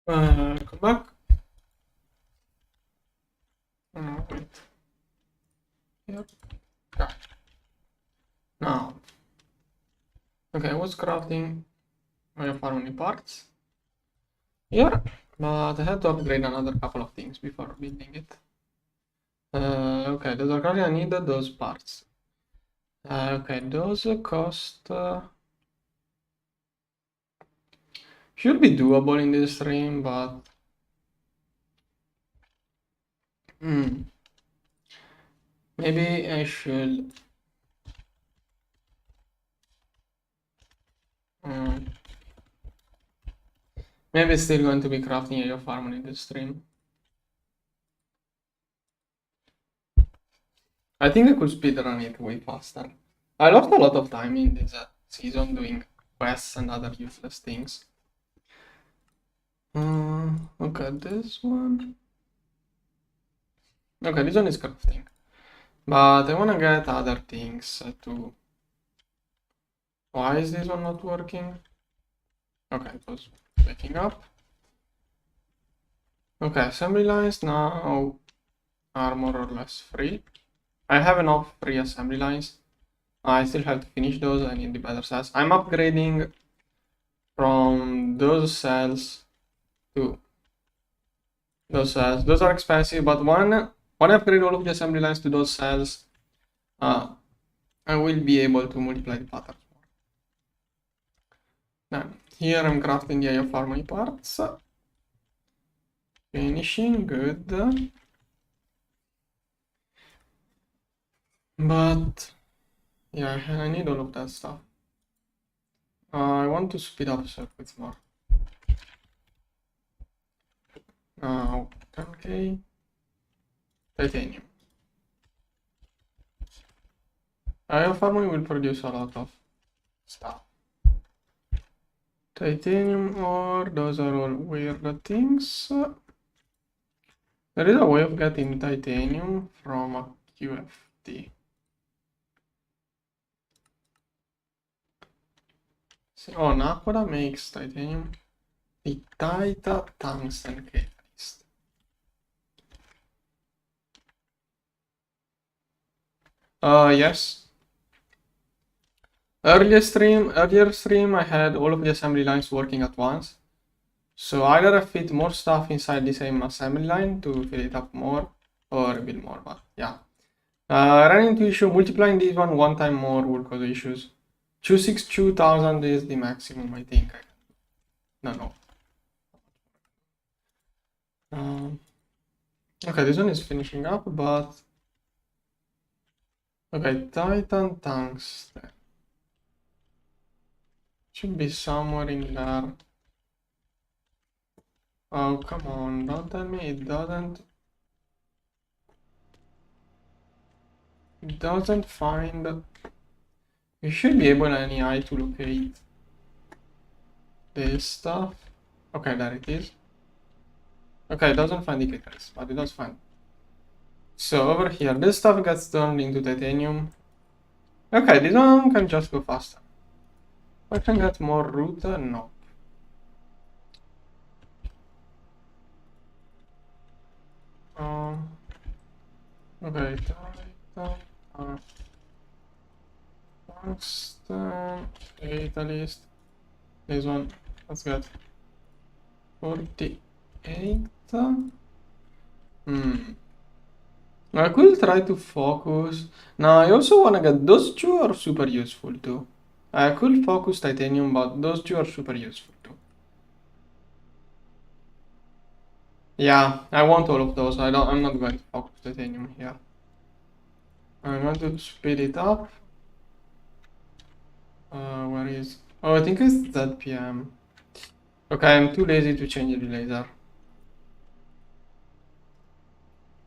Come back. Wait. Yep. Okay. Now. Okay, I was crafting my farming parts here, but I had to upgrade another couple of things before building it. Okay, those are currently I needed those parts. Okay, those cost should be doable in this stream, but maybe I should. Maybe it's still going to be crafting your farm in this stream. I think I could speedrun it way faster. I lost a lot of time in this season doing quests and other useless things. Okay, this one. Okay, this one is crafting. But I wanna get other things too. Why is this one not working? Okay, it was waking up. Okay, assembly lines now are more or less free. I have enough free assembly lines. I still have to finish those. I need the better cells. I'm upgrading from those cells to those cells. Those are expensive, but when I upgrade all of the assembly lines to those cells, I will be able to multiply the patterns more. Then here I'm crafting the farming parts. Finishing good. But yeah, I need all of that stuff. I want to speed up circuits more. Now 10k titanium. Iron farming will produce a lot of stuff. Titanium ore, those are all weird things. There is a way of getting titanium from a QFT. Oh, Nakoda makes titanium. The Taita tungsten catalyst. Yes. Earlier stream, I had all of the assembly lines working at once. So either I fit more stuff inside the same assembly line to fill it up more, or build more, but yeah. Running into issue, multiplying this one time more will cause issues. 262,000 is the maximum, I think. No. Okay, this one is finishing up, but... Okay, Titan tungsten. Should be somewhere in there. Oh, come on, don't tell me it doesn't... It doesn't find... You should be able any eye to locate this stuff. Okay, there it is. Okay, it doesn't find the catalyst, but it does find. So over here, this stuff gets turned into titanium. Okay, this one can just go faster. I can get more root, no. Okay, tungsten, catalyst. This one, let's get 48. I could try to focus. Now I also wanna get those two are super useful too. I could focus titanium, but those two are super useful too. Yeah, I want all of those. I'm not going to focus titanium here. I'm going to speed it up. Where is... Oh, I think it's ZPM. Okay, I'm too lazy to change the laser.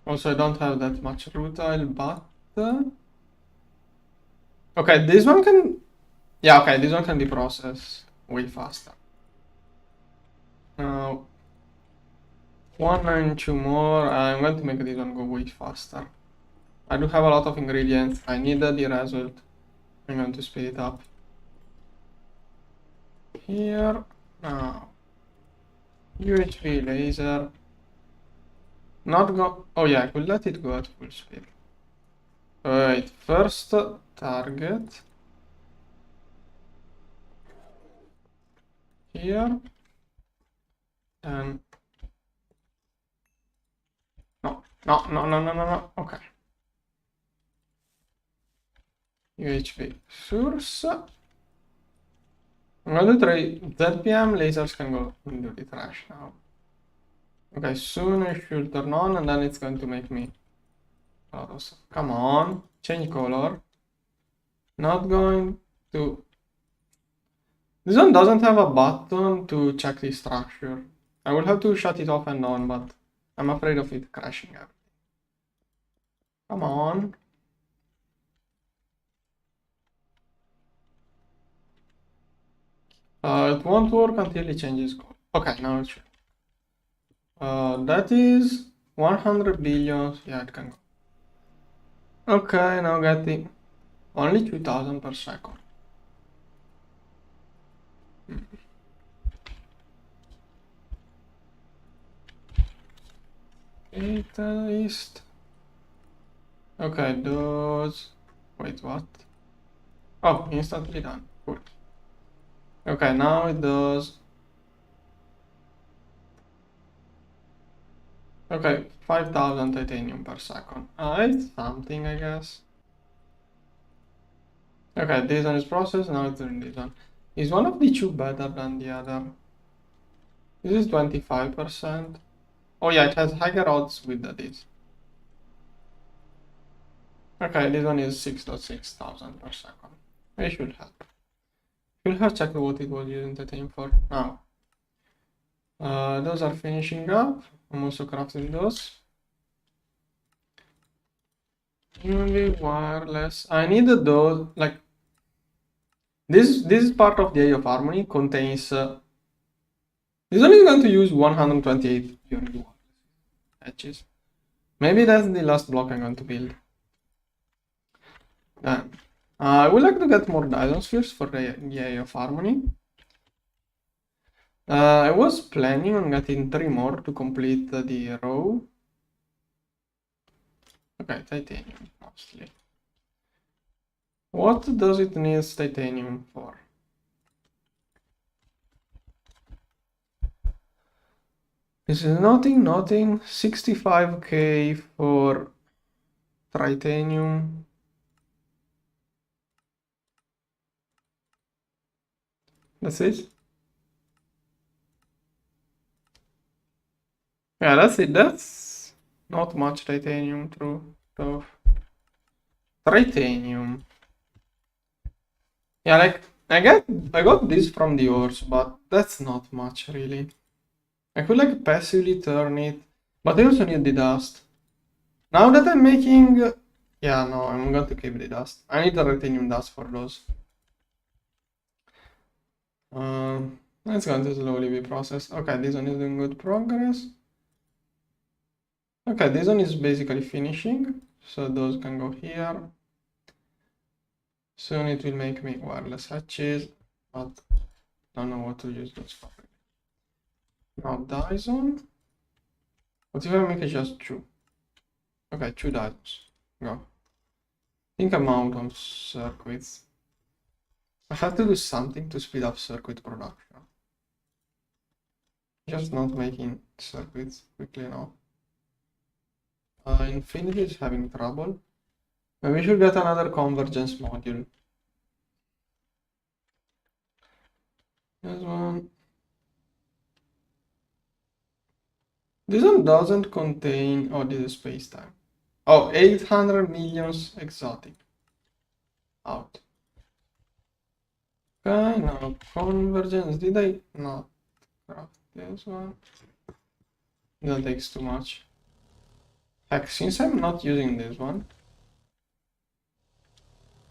Also, I don't have that much rutile, but... Okay, this one can... Yeah, okay, this one can be processed way faster. Now, 192 more. I'm going to make this one go way faster. I do have a lot of ingredients. I need the result. I'm going to speed it up. Here, now. UHV laser. Not go. Oh yeah, I could let it go at full speed. Wait, first target here, and no. Okay. UHV source. I'm gonna try ZPM lasers can go into the trash now. Okay, soon I should turn on, and then it's going to make me. Come on, change color. Not going to. This one doesn't have a button to check the structure. I will have to shut it off and on, but I'm afraid of it crashing everything. Come on. It won't work until it changes color. Okay, now it should. That is 100 billion. Yeah, it can go. Okay, now getting only 2000 per second. Catalyst. Okay, those. Wait, what? Oh, instantly done. Cool. Okay, now it does. Okay, 5000 titanium per second. It's something, I guess. Okay, this one is processed, now it's doing this one. Is one of the two better than the other? This is 25%. Oh yeah, it has higher odds with this. Okay, this one is 6,600 per second. It should help. Should have checked what it was using titanium for. Now, those are finishing up. I'm also crafting those. Maybe wireless. I need those, like, this is part of the Eye of Harmony, contains, this one is going to use 128 purely edges. Maybe that's the last block I'm going to build. Then, I would like to get more Dyson spheres for the Eye of Harmony. I was planning on getting 3 more to complete the row. Okay, titanium mostly. What does it need titanium for? This is nothing. 65k for titanium. That's it? Yeah, that's it. That's not much titanium, true. Titanium. Yeah, like I got this from the ores, but that's not much really. I could like passively turn it, but I also need the dust. Now that I'm making, yeah, no, I'm going to keep the dust. I need the titanium dust for those. It's going to slowly be processed. Okay, this one is doing good progress. Okay, this one is basically finishing, so those can go here. Soon it will make me wireless hatches, but I don't know what to use those for. Now Dyson. What if I make it just 2? Okay, 2 Dysons. Go. Think amount of circuits. I have to do something to speed up circuit production. Just not making circuits quickly enough. Infinity is having trouble. Maybe we should get another convergence module. This one. This one doesn't contain. Oh, this is space-time. Oh, 800 millions exotic. Out. Okay, now convergence. Did I not craft this one? That takes too much. Heck, since I'm not using this one.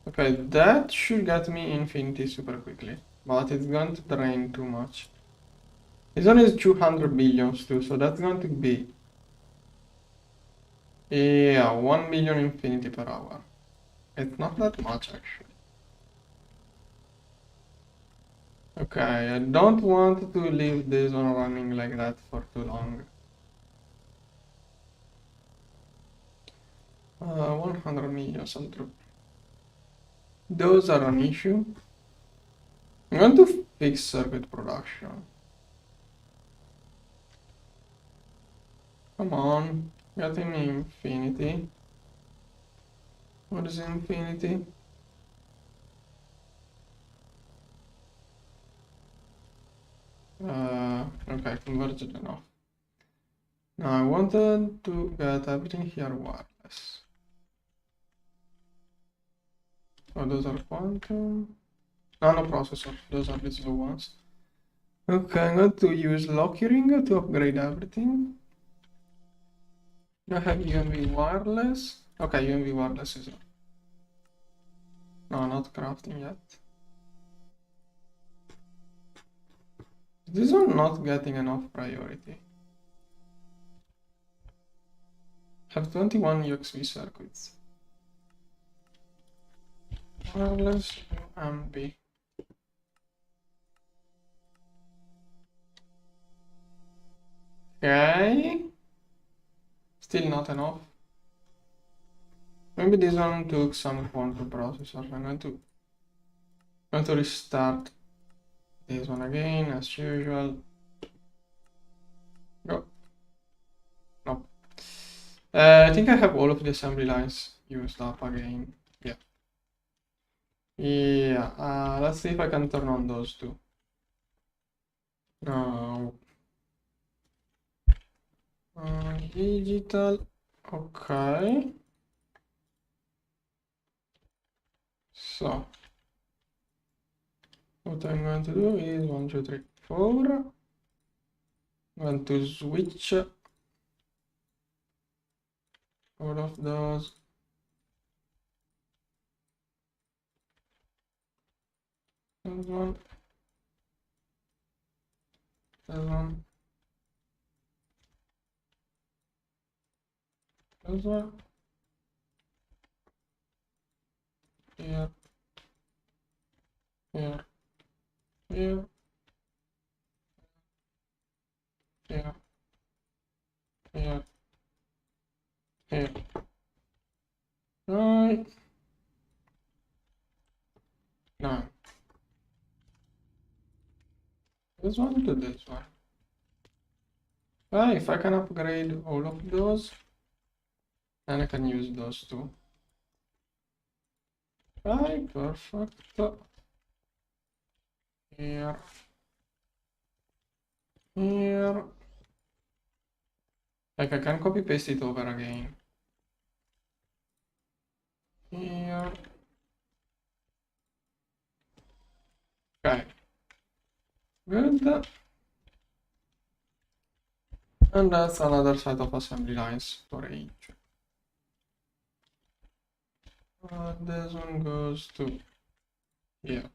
Okay, that should get me infinity super quickly, but it's going to drain too much. This one is 200 billions too, so that's going to be, yeah, 1 million infinity per hour. It's not that much actually. Okay, I don't want to leave this one running like that for too long. 100 million true. Those are an issue. I'm going to fix circuit production. Come on, get him infinity. What is infinity? Okay, converged enough. Now I wanted to get everything here wireless. So those are quantum. Nanoprocessor, those are the slow ones. Okay, I'm going to use Locky Ring to upgrade everything. I have UMV wireless. Okay, UMV wireless is no, not crafting yet. This one not getting enough priority. Have 21 UXV circuits. Wireless UMV. Okay. Still not enough. Maybe this one took some quantum processors. I'm going to restart this one again as usual. Go. No. I think I have all of the assembly lines used up again. Yeah. Yeah. Let's see if I can turn on those two. No. Digital. Okay. So what I'm going to do is 1, 2, 3, 4. I'm going to switch all of those. This one. This one. This one. Here. Here. Here. Here. Here. Here. Right. Now. This one to this one. If I can upgrade all of those, then I can use those two. Right, perfect. Here. Here. Like I can copy paste it over again. Here. Okay. Good. And that's another set of assembly lines for each. This one goes to here.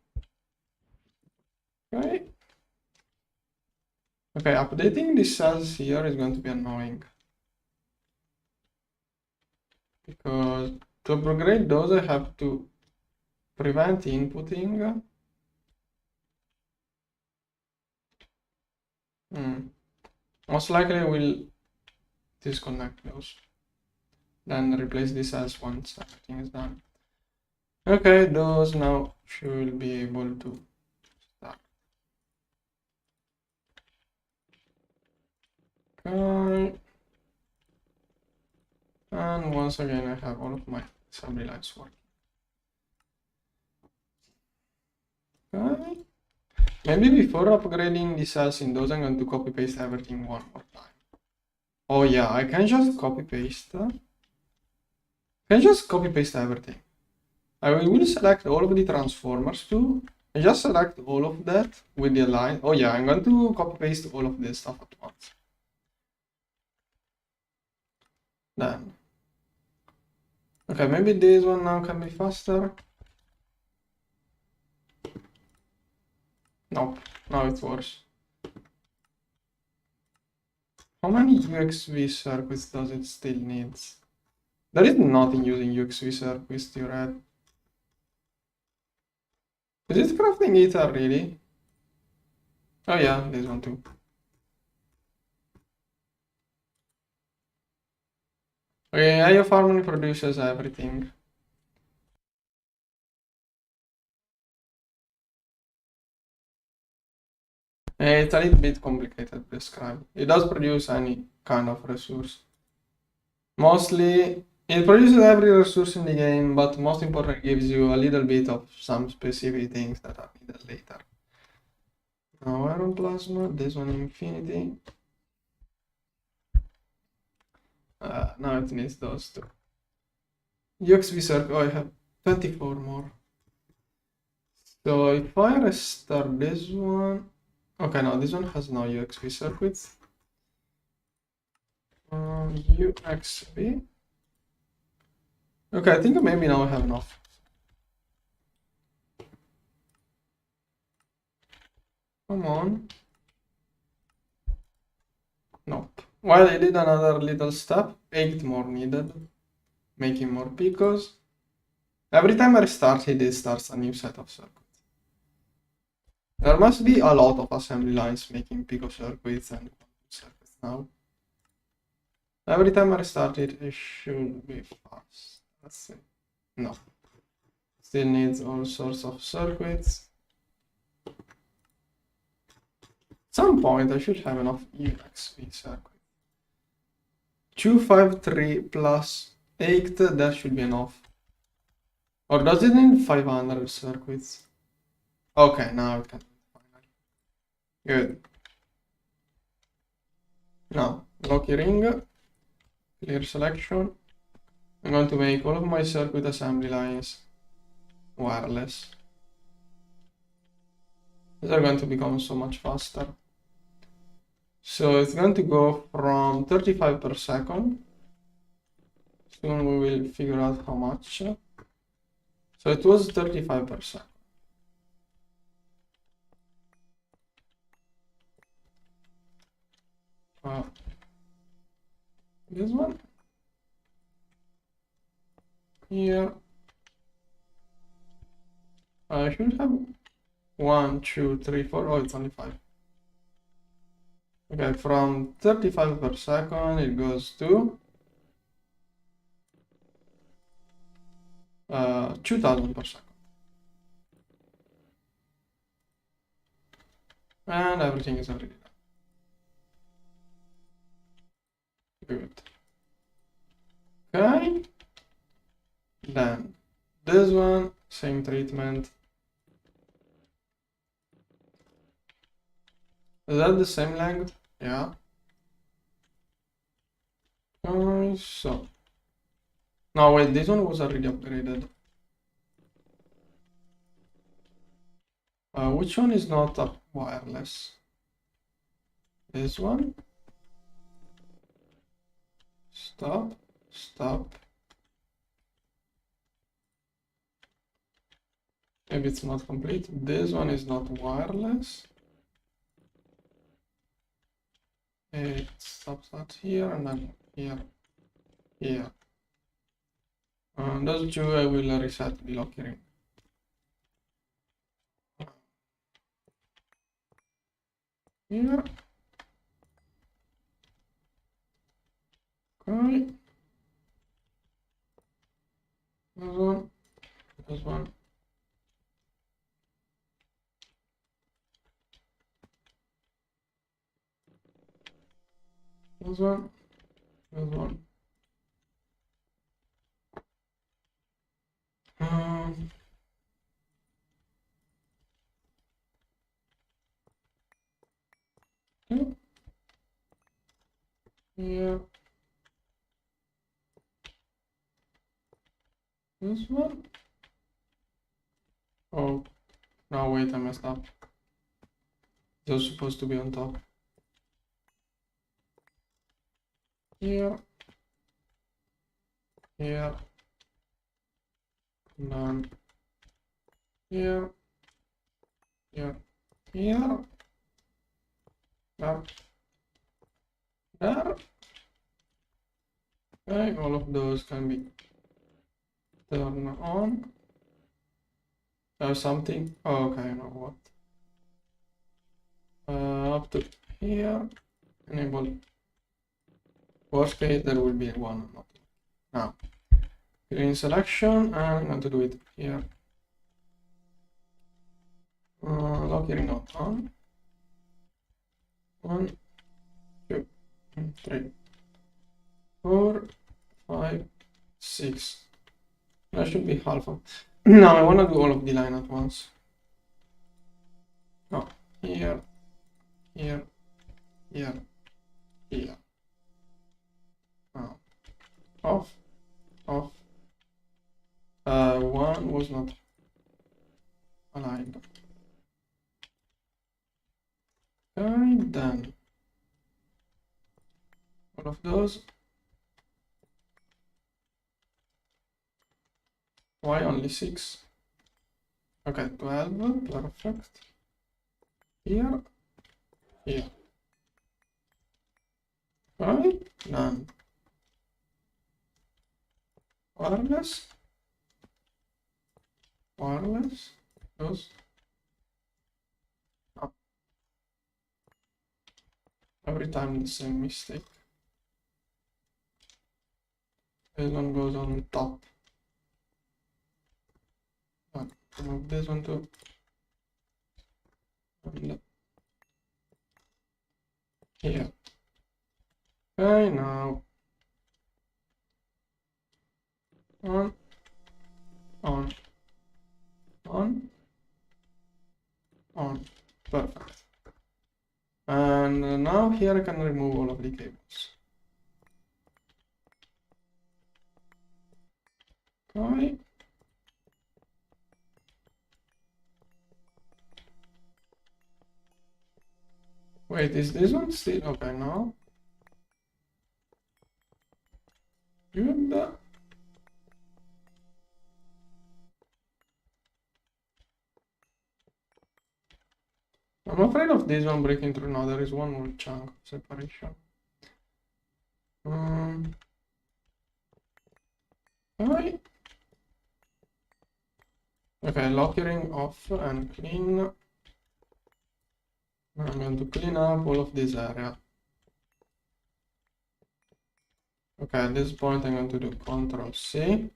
Okay. Okay, updating these cells here is going to be annoying. Because to upgrade those, I have to prevent inputting. Most likely I will disconnect those. Then replace these cells once everything is done. Okay, those now should be able to start. Okay. And once again, I have all of my assembly lines working. Okay. Maybe before upgrading the cells in those, I'm going to copy paste everything one more time. Oh yeah, I can just copy paste. Everything. I will select all of the transformers too. And just select all of that with the line. Oh yeah, I'm going to copy paste all of this stuff at once. Then. Okay, maybe this one now can be faster. Nope, now it's worse. How many UXV circuits does it still need? There is nothing using UXV circuits to read. Is it crafting ether really? Oh yeah, this one too. Okay, IO harmony produces everything. It's a little bit complicated to describe. It does produce any kind of resource. Mostly, it produces every resource in the game, but most important, it gives you a little bit of some specific things that are needed later. Now, iron plasma, this one infinity. Now it needs those two. UXV circle, oh, I have 24 more. So if I restart this one, okay, no, this one has no UXV circuits. UXV. Okay, I think maybe now I have enough. Come on. Nope. Well, I did another little step. 8 more needed. Making more picos. Every time I restart, it starts a new set of circuits. There must be a lot of assembly lines making pico circuits and circuits now. Every time I restart it, it should be fast. Let's see. No. Still needs all sorts of circuits. At some point, I should have enough UXV circuits. 253 plus 8, that should be enough. Or does it need 500 circuits? Okay, now it can finally. Good. Now, lucky ring, clear selection. I'm going to make all of my circuit assembly lines wireless. These are going to become so much faster. So it's going to go from 35 per second. Soon we will figure out how much. So it was 35 per second. This one here. I should have 1, 2, 3, 4. Oh, it's only 5. Okay, from 35 per second, it goes to 2000 per second. And everything is already done. Good. Okay. Then this one, same treatment. Is that the same length? Yeah. So. No, wait, this one was already upgraded. Which one is not wireless? This one? Stop, stop. Maybe it's not complete. This one is not wireless. It stops that here and then here, here. Those two I will reset the lock ring. Here. Okay. This one. This one. This one. This one. Here. This one. Oh, no, wait, I messed up. It was supposed to be on top. Here. Here. And then here. Here. Here. There. There. Okay, all of those can be turned on. Something. Oh, okay, I know what. up to here. Enable. Worst case, there will be one. Now, clean selection, and I'm going to do it here. Lock here not on. 1, 2, 3, 4, 5, 6. That should be half of. Now I want to do all of the line at once. No, here, here, here, here. Now, off, off. One was not aligned. Okay, then all of those. Why only 6? Okay, 12, perfect. Here, here. Okay, done. Wireless, wireless, those. Oh. Every time the same mistake. This one goes on top. Remove this one too. And here. Okay, now on, perfect. And now here I can remove all of the cables. Okay. Wait, is this one still okay now? Good. I'm afraid of this one breaking through now. There is one more chunk of separation. Okay. Okay, lockering off and clean. I'm going to clean up all of this area. Okay, at this point I'm going to do Ctrl C.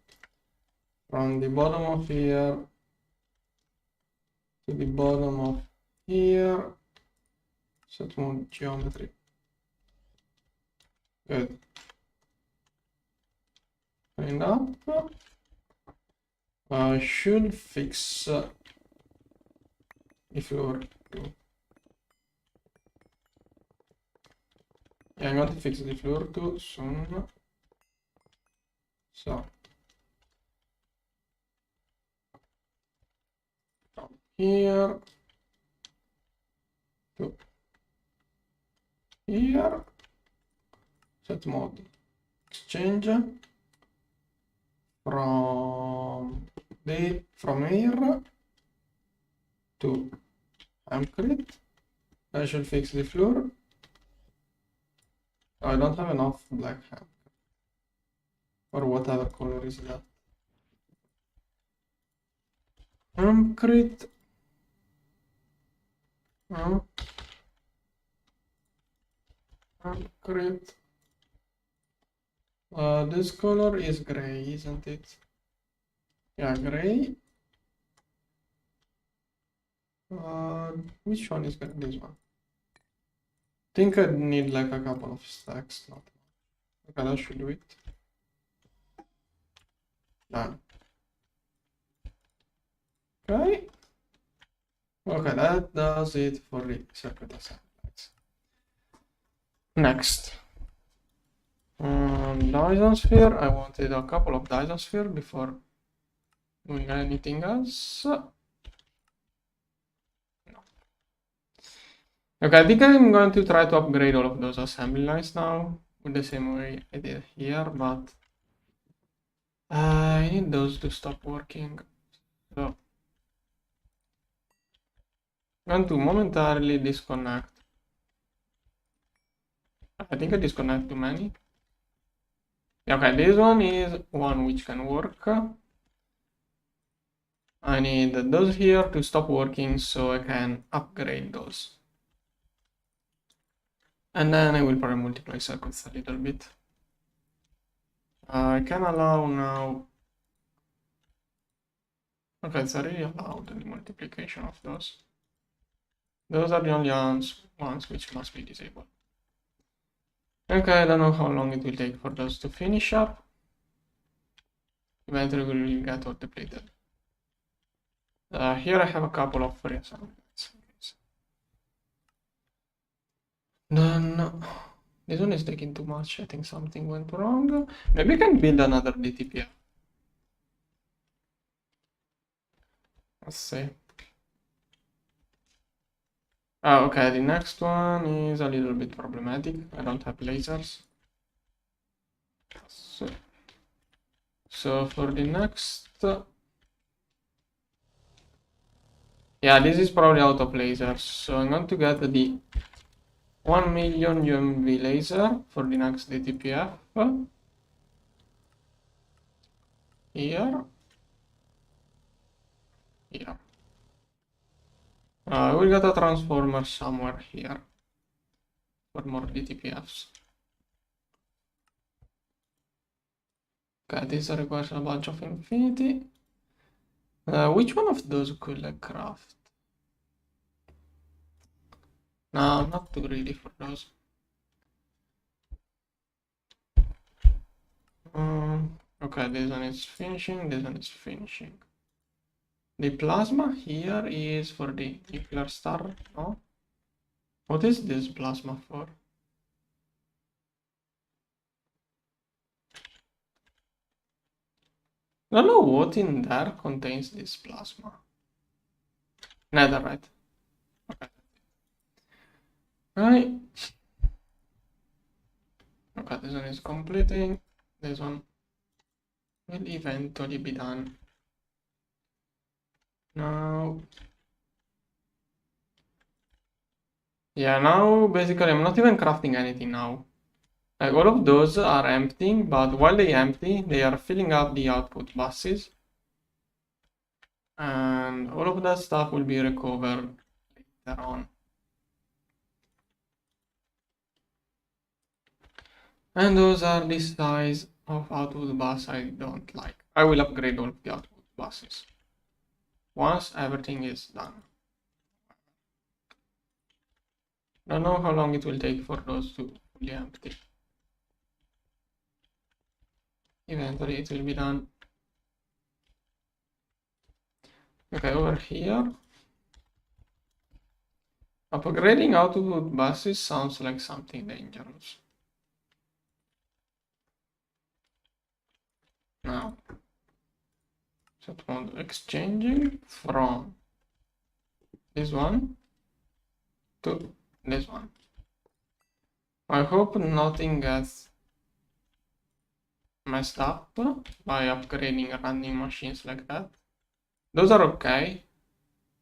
From the bottom of here to the bottom of here. Set mode geometry. Good. Clean up. Should fix the floor too. Yeah, I'm going to fix the floor too soon. So from here to here, set mode exchange from here to concrete. I should fix the floor. I don't have enough black ham or whatever color is that. Concrete. Concrete. This color is gray, isn't it? Yeah, gray. Which one is gray? This one. I think I need like a couple of stacks. Not. Okay, that should do it. Done. Okay. Okay, that does it for the circuit assemblies. Next. Dyson sphere. I wanted a couple of Dyson sphere before doing anything else. No. Okay, I think I'm going to try to upgrade all of those assembly lines now with the same way I did here, but I need those to stop working. So I'm going to momentarily disconnect. I think I disconnect too many. Okay, this one is one which can work. I need those here to stop working so I can upgrade those. And then I will probably multiply circuits a little bit. I can allow now. Okay, it's already allowed the multiplication of those. Those are the only ones which must be disabled. Okay, I don't know how long it will take for those to finish up. Eventually we will get all depleted. Here I have a couple of free assignments. Then this one is taking too much. I think something went wrong. Maybe I can build another DTPF. Let's see. Okay, the next one is a little bit problematic. I don't have lasers. So for the next... yeah, this is probably out of lasers. So I'm going to get the 1 million UMV laser for the next DTPF. Here. Here. I will get a transformer somewhere here for more DTPFs. Okay, this requires a bunch of infinity. Which one of those could I craft? No, I'm not too greedy for those. Okay, this one is finishing, this one is finishing. The plasma here is for the nuclear star, no? What is this plasma for? I don't know what in there contains this plasma. Netherite. Okay. Right. Okay, this one is completing. This one will eventually be done. Now, yeah, now basically I'm not even crafting anything now. Like all of those are emptying, but while they empty, they are filling up the output buses. And all of that stuff will be recovered later on. And those are the size of output bus I don't like. I will upgrade all of the output buses once everything is done. Don't know how long it will take for those to fully empty. Eventually it will be done. Okay, over here. Upgrading output buses sounds like something dangerous. Now, set mode exchanging from this one to this one. I hope nothing gets messed up by upgrading running machines like that. Those are okay.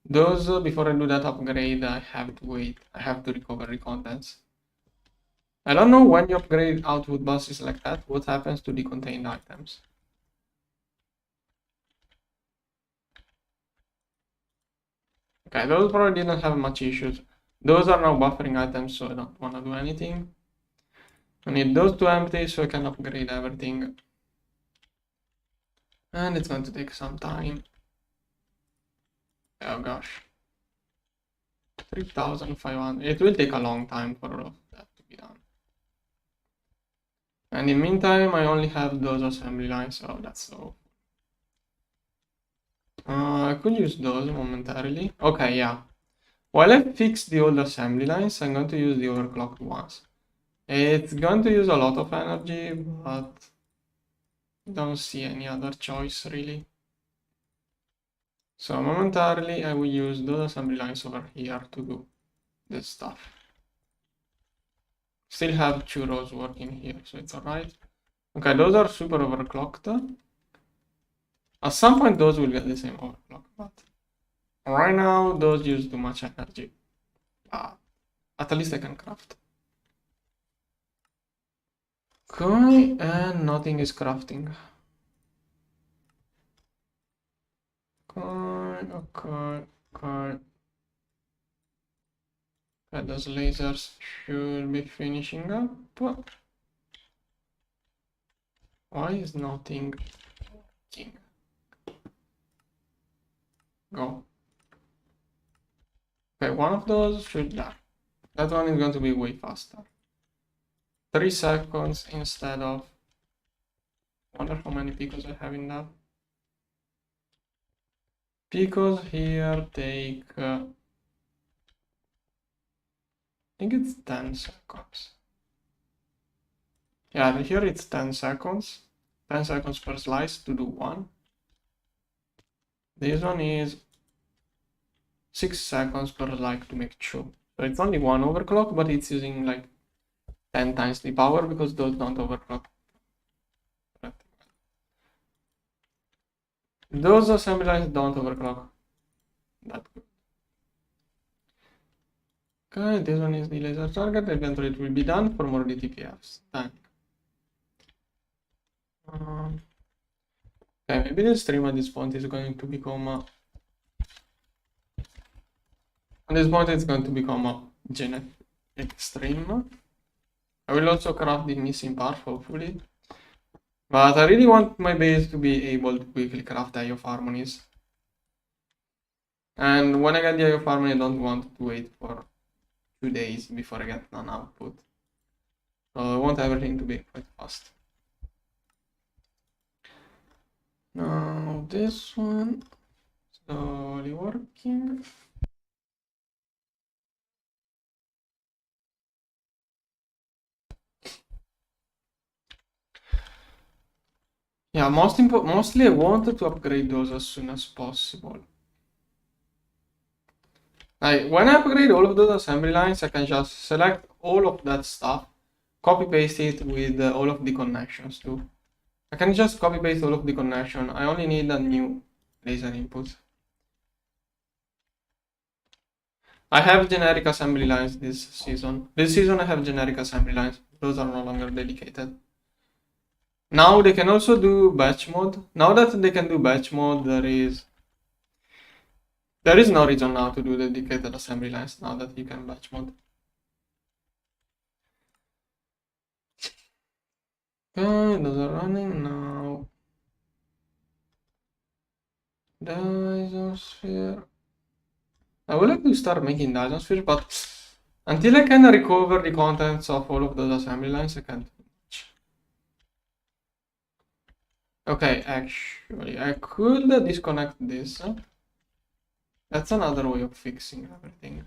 Those, before I do that upgrade, I have to wait. I have to recover the contents. I don't know when you upgrade output buses like that, what happens to the contained items. Okay, those probably didn't have much issues. Those are now buffering items, so I don't want to do anything. I need those to empty so I can upgrade everything. And it's going to take some time. Oh gosh. 3,500. It will take a long time for all of that to be done. And in the meantime, I only have those assembly lines, so that's so. I could use those momentarily. Okay, yeah. While I fix the old assembly lines, I'm going to use the overclocked ones. It's going to use a lot of energy, but I don't see any other choice really. So momentarily, I will use those assembly lines over here to do this stuff. Still have 2 rows working here, so it's alright. Okay, those are super overclocked. At some point, those will get the same overclock, but right now, those use too much energy. At least I can craft. Okay, and nothing is crafting. Okay. Okay, those lasers should be finishing up. Why is nothing working? Go. Okay, one of those should die. That one is going to be way faster. 3 seconds instead of... Wonder how many picos I have in that. Picos here take... I think it's 10 seconds. Yeah, here it's 10 seconds. 10 seconds per slice to do one. This one is 6 seconds per slice to make 2. So it's only one overclock, but it's using like 10 times the power because those don't overclock. Those assembly lines don't overclock that good. Okay, this one is the laser target. Eventually it will be done for more DTPFs. Done. Okay, maybe the stream at this point is going to become a... At this point it's going to become a genetic stream. I will also craft the missing part, hopefully. But I really want my base to be able to quickly craft Eye of Harmonies. And when I get the Eye of Harmony, I don't want to wait for 2 days before I get an output. So I want everything to be quite fast. Now this one, slowly working. Yeah, mostly I wanted to upgrade those as soon as possible. When I upgrade all of those assembly lines, I can just select all of that stuff, copy paste it with all of the connections too. I can just copy paste all of the connection. I only need a new laser input. I have generic assembly lines this season. This season I have generic assembly lines. Those are no longer dedicated. Now they can also do batch mode. Now that they can do batch mode, there is no reason now to do dedicated assembly lines now that you can batch mode. Okay, those are running now. Dyson sphere. I would like to start making Dyson sphere, but until I can recover the contents of all of those assembly lines, I can't do much. Okay, actually, I could disconnect this. That's another way of fixing everything.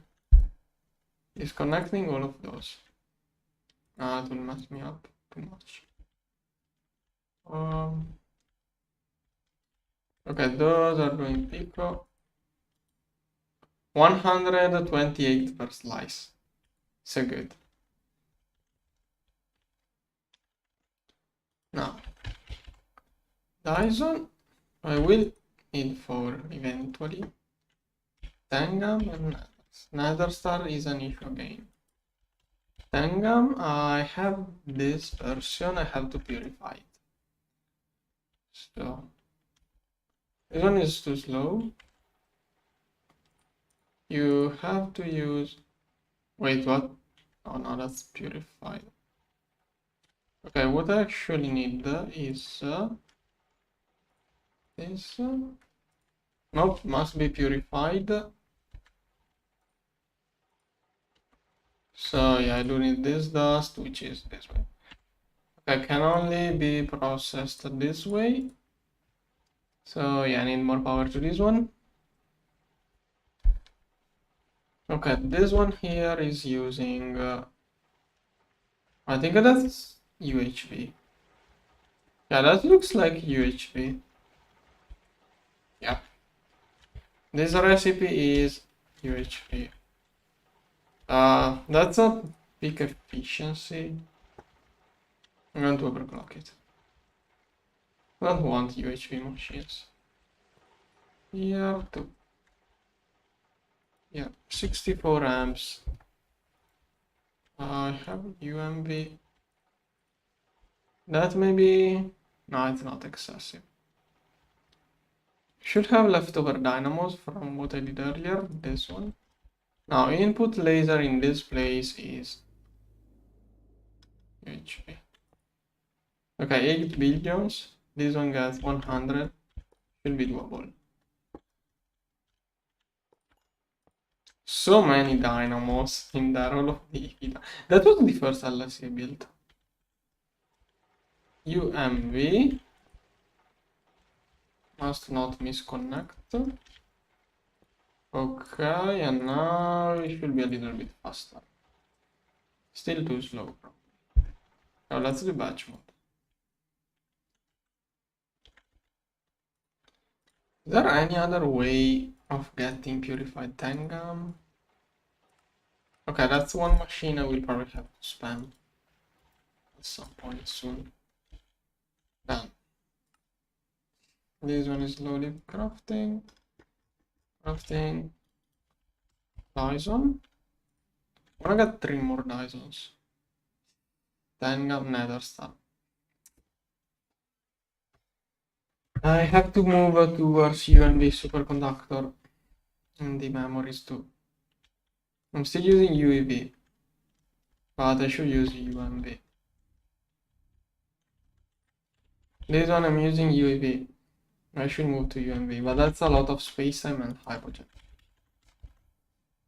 Disconnecting all of those. It will mess me up too much. Okay, those are doing pico. 128 per slice. So good. Now, Dyson, I will need for eventually. Tangam and Nether Star is an issue again. Tangam, I have this version, I have to purify it. So, this one is too slow. You have to use... Wait, what? Oh no, that's purified. Okay, what I actually need is this. Nope, must be purified. So yeah, I do need this dust, which is this way. Okay, can only be processed this way. So yeah, I need more power to this one. Okay, this one here is using... I think that's UHV. Yeah, that looks like UHV. Yeah. This recipe is UHV. That's a big efficiency. I'm going to overclock it. I don't want UHV machines. Yeah, 64 amps. I have UMV. That maybe... No, it's not excessive. Should have leftover dynamos from what I did earlier. This one. Now input laser in this place is HP. Okay, 8 billions. This one gets 100. Should be doable. So many dynamos in there, all of the that was the first LSC built. UMV must not misconnect. Okay, and now it should be a little bit faster. Still too slow. Now let's do batch mode. Is there any other way of getting purified tangam? Okay, that's one machine I will probably have to spam at some point soon. Done. This one is loaded crafting. Dyson. I wanna get 3 more Dysons. Tangam nether stuff. I have to move towards UNV superconductor and the memories too. I'm still using UEV, but I should use UMV. This one I'm using UEV. I should move to UMV, but that's a lot of space-time and hypogen.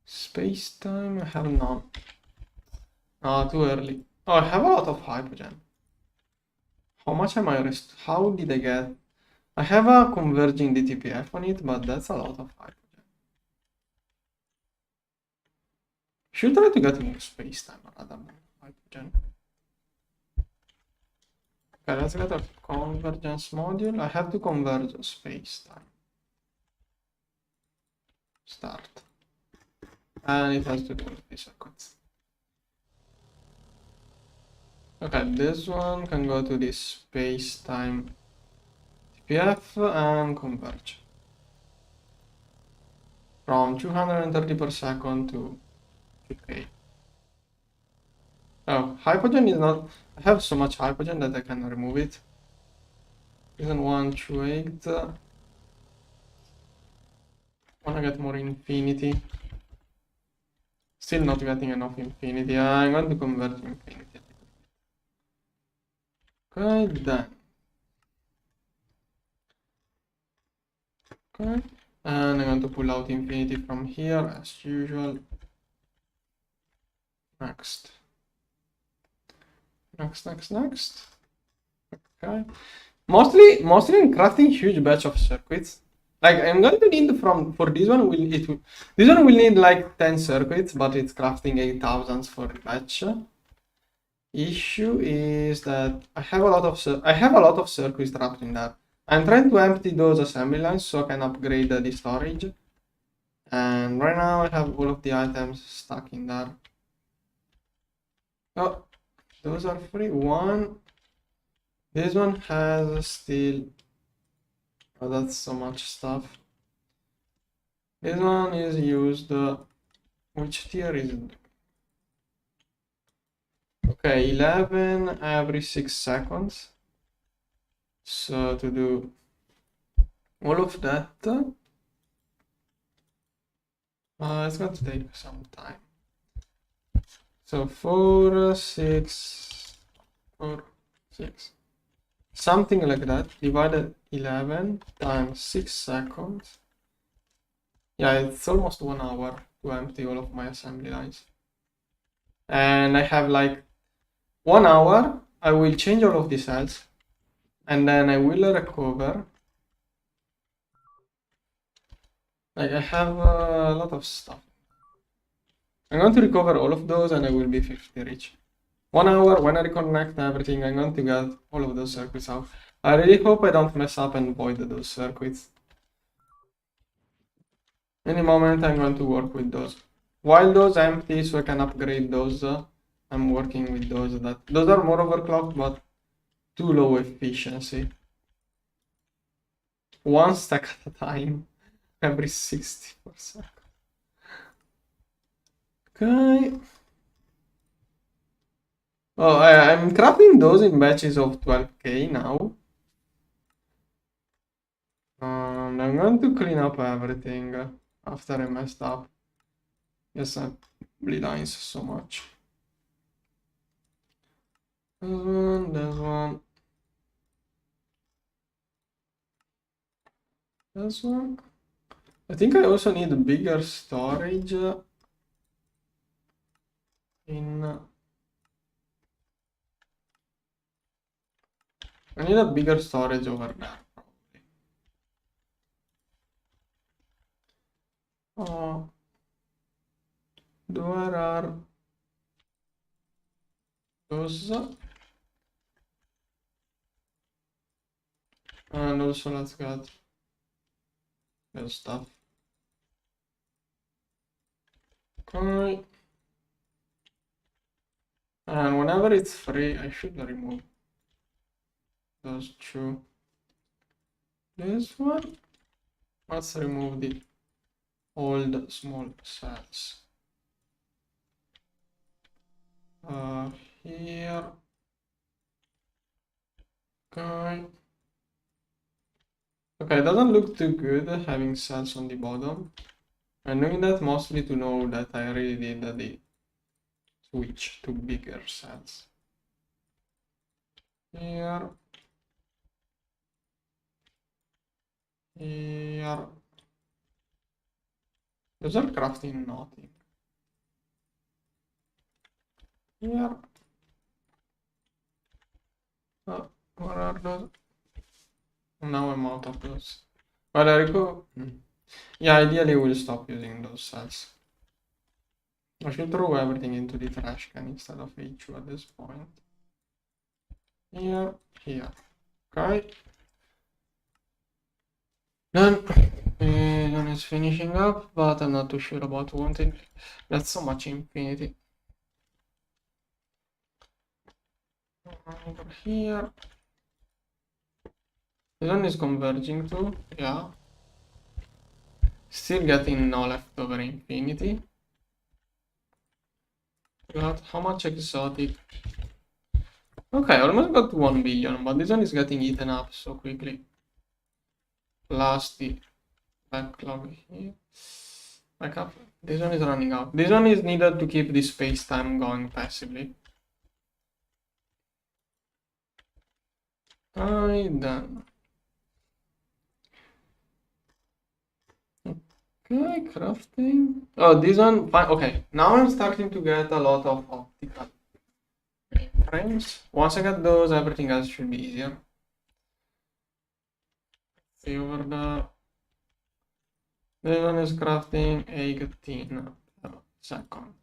Space-time, I have none. Ah, too early. Oh, I have a lot of hypogen. How much am I How did I get? I have a converging DTPF on it, but that's a lot of hypogen. Should try to get more space-time rather than hypogen. Okay, let's get a convergence module. I have to converge space-time. Start. And it has to do with these circuits. Okay, this one can go to this space-time TPF and converge. From 230 per second to 2K. Oh, hypogen is not... I have so much hypogen that I can remove it. Reason 128. Wanna get more infinity. Still not getting enough infinity. I'm going to convert to infinity. Okay, done. Okay, and I'm going to pull out infinity from here as usual. Next. Next. Okay. Mostly in crafting huge batch of circuits. Like I'm going to need for this one this one will need like 10 circuits, but it's crafting 8,000 for the batch. Issue is that I have a lot of circuits trapped in there. I'm trying to empty those assembly lines so I can upgrade the storage. And right now I have all of the items stuck in there. Oh, those are free. This one has still... Oh, that's so much stuff. This one is used. Which tier is it? Okay, 11 every 6 seconds. So to do all of that, it's going to take some time. So 4, 6, something like that, divided 11 times 6 seconds. Yeah, it's almost 1 hour to empty all of my assembly lines. And I have like 1 hour, I will change all of the cells, and then I will recover. Like I have a lot of stuff. I'm going to recover all of those and I will be 50 rich. 1 hour, when I reconnect everything, I'm going to get all of those circuits out. I really hope I don't mess up and void those circuits. Any moment I'm going to work with those. While those empty, so I can upgrade those. I'm working with those. Those are more overclocked, but too low efficiency. 1 stack at a time, every 60 per second. Okay. Oh, I'm crafting those in batches of 12k now. And I'm going to clean up everything after I messed up. assembly lines so much. This one. This one. I think I also need bigger storage in. I need a bigger storage over there, probably. Where are those? And also let's get this stuff. Okay. And whenever it's free, I should remove those two. This one. Let's remove the old small cells. Here. Okay. Okay, it doesn't look too good having cells on the bottom. I'm doing that mostly to know that I really did the switch to bigger cells. Here. Here. Those are crafting nothing. Here. Where are those? Now I'm out of those. But I go. Yeah, ideally we'll stop using those cells. I should throw everything into the trash can instead of HU at this point. Here, here. Okay. Then one is finishing up, but I'm not too sure about wanting. That's so much infinity. Over here. This one is converging too, yeah. Still getting no leftover infinity. Got how much exotic? Okay, almost got 1 billion, but this one is getting eaten up so quickly. Plus the backlog here. Backup. This one is running out. This one is needed to keep the space-time going passively. Done. Okay, crafting. Oh, this one, fine. Okay, now I'm starting to get a lot of optical frames. Once I get those, everything else should be easier. See over there. This one is crafting 18 seconds.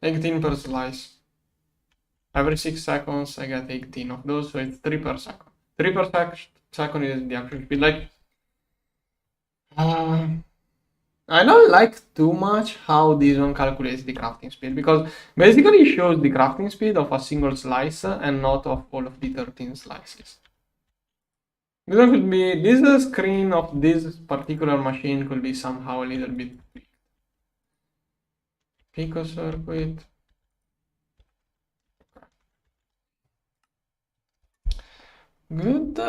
18 per slice. Every 6 seconds I get 18 of those, so it's 3 per second. 3 per second is the actual speed. Like, I don't like too much how this one calculates the crafting speed, because basically it shows the crafting speed of a single slice and not of all of the 13 slices. This one could be, this screen of this particular machine could be somehow a little bit tweaked. Pico circuit. Good.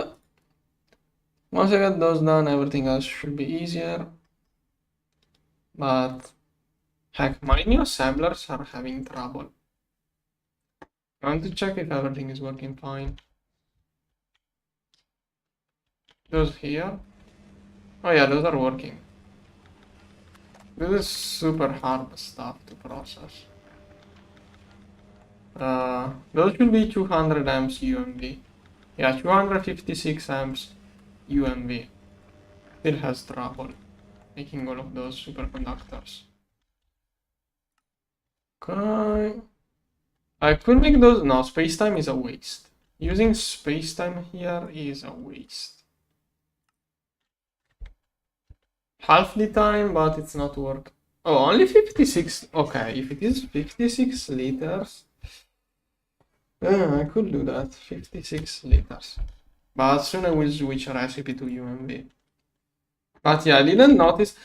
Once I get those done, everything else should be easier. But heck, my new assemblers are having trouble. I want to check if everything is working fine. Those here. Oh yeah, those are working. This is super hard stuff to process. Those should be 200 amps UMV. Yeah, 256 amps UMV. Still has trouble making all of those superconductors. Okay. I could make those. No, spacetime is a waste. Using spacetime here is a waste. Half the time, but it's not work. Oh, only 56. Okay, if it is 56 liters, I could do that. 56 liters. But soon I will switch a recipe to UMV. But yeah, I didn't notice.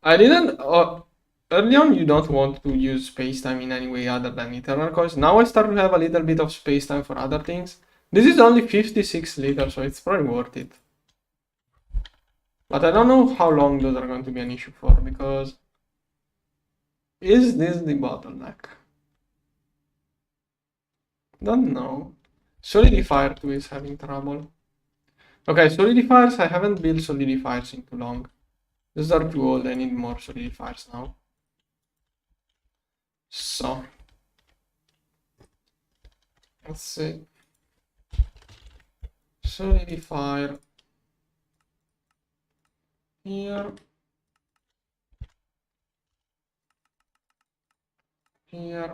Early on, you don't want to use spacetime in any way other than internal coils. Now I start to have a little bit of spacetime for other things. This is only 56 liters, so it's probably worth it. But I don't know how long those are going to be an issue for, because is this the bottleneck? Don't know. Solidifier 2 is having trouble. Okay, solidifiers, I haven't built solidifiers in too long. These are too old, I need more solidifiers now. So, let's see. Solidifier here. Here.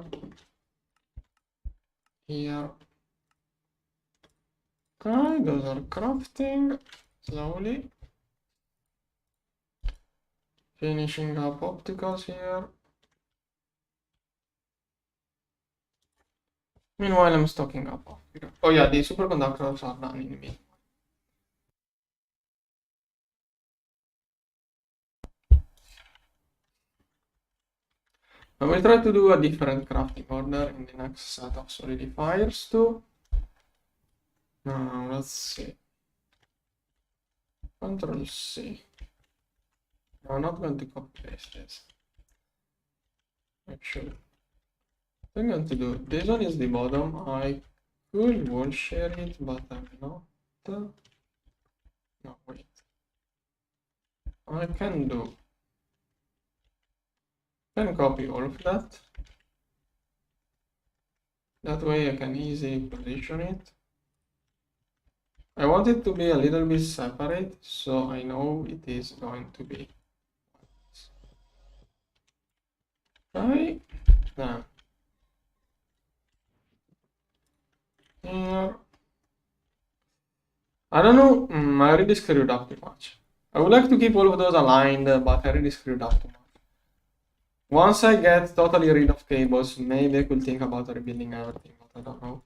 Here. Okay, those are crafting slowly. Finishing up opticals here. Meanwhile, I'm stocking up opticals. Oh yeah, the superconductors are done in me. I will try to do a different crafting order in the next set of solidifiers too. Now, let's see. Control C. No, I'm not going to copy paste this. Actually, I'm going to do this one is the bottom. I could wall share it, but I'm not. No, wait. I can copy all of that. That way I can easily position it. I want it to be a little bit separate, so I know it is going to be. Okay, then here. I don't know, I already screwed up too much. I would like to keep all of those aligned, but I already screwed up too much. Once I get totally rid of cables, maybe I could think about rebuilding everything, but I don't know.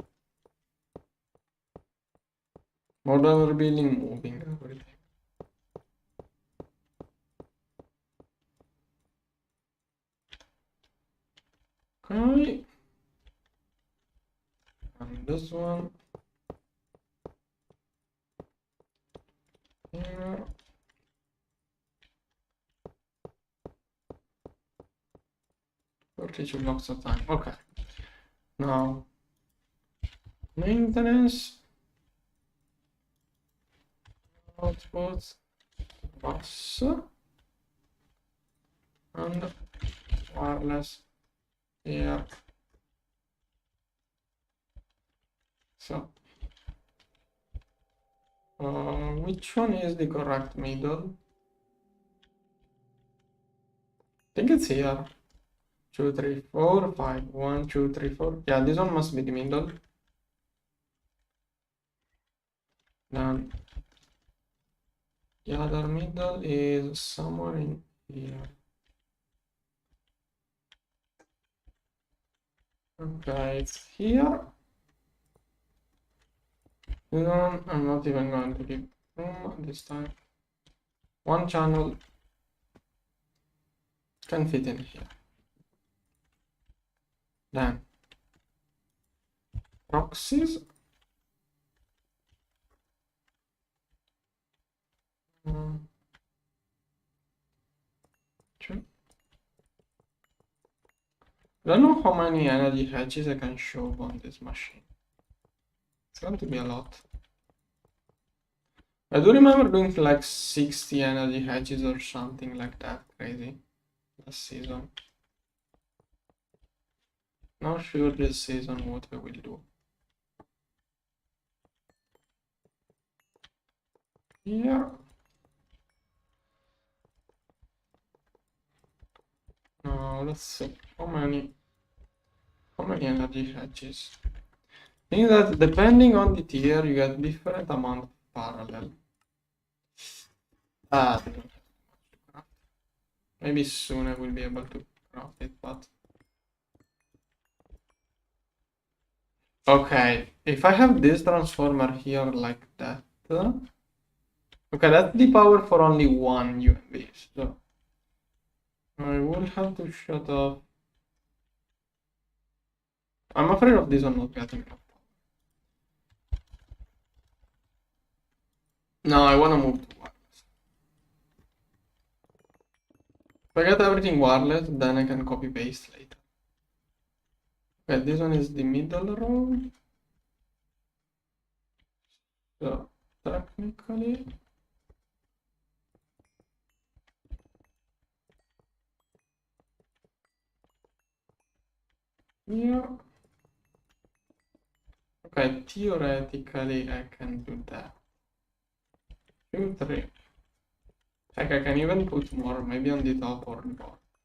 More than rebuilding, moving everything. Okay. And this one. Here. Teach blocks of time. Okay. Now, maintenance. Output. Bus. And wireless. Here. So, which one is the correct middle? I think it's here. 2, 3, 4, 5. 1, 2, 3, 4. Yeah, this one must be the middle. Then the other middle is somewhere in here. Okay, it's here. This one I'm not even going to give room this time. One channel can fit in here. Then proxies. Sure. I don't know how many energy hatches I can show on this machine. It's going to be a lot. I do remember doing like 60 energy hatches or something like that. Crazy. Last season. Not sure this season what I will do. Here. Now let's see how many energy hatches. I think that depending on the tier you get different amount of parallel. Maybe soon I will be able to craft it, but okay, if I have this transformer here like that, okay, that's the power for only one UMB, so I will have to shut off. I'm afraid of this one not getting enough power. No, I want to move to wireless. If I get everything wireless, then I can copy paste later. Okay, this one is the middle row. So technically, yeah. Okay, theoretically I can do that. 2, 3. Like I can even put more, maybe on the top or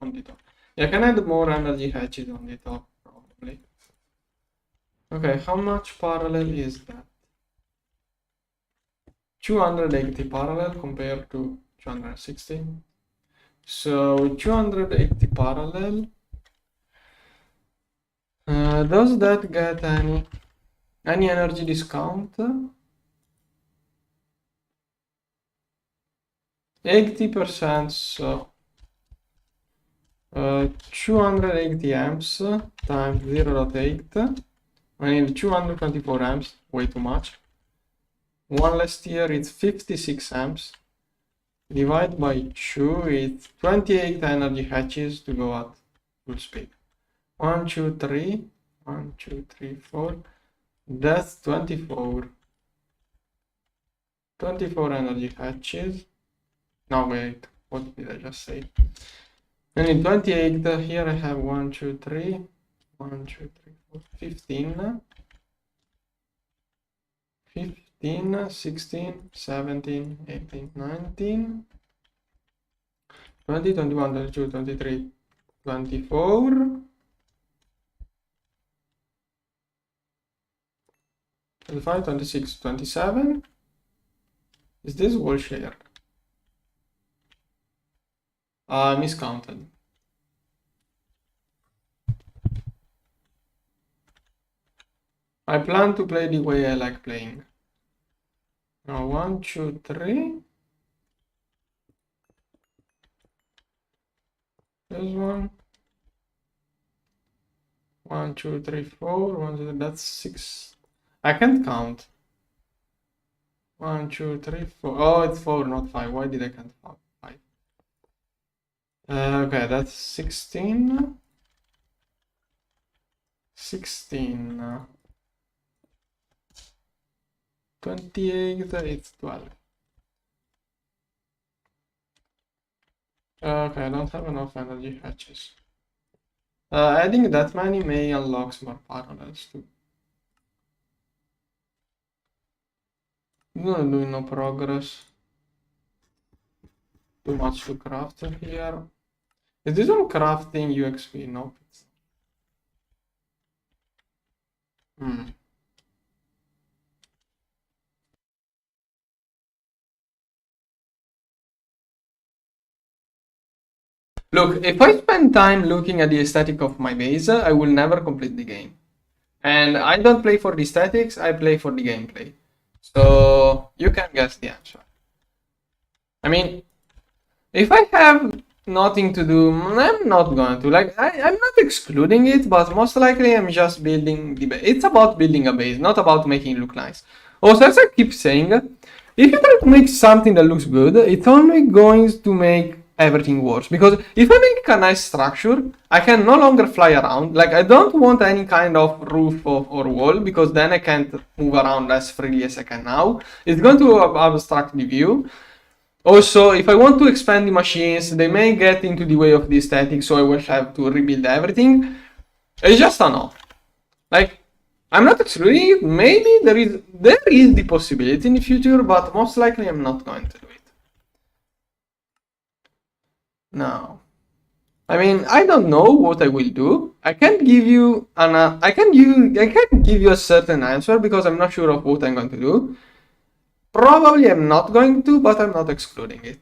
on the top. Yeah, I can add more energy hatches on the top, probably. Okay, how much parallel is that? 280 parallel compared to 260. So 280 parallel. Does that get any energy discount? 80%, so 280 amps times 0.8. I need 224 amps, way too much. One last here is 56 amps. Divide by 2, it's 28 energy hatches to go at full speed. 1, 2, 3. 1, 2, 3, 4. That's 24. 24 energy hatches. No, wait. What did I just say? I need 28. Here I have 1, 2, 3. 1, 2, 3, 4. 15. 15, 16, 17, 18, 19, 20, 21, 22, 23, 24, 25, 26, 27. Is this wall shared? Miscounted. I plan to play the way I like playing. Now 1, 2, 3. This one. 1, 2, 3, 4. 1, 2, that's 6. I can't count. 1, 2, 3, 4. Oh, it's 4, not 5. Why did I count 5? Okay, that's 16. 16. 28, it's 12. Okay, I don't have enough energy hatches. Adding that many may unlock more parallels too. I'm not doing no progress. Too much to craft here. Is this one crafting UXP? Nope. Look, if I spend time looking at the aesthetic of my base, I will never complete the game. And I don't play for the aesthetics, I play for the gameplay. So you can guess the answer. I mean, if I have nothing to do, I'm not going to. Like, I'm not excluding it, but most likely I'm just building the base. It's about building a base, not about making it look nice. Also, as I keep saying, if you try to make something that looks good, it's only going to make everything worse. Because if I make a nice structure, I can no longer fly around. Like, I don't want any kind of roof or wall, because then I can't move around as freely as I can now. It's going to obstruct the view. Also, if I want to expand the machines, they may get into the way of the aesthetic, so I will have to rebuild everything. It's just a no. Like, I'm not excluding it. Maybe there is the possibility in the future, but most likely I'm not going to do it. No. I mean, I don't know what I will do. I can't give you I can't give you a certain answer because I'm not sure of what I'm going to do. Probably I'm not going to, but I'm not excluding it.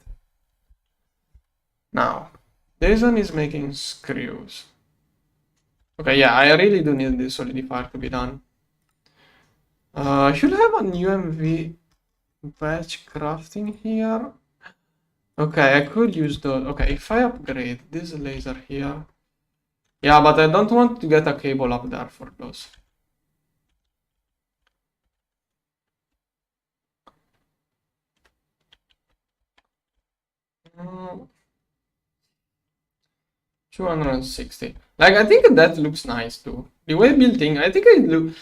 Now, this one is making screws. Okay, yeah, I really do need this solidifier to be done. I should have an UMV batch crafting here. Okay, I could use those. Okay, if I upgrade this laser here. Yeah, but I don't want to get a cable up there for those. 260. Like, I think that looks nice too. The way built-in, I think it looks...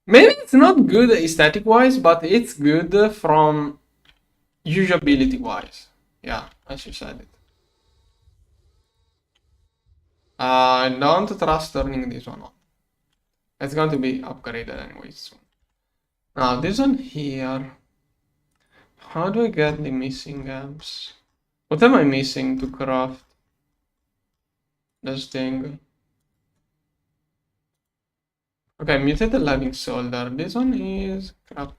Maybe it's not good aesthetic-wise, but it's good from usability-wise. Yeah, as you said it. I don't trust turning this one on. It's going to be upgraded anyways soon. Now, this one here. How do I get the missing amps? What am I missing to craft this thing? Okay, mutated living solder. This one is crap.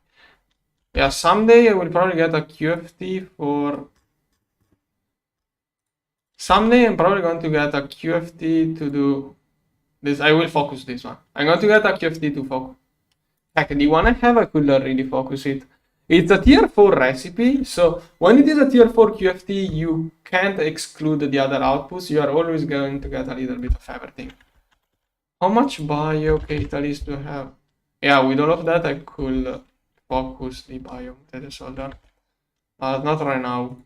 Yeah, someday I will probably get a QFT for... Someday I'm probably going to get a QFT to do this. I will focus this one. I'm going to get a QFT to focus. Heck, the one I have, I could really focus it. It's a tier 4 recipe, so when it is a tier 4 QFT, you can't exclude the other outputs. You are always going to get a little bit of everything. How much bio catalyst do I have? Yeah, with all of that, I could focus the bio solder. Not right now.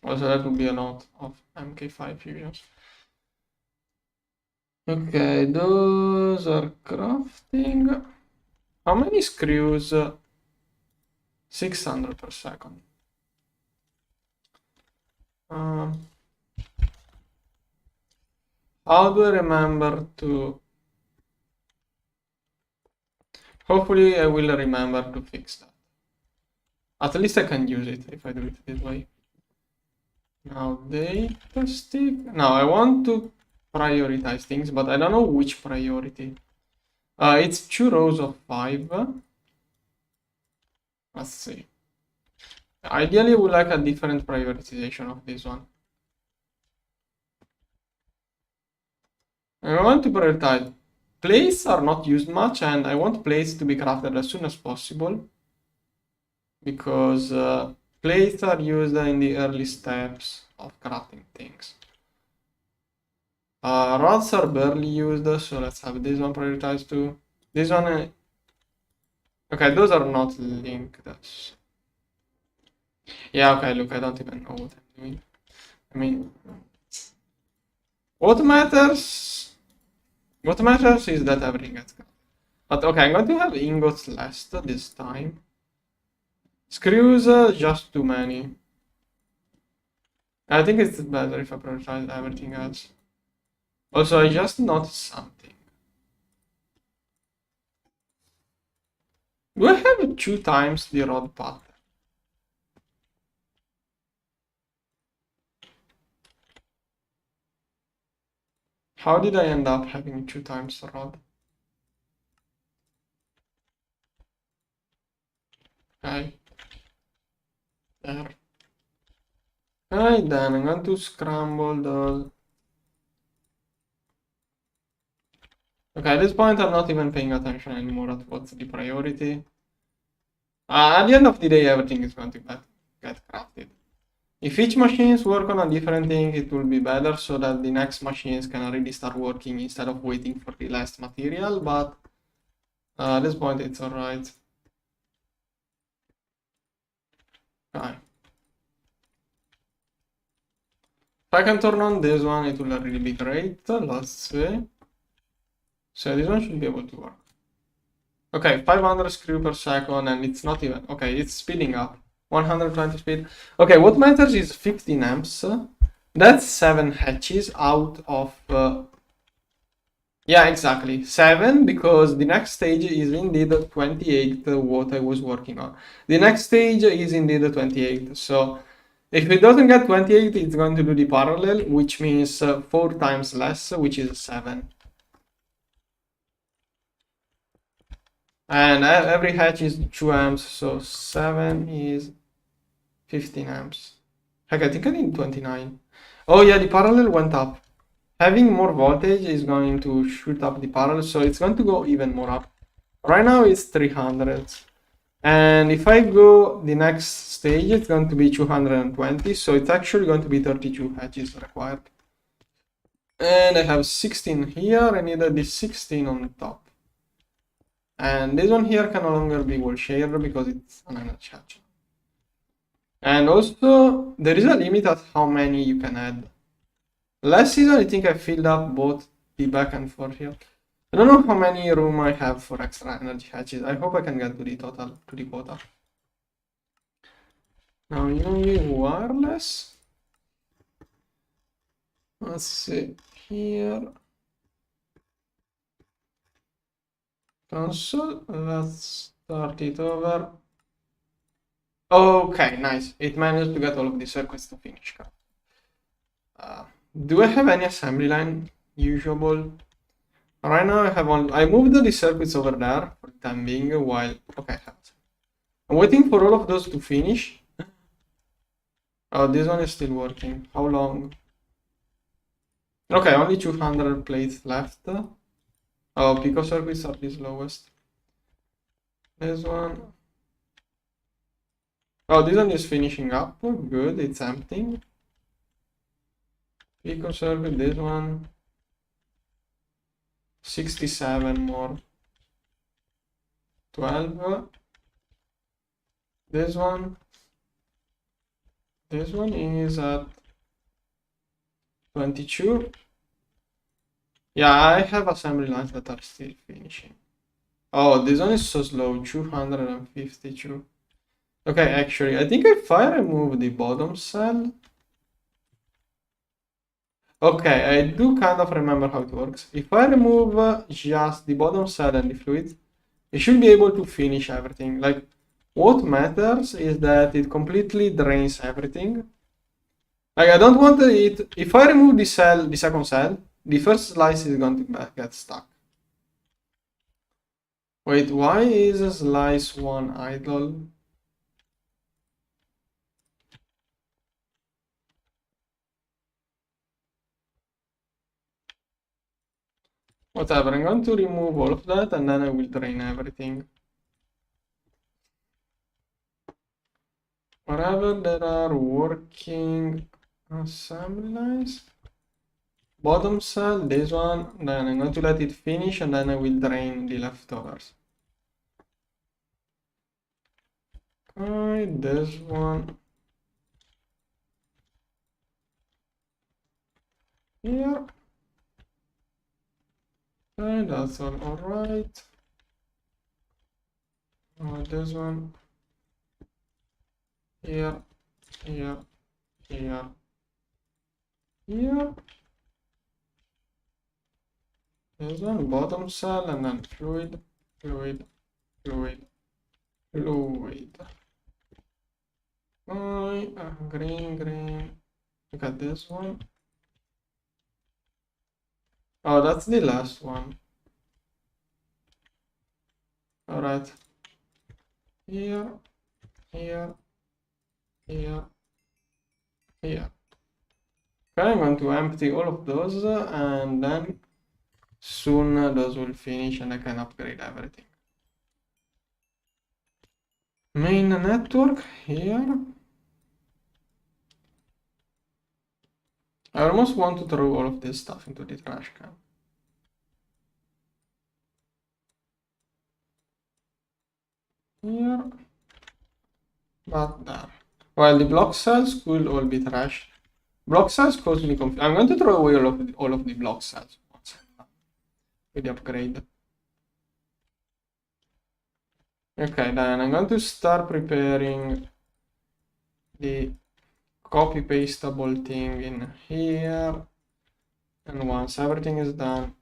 Also, that would be a lot of MK5 fusions. Okay, those are crafting. How many screws? 600 per second. How do I remember to... Hopefully I will remember to fix that. At least I can use it if I do it this way. Now data stick. Now I want to prioritize things, but I don't know which priority. It's 2 rows of 5. Let's see. Ideally, I would like a different prioritization of this one. I want to prioritize. Plates are not used much, and I want plates to be crafted as soon as possible. Because plates are used in the early steps of crafting things. Rods are barely used, so let's have this one prioritized too. This one... Okay, those are not linked. Yeah, okay, look, I don't even know what I'm doing. I mean... What matters is that everything gets cut. But okay, I'm going to have ingots less this time. Screws, just too many. I think it's better if I prioritize everything else. Also, I just noticed something. Do I have 2 times the rod pattern? How did I end up having 2 times the rod? Okay. There. Okay, then I'm going to scramble those. Okay, at this point I'm not even paying attention anymore at what's the priority. At the end of the day, everything is going to get crafted. If each machines work on a different thing, it will be better so that the next machines can really start working instead of waiting for the last material, but at this point it's alright. Okay. If I can turn on this one, it will really be great. Let's see. So this one should be able to work. Okay, 500 screw per second, and it's not even... Okay, it's speeding up. 120 speed. Okay, what matters is 15 amps. That's 7 hatches out of... yeah, exactly. 7, because the next stage is indeed 28, what I was working on. The next stage is indeed 28, so... If it doesn't get 28, it's going to do the parallel, which means 4 times less, which is 7. And every hatch is 2 amps, so 7 is 15 amps. Heck, I think I need 29. Oh yeah, the parallel went up. Having more voltage is going to shoot up the parallel, so it's going to go even more up. Right now it's 300. And if I go the next stage, it's going to be 220, so it's actually going to be 32 hatches required. And I have 16 here, I need this 16 on top. And this one here can no longer be wall shared because it's an energy hatch. And also, there is a limit at how many you can add. Last season, I think I filled up both the back and forth here. I don't know how many room I have for extra energy hatches. I hope I can get to the total, to the quota. Now, use wireless. Let's see here. Console. Let's start it over. Okay, nice. It managed to get all of the circuits to finish. Do I have any assembly line usable? Right now I have I moved the circuits over there for the time being while, okay, I'm waiting for all of those to finish. Oh, this one is still working. How long? Okay, only 200 plates left. Oh, pico circuits are the slowest. This one. Oh, this one is finishing up. Good, it's emptying. Pico circuit, this one. 67 more. 12. This one. This one is at 22. Yeah, I have assembly lines that are still finishing. Oh, this one is so slow, 252. Okay, actually, I think if I remove the bottom cell... Okay, I do kind of remember how it works. If I remove just the bottom cell and the fluid, it should be able to finish everything. Like, what matters is that it completely drains everything. Like, I don't want it... If I remove the cell, the second cell, the first slice is going to get stuck. Wait, why is slice 1 idle? Whatever, I'm going to remove all of that and then I will drain everything. Wherever there are working assembly lines. Bottom cell, this one, then I'm going to let it finish and then I will drain the leftovers. Okay, this one. Here. Okay, that's all alright. This one. Here, here, here, here. This one, bottom cell, and then fluid, fluid, fluid, fluid. Green, green. Look at this one. Oh, that's the last one. Alright. Here, here, here, here. Okay, I'm going to empty all of those and then soon those will finish and I can upgrade everything. Main network here. I almost want to throw all of this stuff into the trash can. Here. But there. Well, the block cells could all be trashed. Block cells cause me confusion. I'm going to throw away all of the block cells once with the upgrade. Okay, then I'm going to start preparing the copy pastable thing in here. And once everything is done,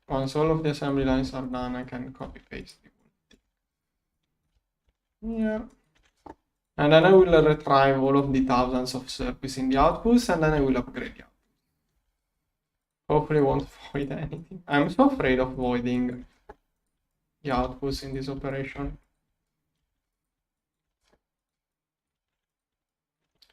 once all of the assembly lines are done, I can copy paste the here. And then I will retrieve all of the thousands of circuits in the outputs and then I will upgrade the output. Hopefully won't void anything. I'm so afraid of voiding the outputs in this operation.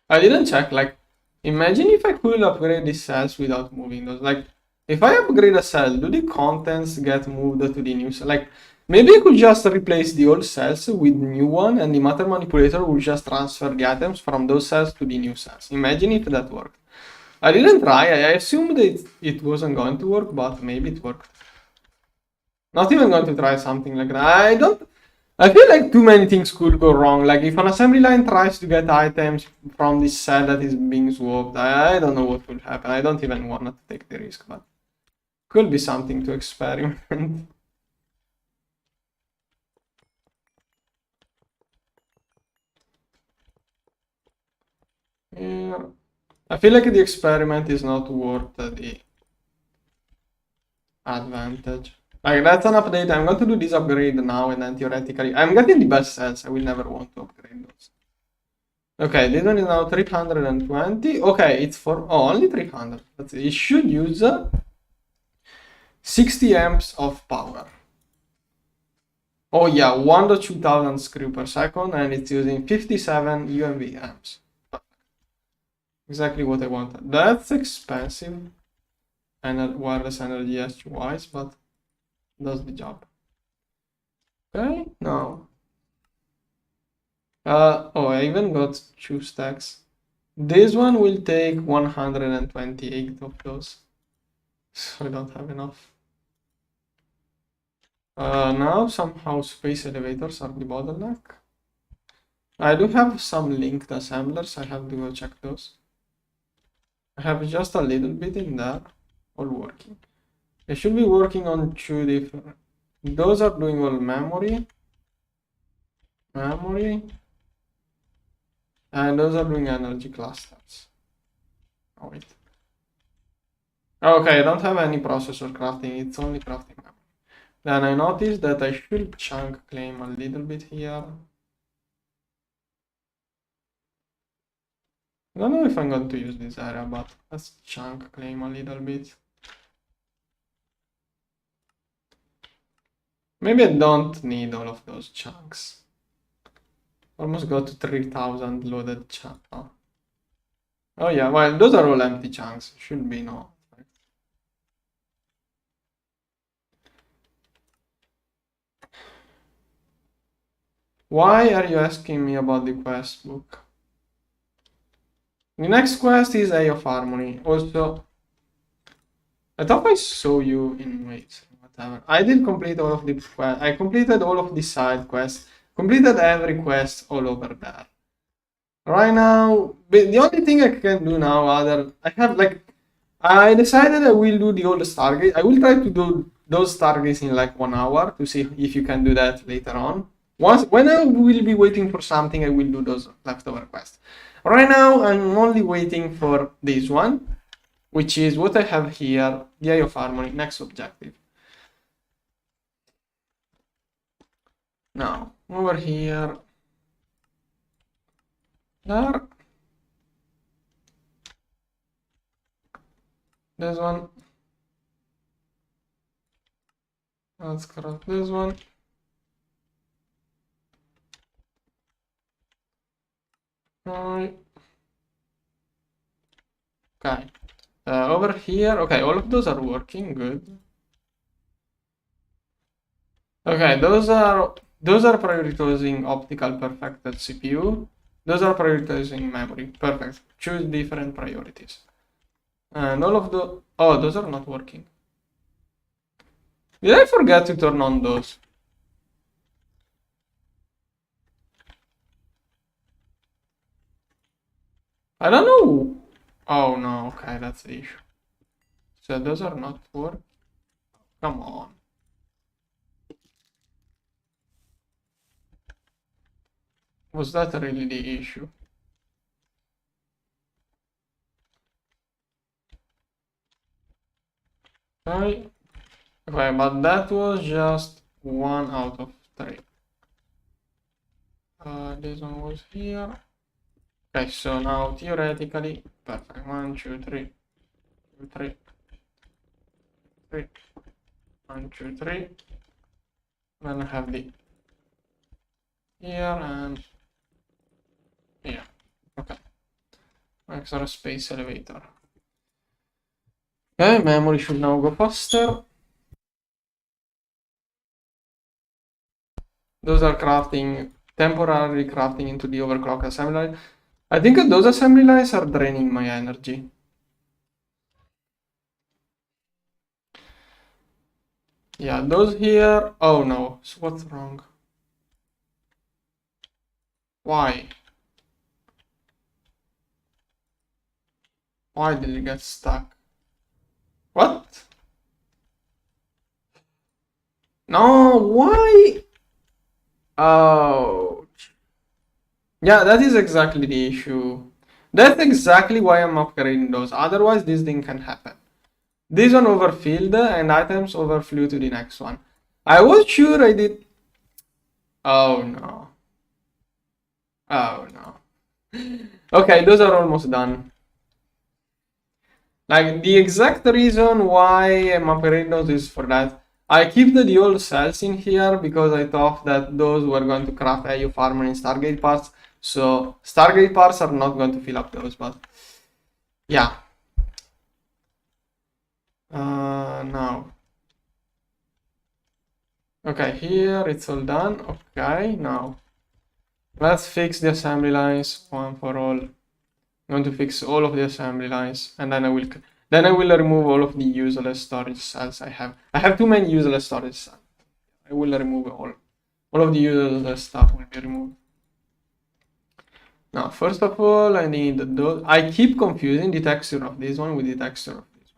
I didn't check, like, imagine if I could upgrade the cells without moving those. Like, if I upgrade a cell, do the contents get moved to the new cell? Like, maybe I could just replace the old cells with new one and the matter manipulator will just transfer the items from those cells to the new cells. Imagine if that worked. I didn't try, I assumed that it wasn't going to work, but maybe it worked. Not even going to try something like that. I I feel like too many things could go wrong. Like if an assembly line tries to get items from this cell that is being swapped, I don't know what will happen. I don't even want to take the risk, but could be something to experiment. Yeah. I feel like the experiment is not worth the advantage. Like that's an update. I'm going to do this upgrade now and then theoretically. I'm getting the best cells. I will never want to upgrade those. Okay, this one is now 320. Okay, it's for only 300. But it should use 60 amps of power. Oh yeah, 1.2000 screw per second, and it's using 57 UMV amps. Exactly what I wanted. That's expensive and wireless energy SU-wise, but does the job. Okay, now. Oh, I even got 2 stacks. This one will take 128 of those. So I don't have enough. Now somehow space elevators are the bottleneck. I do have some linked assemblers. I have to go check those. I have just a little bit in there, all working. I should be working on 2 different. Those are doing all memory, and those are doing energy clusters. Oh wait. Okay, I don't have any processor crafting. It's only crafting memory. Then I noticed that I should chunk claim a little bit here. I don't know if I'm going to use this area, but let's chunk claim a little bit. Maybe I don't need all of those chunks. Almost got to 3000 loaded chunks. Oh yeah, well, those are all empty chunks. Should be no. Why are you asking me about the quest book? The next quest is Eye of Harmony. Also, I thought I saw you in wait, whatever. I did complete all of the quests. I completed all of the side quests. Completed every quest all over there. Right now, the only thing I can do now, I decided I will do the old Stargate. I will try to do those Stargates in like 1 hour to see if you can do that later on. When I will be waiting for something, I will do those leftover quests. Right now, I'm only waiting for this one, which is what I have here, the Eye of Harmony, next objective. Now, over here, there, this one, let's craft this one. Right. Okay. Over here, okay, all of those are working, good. Okay, those are prioritizing optical perfected CPU. Those are prioritizing memory. Perfect. Choose different priorities. And all of the those are not working. Did I forget to turn on those? I don't know. Oh no, okay, that's the issue. So those are not working. Come on. Was that really the issue? Okay, but that was just 1 out of 3. This one was here. Okay, so now theoretically, perfect. 1, 2, 3, 2, 3, 3, 1, 2, 3. Then I have the here and here. Okay. Extra space elevator. Okay, memory should now go faster. Those are temporarily crafting into the overclock assembly line. I think those assembly lines are draining my energy. Yeah, those here. Oh no, so what's wrong? Why? Why did it get stuck? What? No, why? Oh. Yeah, that is exactly the issue. That's exactly why I'm upgrading those. Otherwise, this thing can happen. This one overfilled and items overflew to the next one. I was sure I did. Oh no. Oh no. Okay, those are almost done. Like the exact reason why I'm upgrading those is for that. I keep the old cells in here because I thought that those were going to craft AU farmer and Stargate parts. So Stargate parts are not going to fill up those, but yeah. Now. Okay, here it's all done. Okay, now. Let's fix the assembly lines one for all. I'm going to fix all of the assembly lines and then I will remove all of the useless storage cells I have. I have too many useless storage cells. I will remove all of the useless stuff will be removed. Now, first of all, I need those. I keep confusing the texture of this one with the texture of this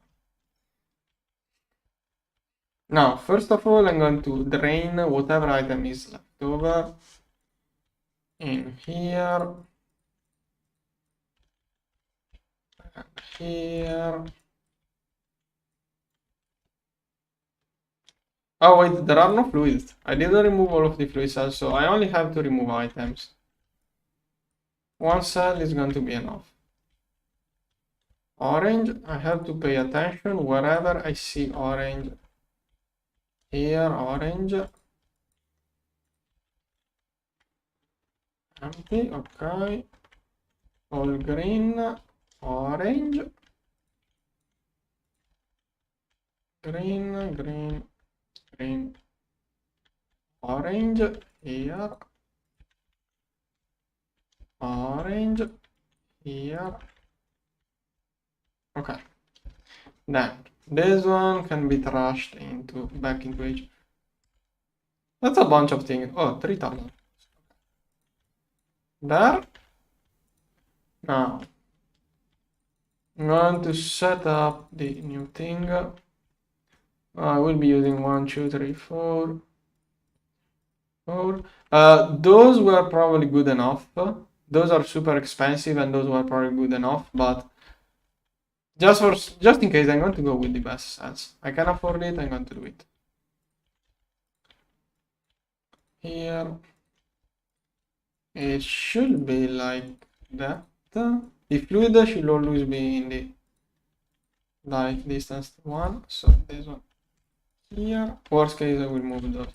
one. Now, first of all, I'm going to drain whatever item is left over in here. And here. Oh wait, there are no fluids. I didn't remove all of the fluid cells, so I only have to remove items. One cell is going to be enough. Orange, I have to pay attention wherever I see orange. Here, orange. Empty, okay. All green, orange. Green, green, green. Orange, here. Orange, here. Okay. Then this one can be trashed back into H. That's a bunch of things. Oh, 3,000. There. Now I'm going to set up the new thing. I will be using 1, 2, 3, 4. 4. Those were probably good enough. Those are super expensive and those were probably good enough, but just in case, I'm going to go with the best cells. I can afford it, I'm going to do it. Here. It should be like that. The fluid should always be in the like distance 1, so this one here. Worst case, I will move those.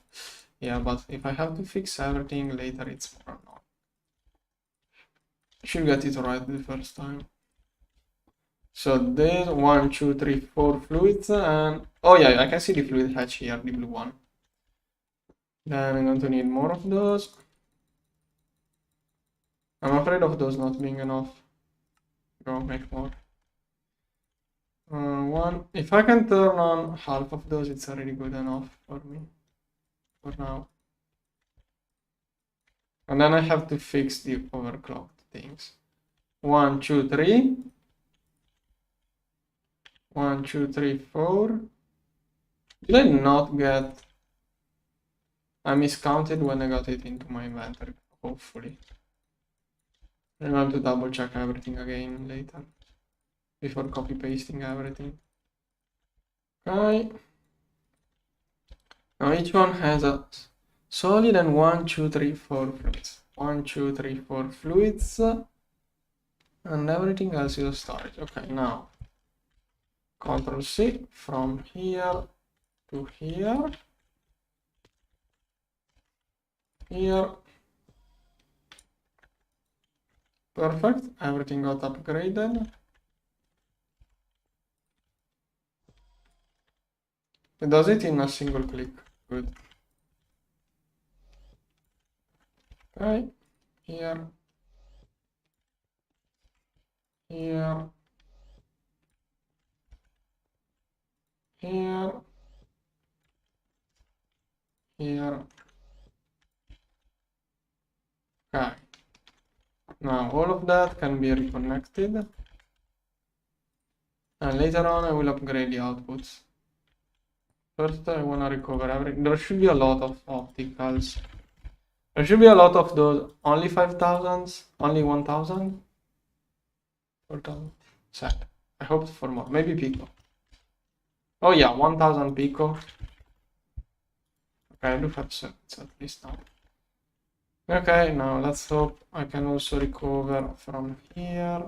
Yeah, but if I have to fix everything later, it's more annoying. Should get it right the first time. So this 1, 2, 3, 4 fluids, and oh yeah, I can see the fluid hatch here, the blue one. Then I'm going to need more of those. I'm afraid of those not being enough. Go make more. One. If I can turn on half of those, it's already good enough for me for now. And then I have to fix the overclocked things. 1, 2, 3. 1, 2, 3, 4. Did I not get? I miscounted when I got it into my inventory, hopefully. I'm going to double check everything again later before copy pasting everything. Okay. Now each one has a solid and 1, 2, 3, 4 fluids. 1, 2, 3, 4 fluids. And everything else is a storage. Okay, now Control C from here to here. Here. Perfect. Everything got upgraded. It does it in a single click. Good. Okay. Here. Here. Here. Here. Okay. Now all of that can be reconnected. And later on I will upgrade the outputs. First I wanna recover everything. There should be a lot of opticals. There should be a lot of those. Only 5,000s? Only 1,000? 4,000? Sad. I hoped for more. Maybe Pico. Oh yeah, 1,000 Pico. Okay, I do have circuits at least now. Okay, now let's hope I can also recover from here.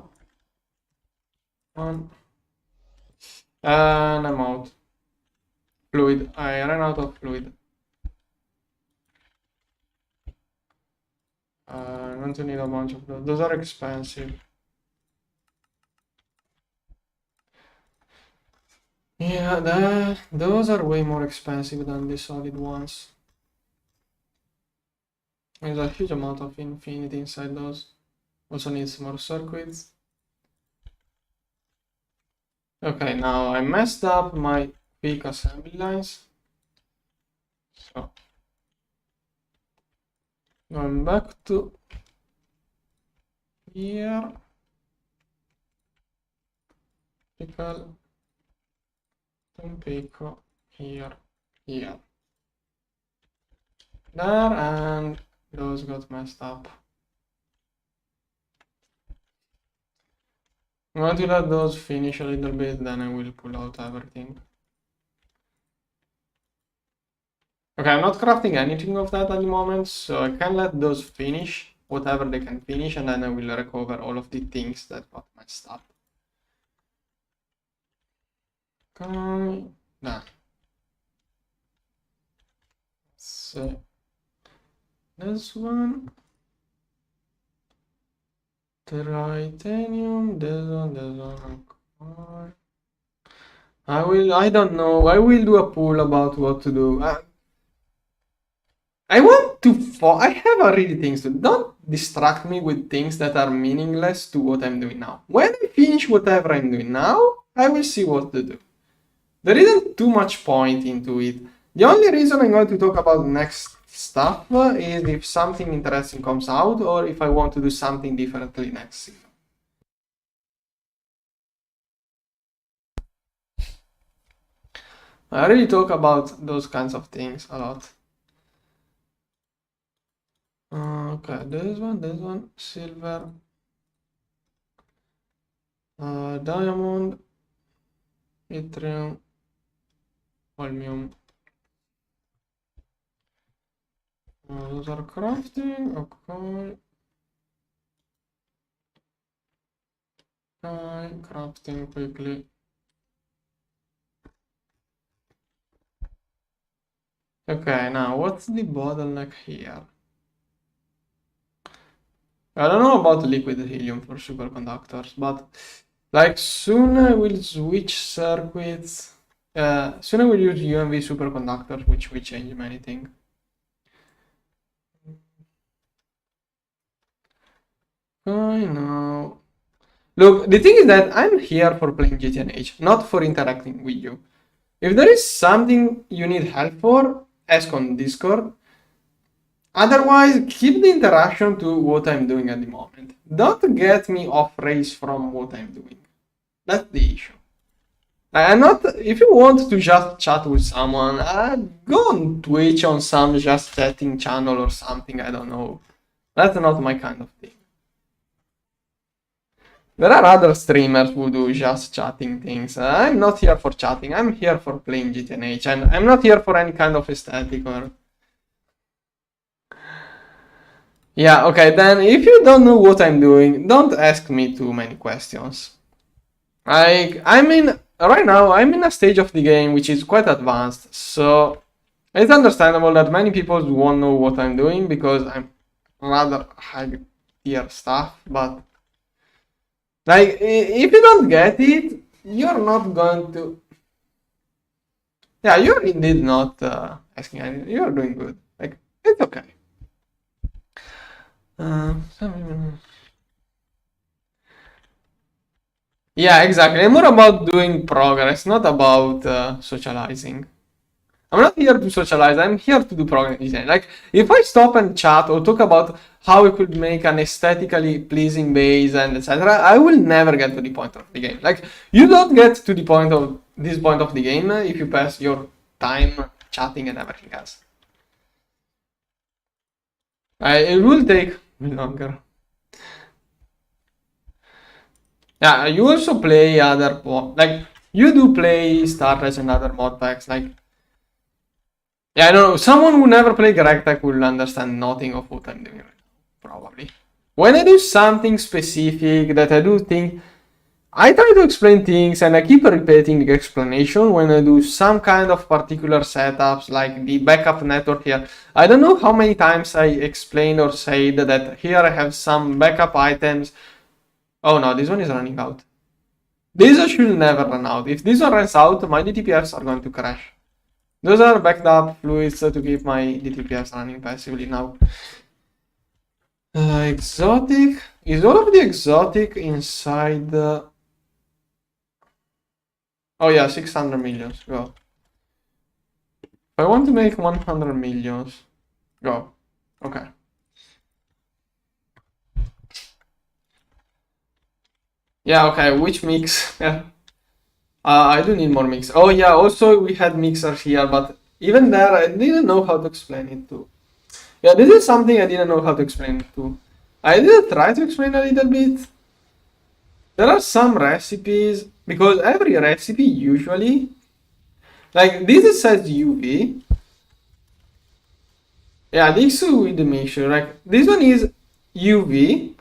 One. And I'm out. Fluid. I ran out of fluid. I'm going to need a bunch of those. Those are expensive. Yeah, those are way more expensive than the solid ones. There's a huge amount of infinity inside those. Also needs more circuits. Okay, now I messed up my quick assembly lines. So going back to here. Pickle. Pico here. There, and those got messed up. I'm going to let those finish a little bit, then I will pull out everything. Okay, I'm not crafting anything of that at the moment, so I can let those finish, whatever they can finish, and then I will recover all of the things that got messed up. Okay, done. So this one, titanium, this one. I don't know. I will do a poll about what to do. I want to. I have already things to. Don't distract me with things that are meaningless to what I'm doing now. When I finish whatever I'm doing now, I will see what to do. There isn't too much point into it. The only reason I'm going to talk about next stuff is if something interesting comes out or if I want to do something differently next season. I really talk about those kinds of things a lot. Okay, this one, silver, diamond, yttrium, holmium. Those are crafting, okay. Crafting quickly. Okay, now what's the bottleneck here? I don't know about liquid helium for superconductors, but like soon I will switch circuits. Soon I will use UMV superconductors, which will change many things. I know. Look, the thing is that I'm here for playing GTNH, not for interacting with you. If there is something you need help for, ask on Discord. Otherwise, keep the interaction to what I'm doing at the moment. Don't get me off race from what I'm doing. That's the issue. I'm not. If you want to just chat with someone, go on Twitch on some just chatting channel or something. I don't know. That's not my kind of thing. There are other streamers who do just chatting things. I'm not here for chatting. I'm here for playing GTNH, and I'm not here for any kind of aesthetic or. Yeah, okay, then if you don't know what I'm doing, don't ask me too many questions. Right now, I'm in a stage of the game which is quite advanced, so it's understandable that many people won't know what I'm doing because I'm rather high tier stuff, but like, if you don't get it, you're not going to. Yeah, you're indeed not asking anything. You're doing good. Like, it's okay. Yeah, exactly. I'm more about doing progress, not about socializing. I'm not here to socialize, I'm here to do program design. Like, if I stop and chat or talk about how I could make an aesthetically pleasing base and etc., I will never get to the point of the game. Like, you don't get to the point of this point of the game if you pass your time chatting and everything else. It will take longer. Yeah, you also play other like you do play starters and other mod packs. Like, yeah, I know someone who never played GregTech will understand nothing of what I'm doing right now, probably. When I do something specific that I do think, I try to explain things and I keep repeating the explanation when I do some kind of particular setups, like the backup network here. I don't know how many times I explained or said that here I have some backup items. Oh no, this one is running out. This should never run out. If this one runs out, my DTPFs are going to crash. Those are backed up fluids to keep my DTPFs running passively now. Exotic. Is all of the exotic inside the... Oh yeah, 600 millions. Go. If I want to make 100 millions, go. Okay. Yeah, okay, which mix? Yeah. I do need more mix. Oh yeah, also we had mixers here, but even there I didn't know how to explain it too. Yeah, this is something I didn't know how to explain it too. I did try to explain a little bit. There are some recipes, because every recipe usually, like this says UV. Yeah, this with the mixture, like this one is UV,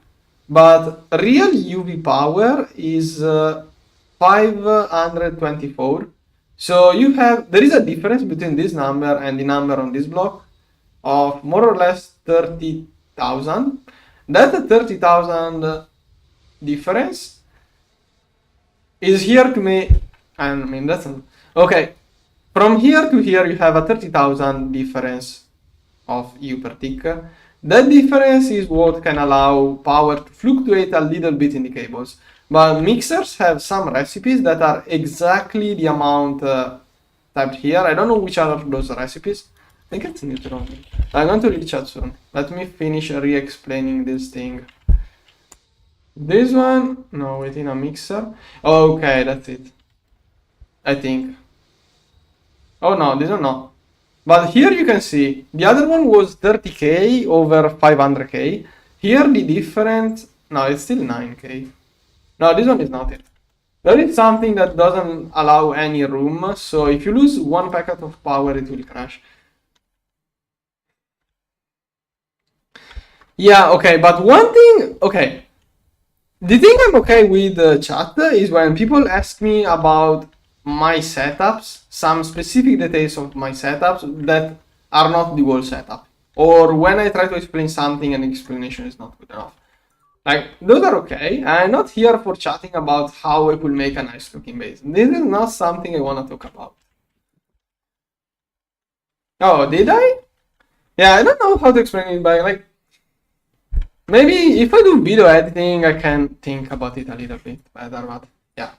but real UV power is 524. So you have, there is a difference between this number and the number on this block of more or less 30,000. That 30,000 difference is here to me. I mean, that's okay. From here to here, you have a 30,000 difference of U per tick. That difference is what can allow power to fluctuate a little bit in the cables. But mixers have some recipes that are exactly the amount typed here. I don't know which are those recipes. I think it's neutron. I'm going to read chat soon. Let me finish re-explaining this thing. This one, no, within a mixer. Okay, that's it. I think. Oh no, this one no. But here you can see, the other one was 30k over 500k. Here the difference, no, it's still 9k. No, this one is not it. There is something that doesn't allow any room, so if you lose one packet of power, it will crash. Yeah, okay, but one thing, okay. The thing I'm okay with chat is when people ask me about my setups, some specific details of my setups that are not the whole setup. Or when I try to explain something and explanation is not good enough. Like, those are okay. I'm not here for chatting about how I could make a nice looking base. This is not something I want to talk about. Oh, did I? Yeah, I don't know how to explain it, but like, maybe if I do video editing, I can think about it a little bit better, but yeah.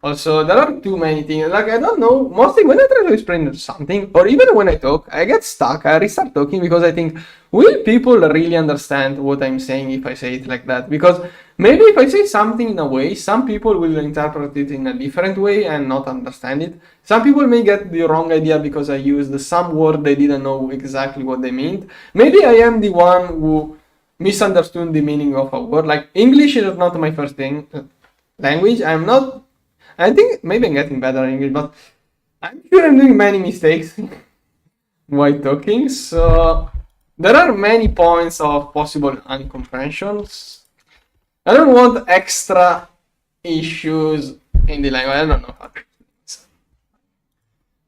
Also, there are too many things, like, I don't know, mostly when I try to explain something, or even when I talk, I get stuck, I restart talking because I think, will people really understand what I'm saying if I say it like that? Because maybe if I say something in a way, some people will interpret it in a different way and not understand it. Some people may get the wrong idea because I used some word they didn't know exactly what they meant. Maybe I am the one who misunderstood the meaning of a word. Like, English is not my first language. I think maybe I'm getting better at English, but I'm sure I'm doing many mistakes while talking. So there are many points of possible uncomprehensions. I don't want extra issues in the language. I don't know how to.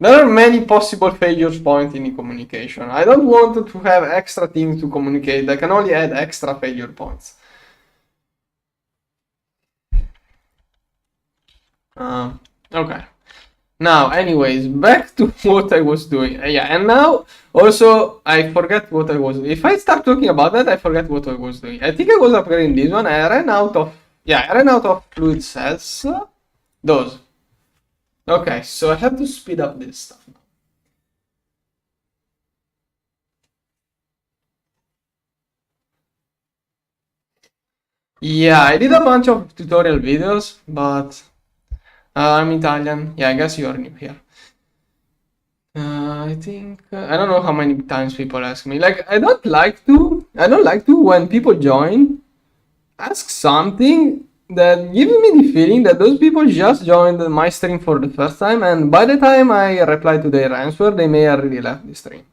There are many possible failures points in the communication. I don't want to have extra things to communicate. I can only add extra failure points. Okay. Now, anyways, back to what I was doing. Yeah, and now also I forget what I was. If I start talking about that, I forget what I was doing. I think I was upgrading this one. I ran out of fluid cells. Those. Okay, so I have to speed up this stuff now. Yeah, I did a bunch of tutorial videos, but I'm Italian. Yeah, I guess you're new here. I think I don't know how many times people ask me. Like, I don't like to when people join ask something that gives me the feeling that those people just joined my stream for the first time, and by the time I reply to their answer, they may already left the stream.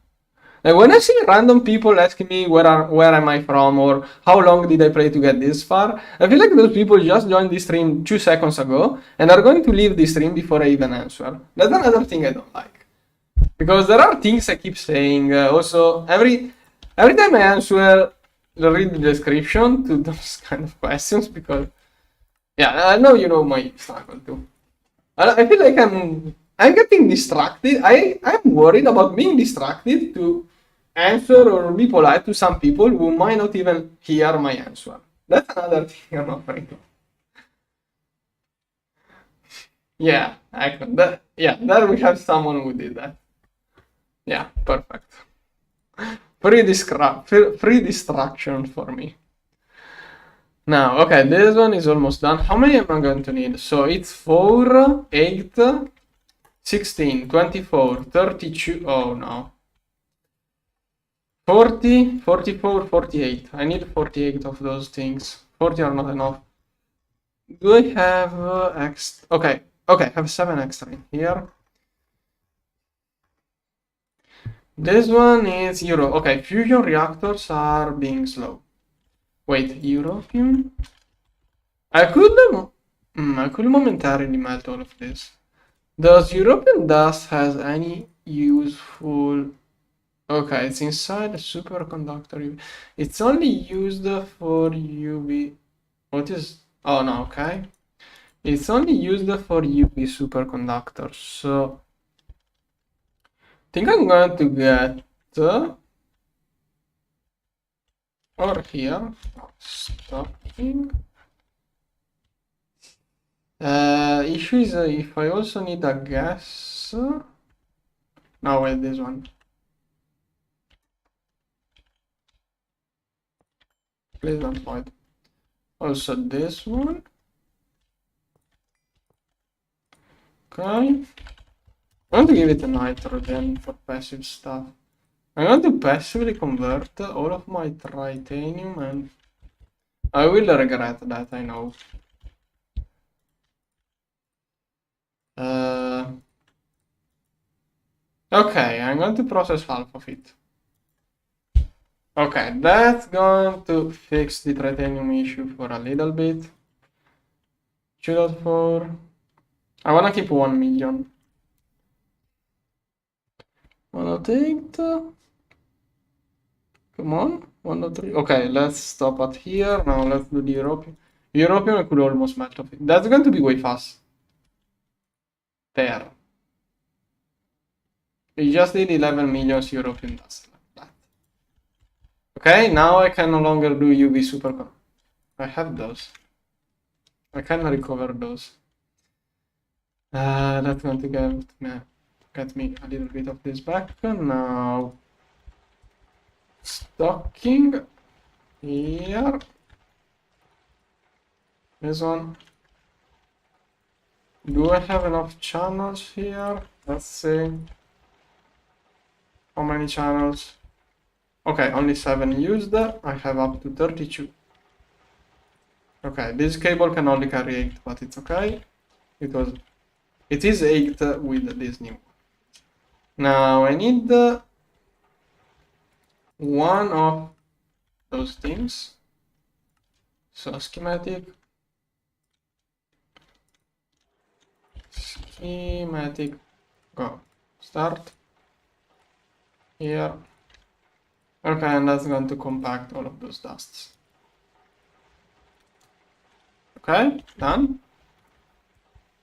Like when I see random people asking me where am I from or how long did I play to get this far, I feel like those people just joined the stream 2 seconds ago and are going to leave the stream before I even answer. That's another thing I don't like. Because there are things I keep saying. Also, every time I answer, read the description to those kind of questions because yeah, I know you know my struggle too. I feel like I'm getting distracted. I'm worried about being distracted to answer or be polite to some people who might not even hear my answer. That's another thing I'm afraid of. Yeah, there we have someone who did that. Yeah, perfect. Free distraction for me. Now, okay, this one is almost done. How many am I going to need? So it's 4, 8, 16, 24, 32. Oh no. 40, 44, 48. I need 48 of those things. 40 are not enough. Do I have extra? Okay, I have 7 extra in here. This one is Euro. Okay, fusion reactors are being slow. Wait, European? I could momentarily melt all of this. Does European dust has any useful? Okay, it's inside a superconductor. It's only used for UV. What is? Oh no, okay. It's only used for UV superconductors. So I think I'm going to get over here. Stopping. Issue is if I also need a gas. No, wait, this one. Please don't fight. Also this one. Okay. I'm going to give it a nitrogen for passive stuff. I'm going to passively convert all of my titanium and I will regret that, I know. Okay, I'm going to process half of it. Okay, that's going to fix the titanium issue for a little bit. 2.4. I want to keep 1 million. 108. Come on, 103. Okay, let's stop at here. Now let's do the European. European I could almost match off it. That's going to be way fast. There. We just did 11 million European dust. Okay, now I can no longer do UV supercon. I have those. I can recover those. That's going to get me a little bit of this back. Now, stocking here. This one. Do I have enough channels here? Let's see. How many channels? Okay, only 7 used. I have up to 32. Okay, this cable can only carry 8, but it's okay. Because it is 8 with this new. Now I need one of those things. So schematic, go. Start here. Okay, and that's going to compact all of those dusts. Okay, done.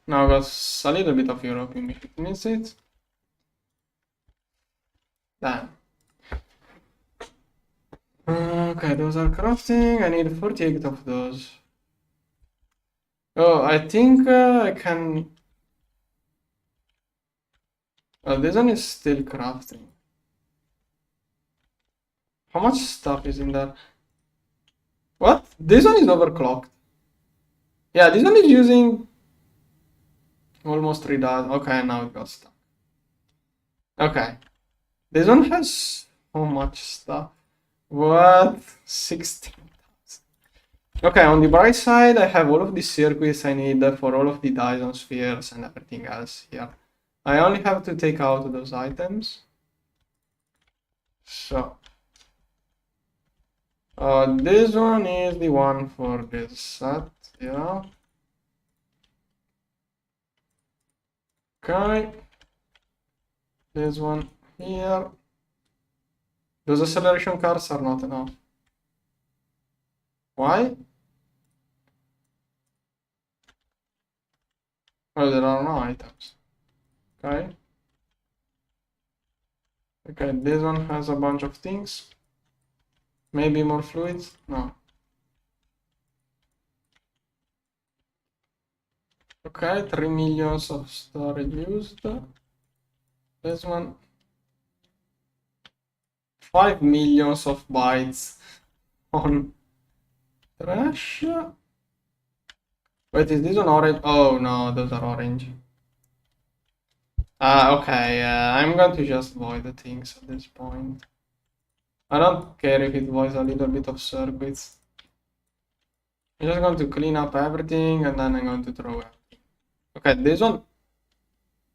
Now got a little bit of European if it needs it. Done. Okay, those are crafting. I need 48 of those. Oh, I think I can. Oh, this one is still crafting. How much stuff is in there? What? This one is overclocked. Yeah, this one is using almost 3 dollars. Okay, now it got stuck. Okay. This one has so much stuff. What? 16. Okay, on the bright side, I have all of the circuits I need for all of the Dyson spheres and everything else here. I only have to take out those items. So, this one is the one for this set, yeah. Okay. This one here. Those acceleration cards are not enough. Why? Oh, there are no items. Okay. Okay, this one has a bunch of things. Maybe more fluids? No. Okay, 3 millions of storage used. This one. 5 millions of bytes on trash. Wait, is this one orange? Oh no, those are orange. Okay, I'm going to just void the things at this point. I don't care if it voids a little bit of circuits. I'm just going to clean up everything and then I'm going to throw it. Okay, this one.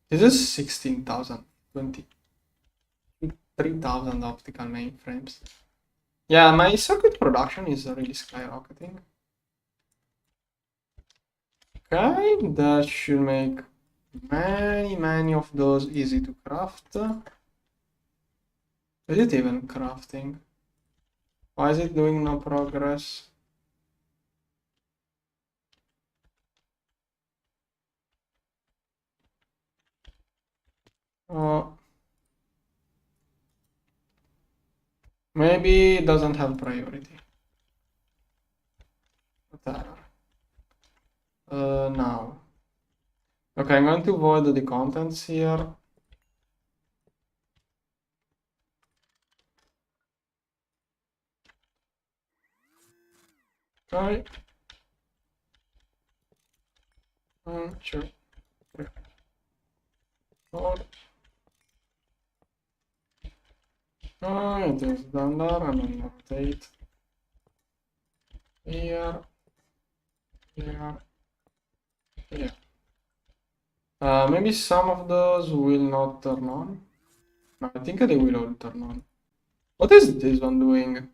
This is 16,000, 23,000 optical mainframes. Yeah, my circuit production is really skyrocketing. Okay, that should make many of those easy to craft. Is it even crafting? Why is it doing no progress? Maybe it doesn't have priority. Whatever. Now. Okay, I'm going to void the contents here. Okay. Sure. It is done there, and then rotate here, here, here. Maybe some of those will not turn on. No, I think they will all turn on. What is this one doing?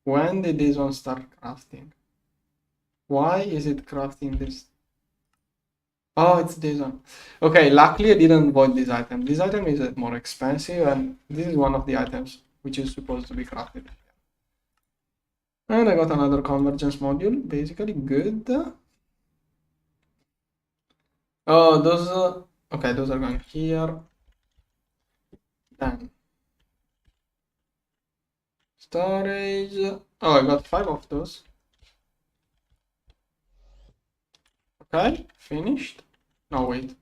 When did this one start crafting? Why is it crafting this? Oh, it's this one. Okay, luckily I didn't void this item. This item is more expensive, and this is one of the items which is supposed to be crafted. And I got another convergence module, basically good. Oh, those, okay, those are going here. Then storage. Oh, I got 5 of those. Okay, finished. No, wait.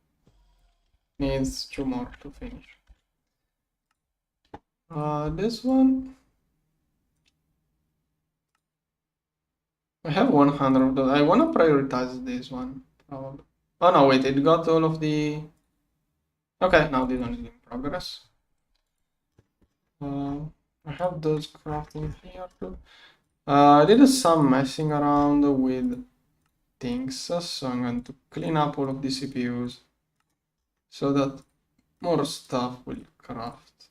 Needs 2 more to finish. This one. I have 100 of those. I want to prioritize this one, probably. Oh no, wait, it got all of the... Okay, now this one is in progress. I have those crafting here too. I did some messing around with things, so I'm going to clean up all of the CPUs so that more stuff will craft.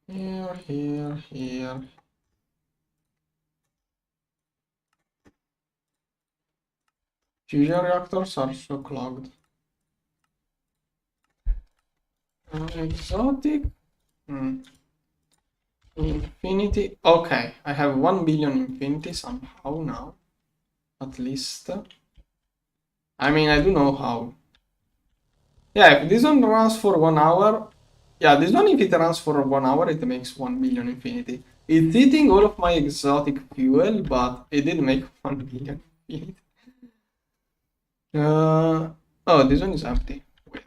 Here, here, here. Fusion reactors are so clogged. Exotic. Infinity. Okay, I have 1 billion infinity somehow now. At least. I mean, I do know how. Yeah, if this one runs for 1 hour. Yeah, this one, if it runs for 1 hour, it makes 1 billion infinity. It's eating all of my exotic fuel, but it did make 1 billion infinity. Oh, this one is empty. Weird.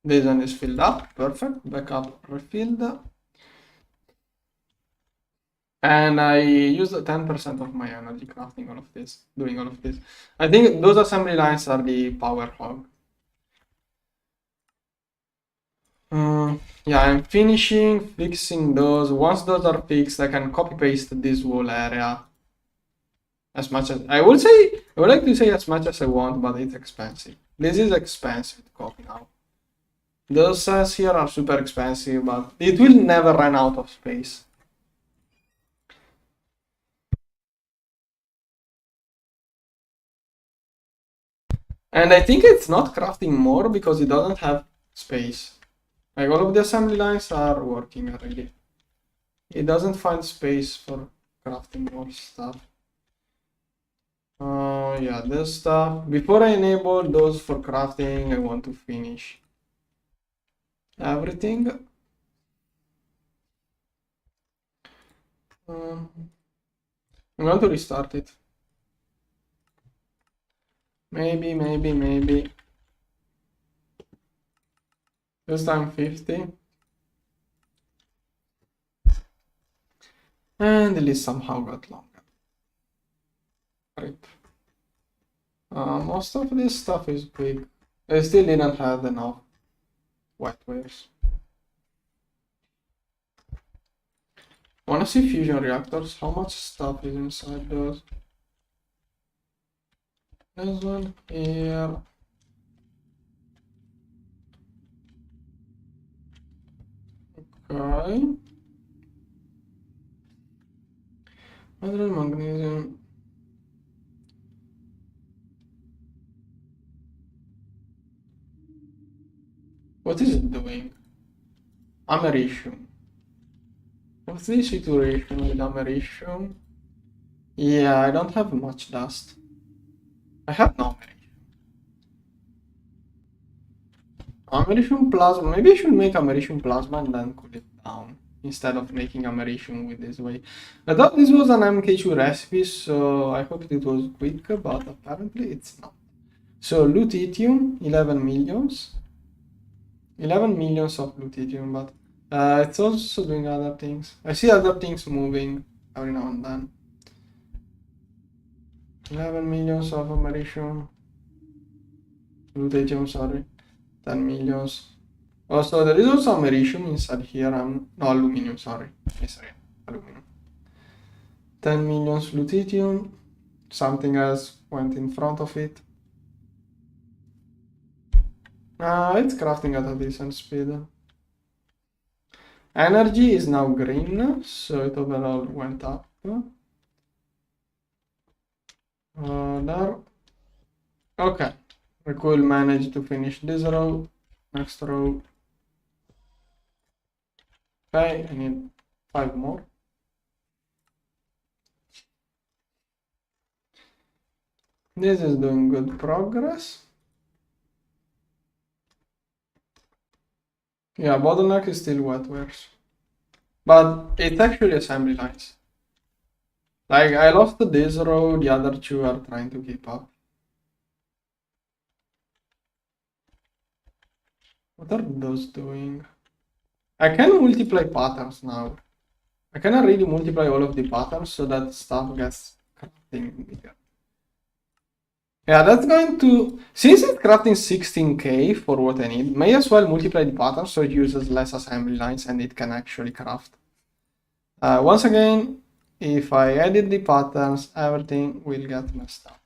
This one is filled up. Perfect. Backup refilled. And I use 10% of my energy crafting all of this, doing all of this. I think those assembly lines are the power hog. Yeah, I'm finishing fixing those. Once those are fixed, I can copy paste this whole area as much as I would say. I would like to say as much as I want, but it's expensive. This is expensive to copy now. Those cells here are super expensive, but it will never run out of space. And I think it's not crafting more because it doesn't have space. Like all of the assembly lines are working already. It doesn't find space for crafting more stuff. Yeah, this stuff. Before I enable those for crafting, I want to finish everything. I'm going to restart it. Maybe. This time 50. And the list somehow got longer. Rip. Most of this stuff is quick. I still didn't have enough white wares. Wanna see fusion reactors? How much stuff is inside those? This one here. Okay. Hydrogen, magnesium. What is it doing? Americium. What's the situation with americium? Yeah, I don't have much dust. I have no americium. Americium plasma. Maybe I should make americium plasma and then cool it down instead of making americium with this way. I thought this was an MK2 recipe, so I hoped it was quick, but apparently it's not. So lutetium, 11 millions. 11 millions of lutetium, but it's also doing other things. I see other things moving every now and then. 11 millions of americium. Lutetium, sorry. 10 millions. Also, there is also americium inside here. No, aluminum, sorry. Sorry, aluminum. 10 millions lutetium. Something else went in front of it. It's crafting at a decent speed. Energy is now green, so it overall went up. There. Okay. We could manage to finish this row. Next row. Okay, I need 5 more. This is doing good progress. Yeah, bottleneck is still wet wares. But it's actually assembly lines. Like, I lost this row, the other two are trying to keep up. What are those doing? I can multiply patterns now. I cannot really multiply all of the patterns so that stuff gets crafting bigger. Yeah, that's going to... Since it's crafting 16k for what I need, may as well multiply the patterns so it uses less assembly lines and it can actually craft. Once again, if I edit the patterns, everything will get messed up.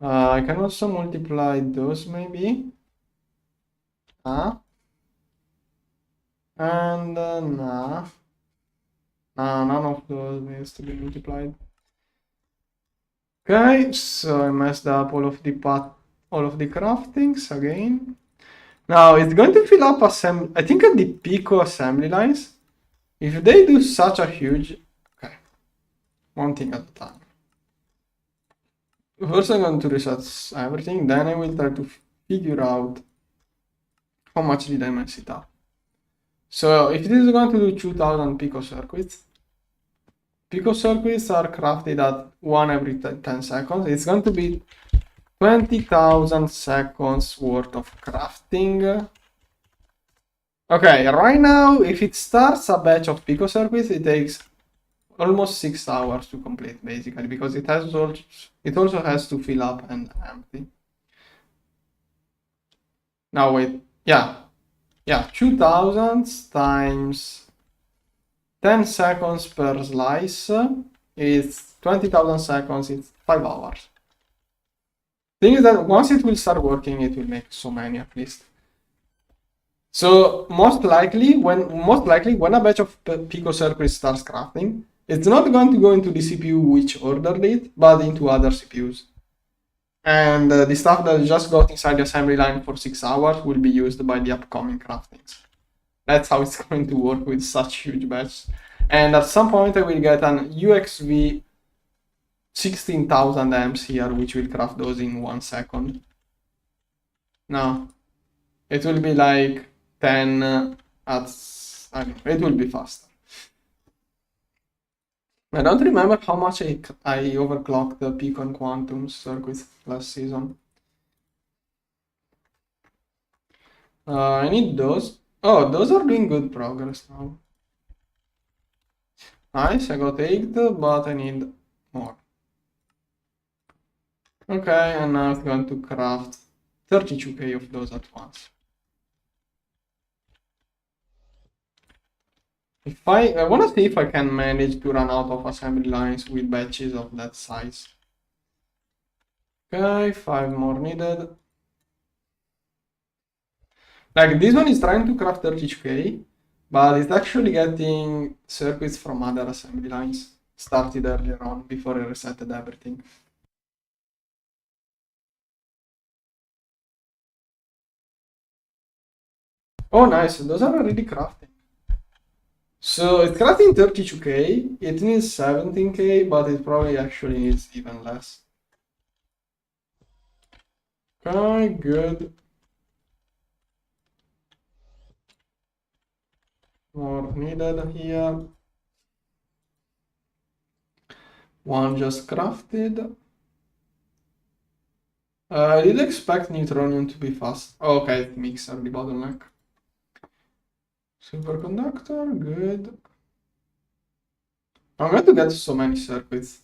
I can also multiply those maybe. And nah. Nah, none of those needs to be multiplied. Okay, so I messed up all of the craftings again. Now it's going to fill up I think at the Pico assembly lines. If they do such a huge... Okay, one thing at a time. First I'm going to reset everything, then I will try to figure out how much did I mess it up. So if this is going to do 2000 Pico circuits are crafted at 1 every 10 seconds. It's going to be 20,000 seconds worth of crafting. Okay, right now, if it starts a batch of Pico circuits, it takes almost 6 hours to complete basically, because it also has to fill up and empty. Now wait, yeah, 2000 times 10 seconds per slice is 20,000 seconds, it's 5 hours. Thing is that once it will start working, it will make so many at least. So most likely when a batch of Pico circuits starts crafting, it's not going to go into the CPU which ordered it, but into other CPUs. And the stuff that just got inside the assembly line for 6 hours will be used by the upcoming craftings. That's how it's going to work with such huge batches. And at some point I will get an UXV 16,000 amps here, which will craft those in 1 second. No, it will be like 10 I don't know, it will be faster. I don't remember how much I overclocked the Pico and Quantum circuits last season. I need those. Oh, those are doing good progress now. Nice, I got 8, but I need more. Okay, and now I'm going to craft 32k of those at once. If I want to see if I can manage to run out of assembly lines with batches of that size. Okay, 5 more needed. Like this one is trying to craft 32k, but it's actually getting circuits from other assembly lines started earlier on before I resetted everything. Oh nice, those are already crafting. So it's crafting 32k, it needs 17k, but it probably actually needs even less. Okay, good. More needed here. One just crafted. I did expect Neutronium to be fast. Oh, okay, mixer, the bottleneck. Superconductor, good. I'm going to get so many circuits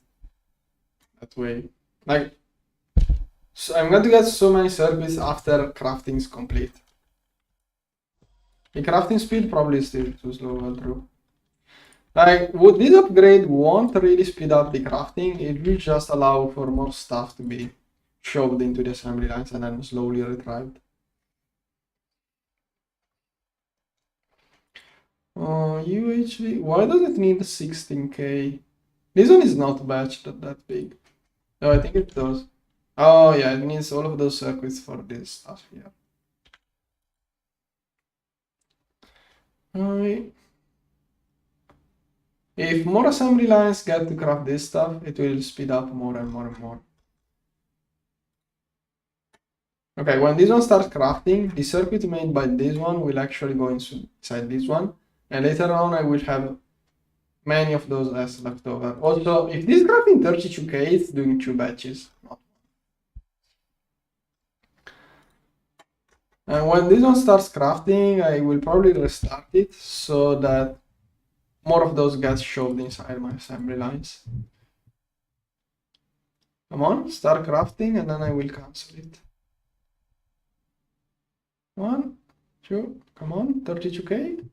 that way. Like, so I'm going to get so many circuits after crafting is complete. The crafting speed probably is still too slow, but true. Like, this upgrade won't really speed up the crafting, it will just allow for more stuff to be shoved into the assembly lines and then slowly retrieved. UHV, why does it need 16k? This one is not batched that big. No, I think it does. Oh yeah, it needs all of those circuits for this stuff here. If more assembly lines get to craft this stuff, it will speed up more and more and more. Okay, when this one starts crafting, the circuit made by this one will actually go inside this one, and later on I will have many of those as left over. Also, if this is crafting 32k, it's doing 2 batches. And when this one starts crafting, I will probably restart it so that more of those get shoved inside my assembly lines. Come on, start crafting and then I will cancel it. 1, 2, come on, 32k.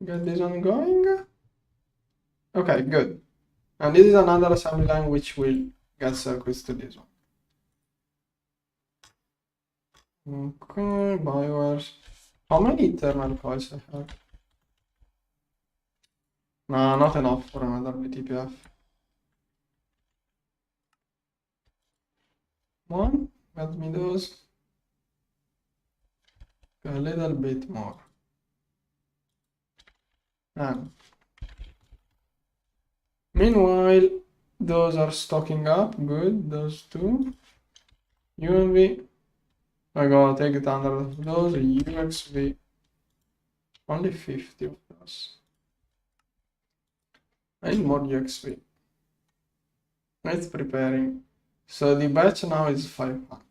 Get this one going. Okay, good. And this is another assembly line which will get circuits to this one. Okay, BioWares. How many eternal coils I have? No, not enough for another BTPF. 1, get me those. A little bit more. And meanwhile, those are stocking up. Good, those two. UMV. I gotta take it under those. UXV. Only 50 of those. I need more UXV. It's preparing. So the batch now is 500.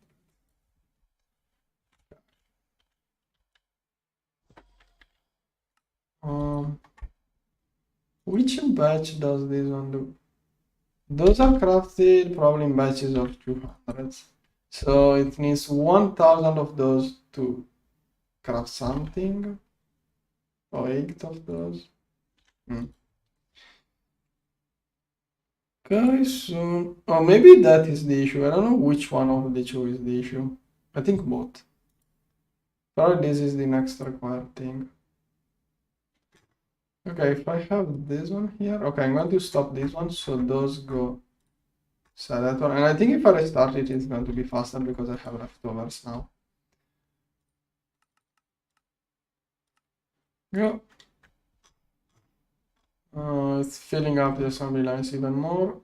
Which batch does this one do? Those are crafted probably in batches of 200. So it needs 1000 of those to craft something. Or 8 of those. Okay, so... Oh, maybe that is the issue. I don't know which one of the two is the issue. I think both. Probably this is the next required thing. Okay, if I have this one here... Okay, I'm going to stop this one, so those go... So that one. And I think if I restart it, it's going to be faster because I have leftovers now. Yeah. It's filling up the assembly lines even more.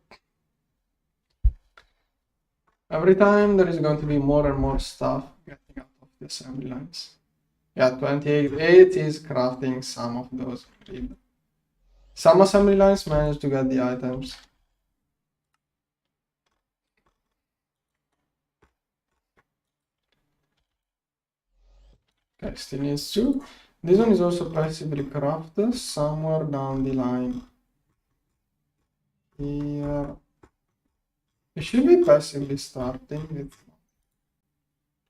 Every time there is going to be more and more stuff getting out of the assembly lines. Yeah, 28 is crafting some of those. Some assembly lines managed to get the items. Okay, still needs 2. This one is also passively crafted somewhere down the line. Here. It should be passively starting with.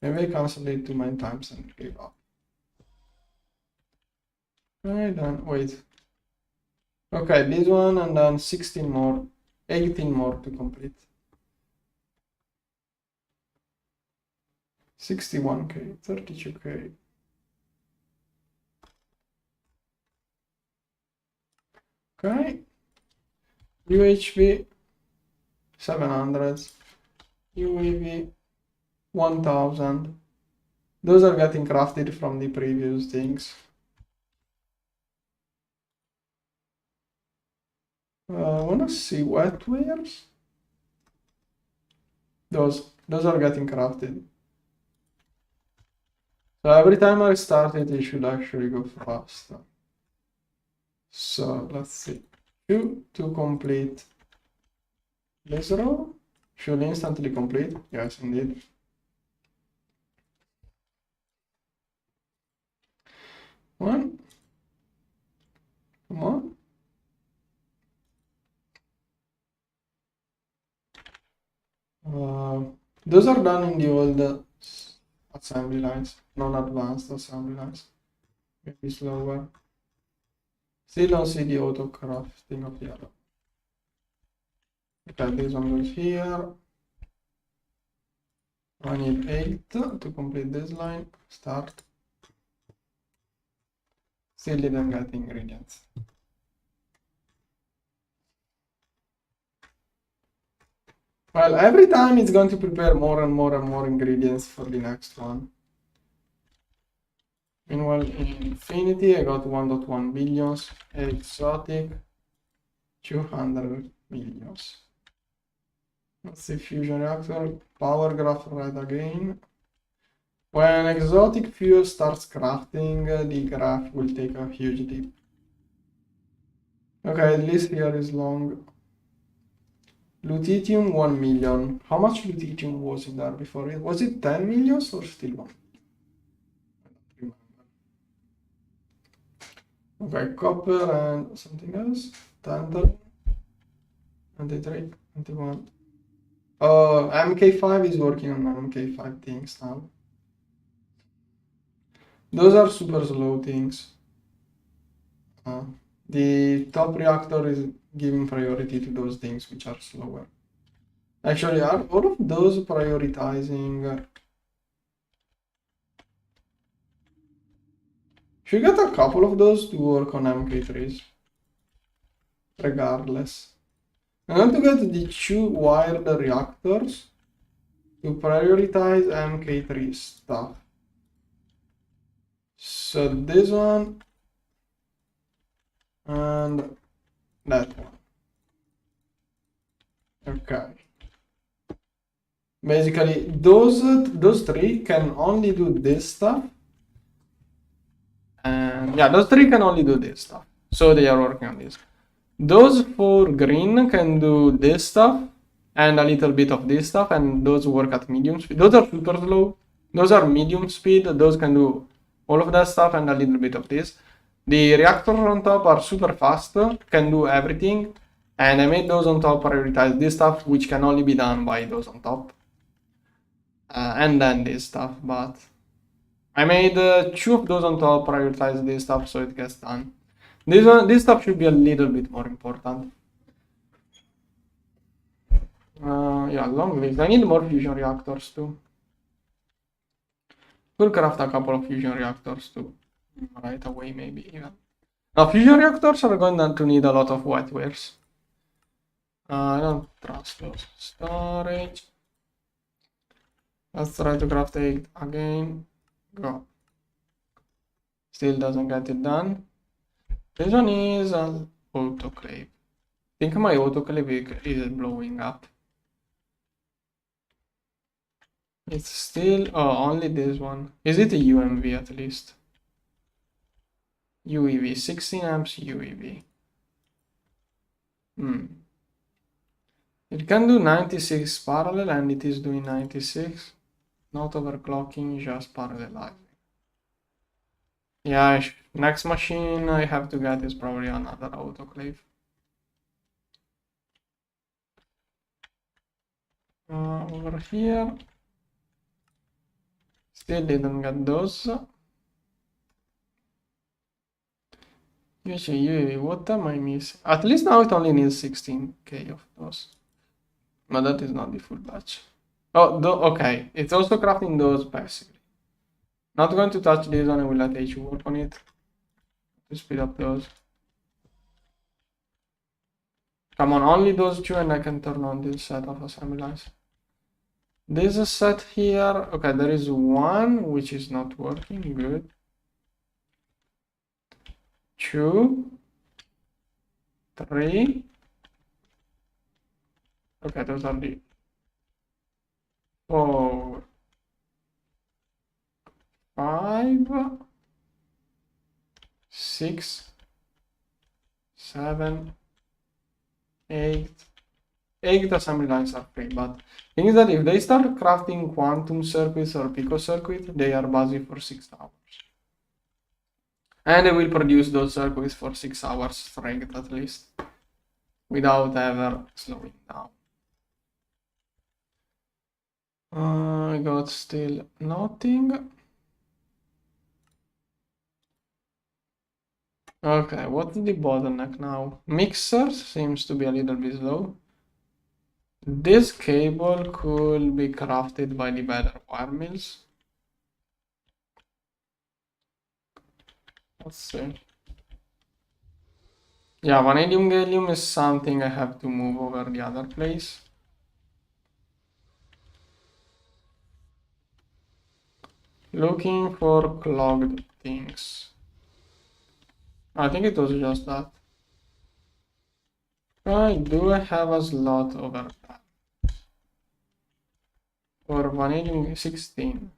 Maybe I cancel it too many times and give up. Okay, then wait. Okay, this one and then 16 more, 18 more to complete. 61k, 32k. Okay. UHV 700, UAV 1000. Those are getting crafted from the previous things. I wanna see wet wares. Those are getting crafted. So every time I start it, it should actually go faster. So let's see. To complete this row should instantly complete. Yes, indeed. One. Come on. Those are done in the old assembly lines, non-advanced assembly lines. Maybe slower. Still don't see the auto crafting of the other. Okay, this one goes here. I need 8 to complete this line. Start. Still didn't get ingredients. Well, every time it's going to prepare more and more and more ingredients for the next one. Meanwhile, in Infinity, I got 1.1 billions. Exotic, 200 millions. Let's see, fusion reactor, power graph red again. When exotic fuel starts crafting, the graph will take a huge dip. Okay, at least here is long. Lutetium 1 million. How much lutetium was in there before it? Was it 10 millions or still 1? I don't remember. Okay, copper and something else. Tantalum. 23, 21. MK5 is working on MK5 things now. Those are super slow things. The top reactor is giving priority to those things which are slower. Actually, are all of those prioritizing? Should get a couple of those to work on MK3s. Regardless. I'm going to get the 2 wired reactors to prioritize MK3 stuff. So this one and that one. Okay. Basically, those 3 can only do this stuff. And yeah, those 3 can only do this stuff. So they are working on this. Those 4 green can do this stuff and a little bit of this stuff, and those work at medium speed. Those are super slow. Those are medium speed. Those can do all of that stuff and a little bit of this. The reactors on top are super fast, can do everything, and I made those on top prioritize this stuff, which can only be done by those on top. And then this stuff, but I made 2 of those on top prioritize this stuff so it gets done. This stuff should be a little bit more important. Yeah, long list. I need more fusion reactors too. We'll craft a couple of fusion reactors too. Right away, maybe even. Now, fusion reactors are going to need a lot of whitewares. I don't trust those. Storage. Let's try to craft it again. Go. Still doesn't get it done. This one is an autoclave. I think my autoclave is blowing up. It's still, oh, only this one. Is it a UMV at least? UEV, 16 amps UEV. It can do 96 parallel and it is doing 96. Not overclocking, just parallelizing. Yeah, next machine I have to get is probably another autoclave. Over here. Still didn't get those. Usually, what am I missing? At least now it only needs 16k of those. But that is not the full batch. Oh, okay. It's also crafting those passively. Not going to touch this one, I will let H work on it. To speed up those. Come on, only those 2 and I can turn on this set of assembly lines. This is set here. Okay, there is one which is not working. Good. 2, 3. Okay, those are the 4, 5, 6, 7, 8. 8 assembly lines are free, but thing is that if they start crafting quantum circuits or pico circuit, they are busy for 6 hours. And they will produce those circuits for 6 hours straight at least, without ever slowing down. I got still nothing. Okay, what's the bottleneck now? Mixers seems to be a little bit slow. This cable could be crafted by the better wire mills. Let's see. Yeah, vanadium gallium is something I have to move over the other place. Looking for clogged things. I think it was just that. Do I have a slot over that? For vanadium 16.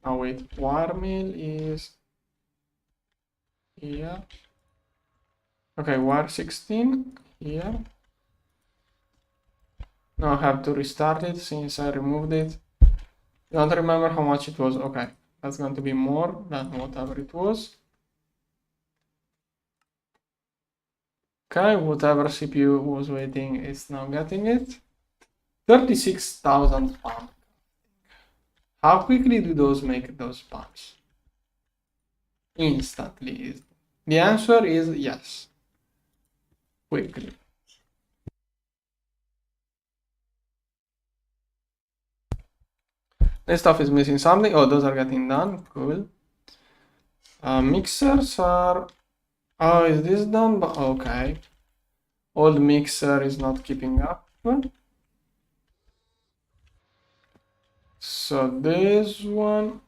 Oh wait, wire mill is here. Okay, wire 16 here. Now I have to restart it since I removed it. Don't remember how much it was. Okay, that's going to be more than whatever it was. Okay, whatever CPU was waiting is now getting it. 36,000 pounds. How quickly do those make those pumps? Instantly. The answer is yes. Quickly. This stuff is missing something. Oh, those are getting done. Cool. Mixers are... Oh, is this done? But okay. Old mixer is not keeping up. So this one...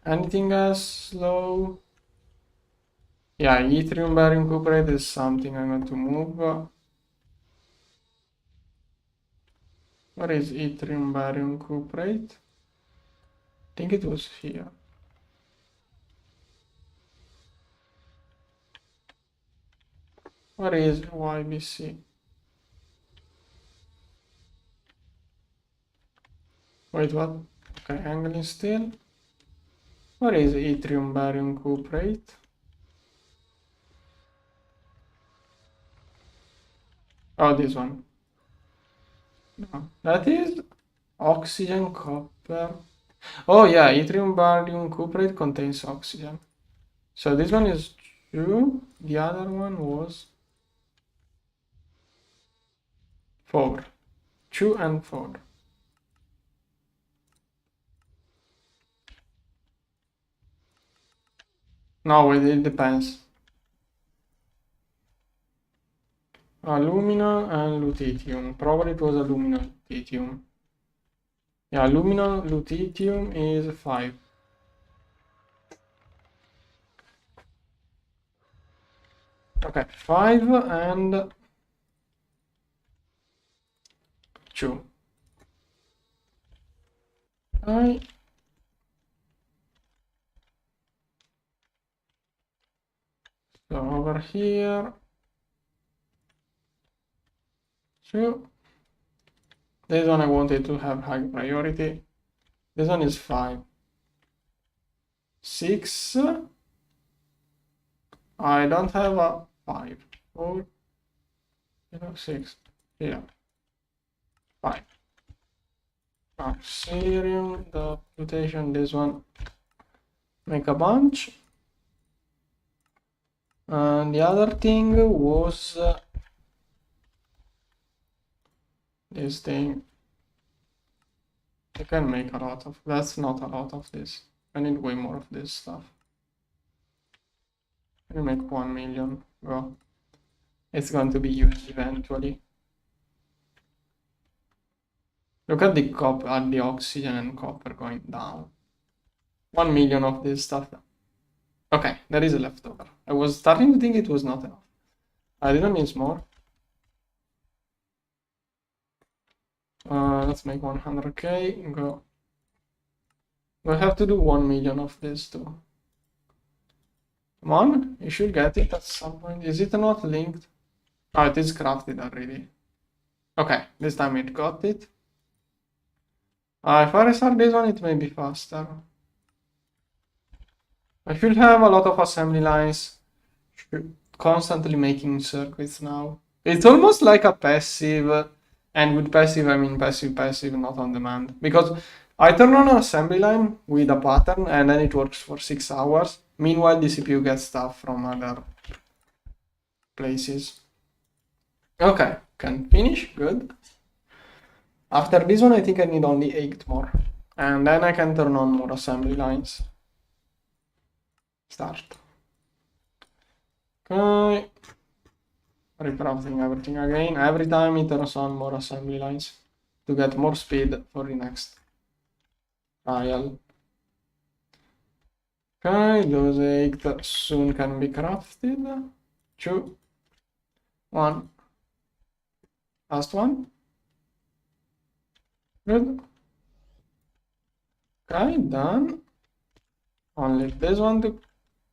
Anything else slow? Yeah, yttrium barium cuprate is something I'm going to move. Where is yttrium barium cuprate? I think it was here. Where is YBC? Wait, what? Okay, angling still. What is yttrium barium cuprate? Oh, this one. No, that is oxygen copper. Oh yeah, yttrium barium cuprate contains oxygen. So this one is true. The other one was 4. 2 and 4. No, it depends. Alumina and lutetium. Probably it was alumina lutetium. Yeah, alumina lutetium is 5. Okay, 5 and 2. Okay. So over here, 2. This one I wanted to have high priority. This one is 5. 6. I don't have a 5. 4. 6. Yeah. 5. Cerium, the mutation, this one. Make a bunch. And the other thing was this thing. You can make a lot of, that's not a lot of this. I need way more of this stuff. I make 1 million. Well, it's going to be used eventually. Look at the copper, at the oxygen and copper going down. 1 million of this stuff. Okay, there is a leftover. I was starting to think it was not enough. I didn't need more. Let's make 100k. Go. We'll have to do 1 million of this too. Come on, you should get it at some point. Is it not linked? Oh, it is crafted already. Okay, this time it got it. If I restart this one, it may be faster. I should have a lot of assembly lines constantly making circuits now. It's almost like a passive, and with passive I mean passive, not on demand. Because I turn on an assembly line with a pattern and then it works for 6 hours. Meanwhile, the CPU gets stuff from other places. Okay, can finish, good. After this one, I think I need only 8 more. And then I can turn on more assembly lines. Start. Okay. Rerouting everything again. Every time it turns on more assembly lines to get more speed for the next trial. Okay, those 8 soon can be crafted. 2, 1. Last one. Good. Okay, done. Only this one to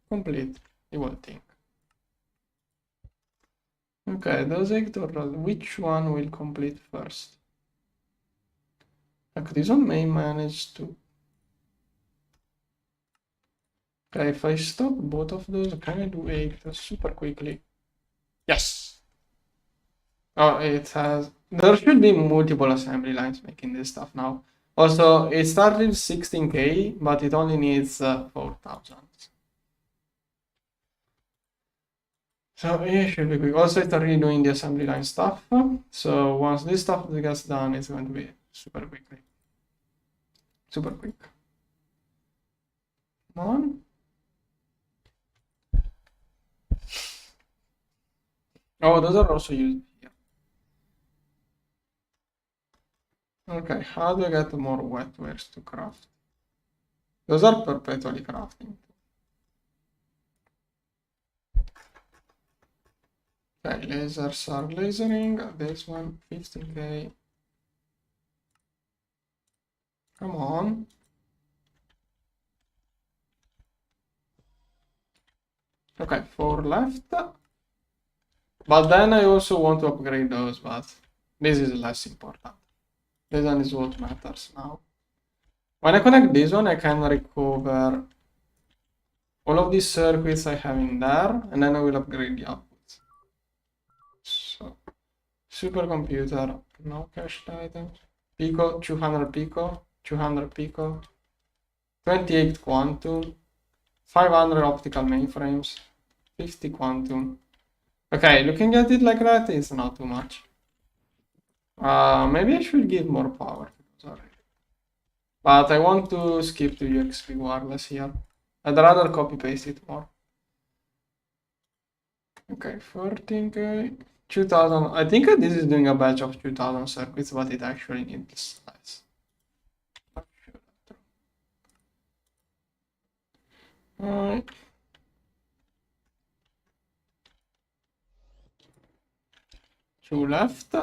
complete the whole thing. Okay, those 8 which one will complete first? Like this one may manage to. Okay, if I stop both of those, can I do 8 super quickly? Yes! Oh, it has. There should be multiple assembly lines making this stuff now. Also, it started 16k, but it only needs 4,000. So it should be quick. Also, it's already doing the assembly line stuff. So once this stuff gets done, it's going to be super quickly. Super quick. Come on. Oh, those are also used here. Okay, how do I get more wetwares to craft? Those are perpetually crafting. Okay, lasers are lasering. This one, 15k. Come on. Okay, 4 left. But then I also want to upgrade those, but this is less important. This one is what matters now. When I connect this one, I can recover all of these circuits I have in there, and then I will upgrade the output. So, supercomputer, no cached items. Pico, 200 pico, 200 pico, 28 quantum, 500 optical mainframes, 50 quantum. Okay, looking at it like that, it's not too much. Maybe I should give more power. Sorry. But I want to skip to UXP wireless here. I'd rather copy paste it more. Okay, 14K, 2000. I think this is doing a batch of 2000 circuits, but it actually needs size. Alright. Two left.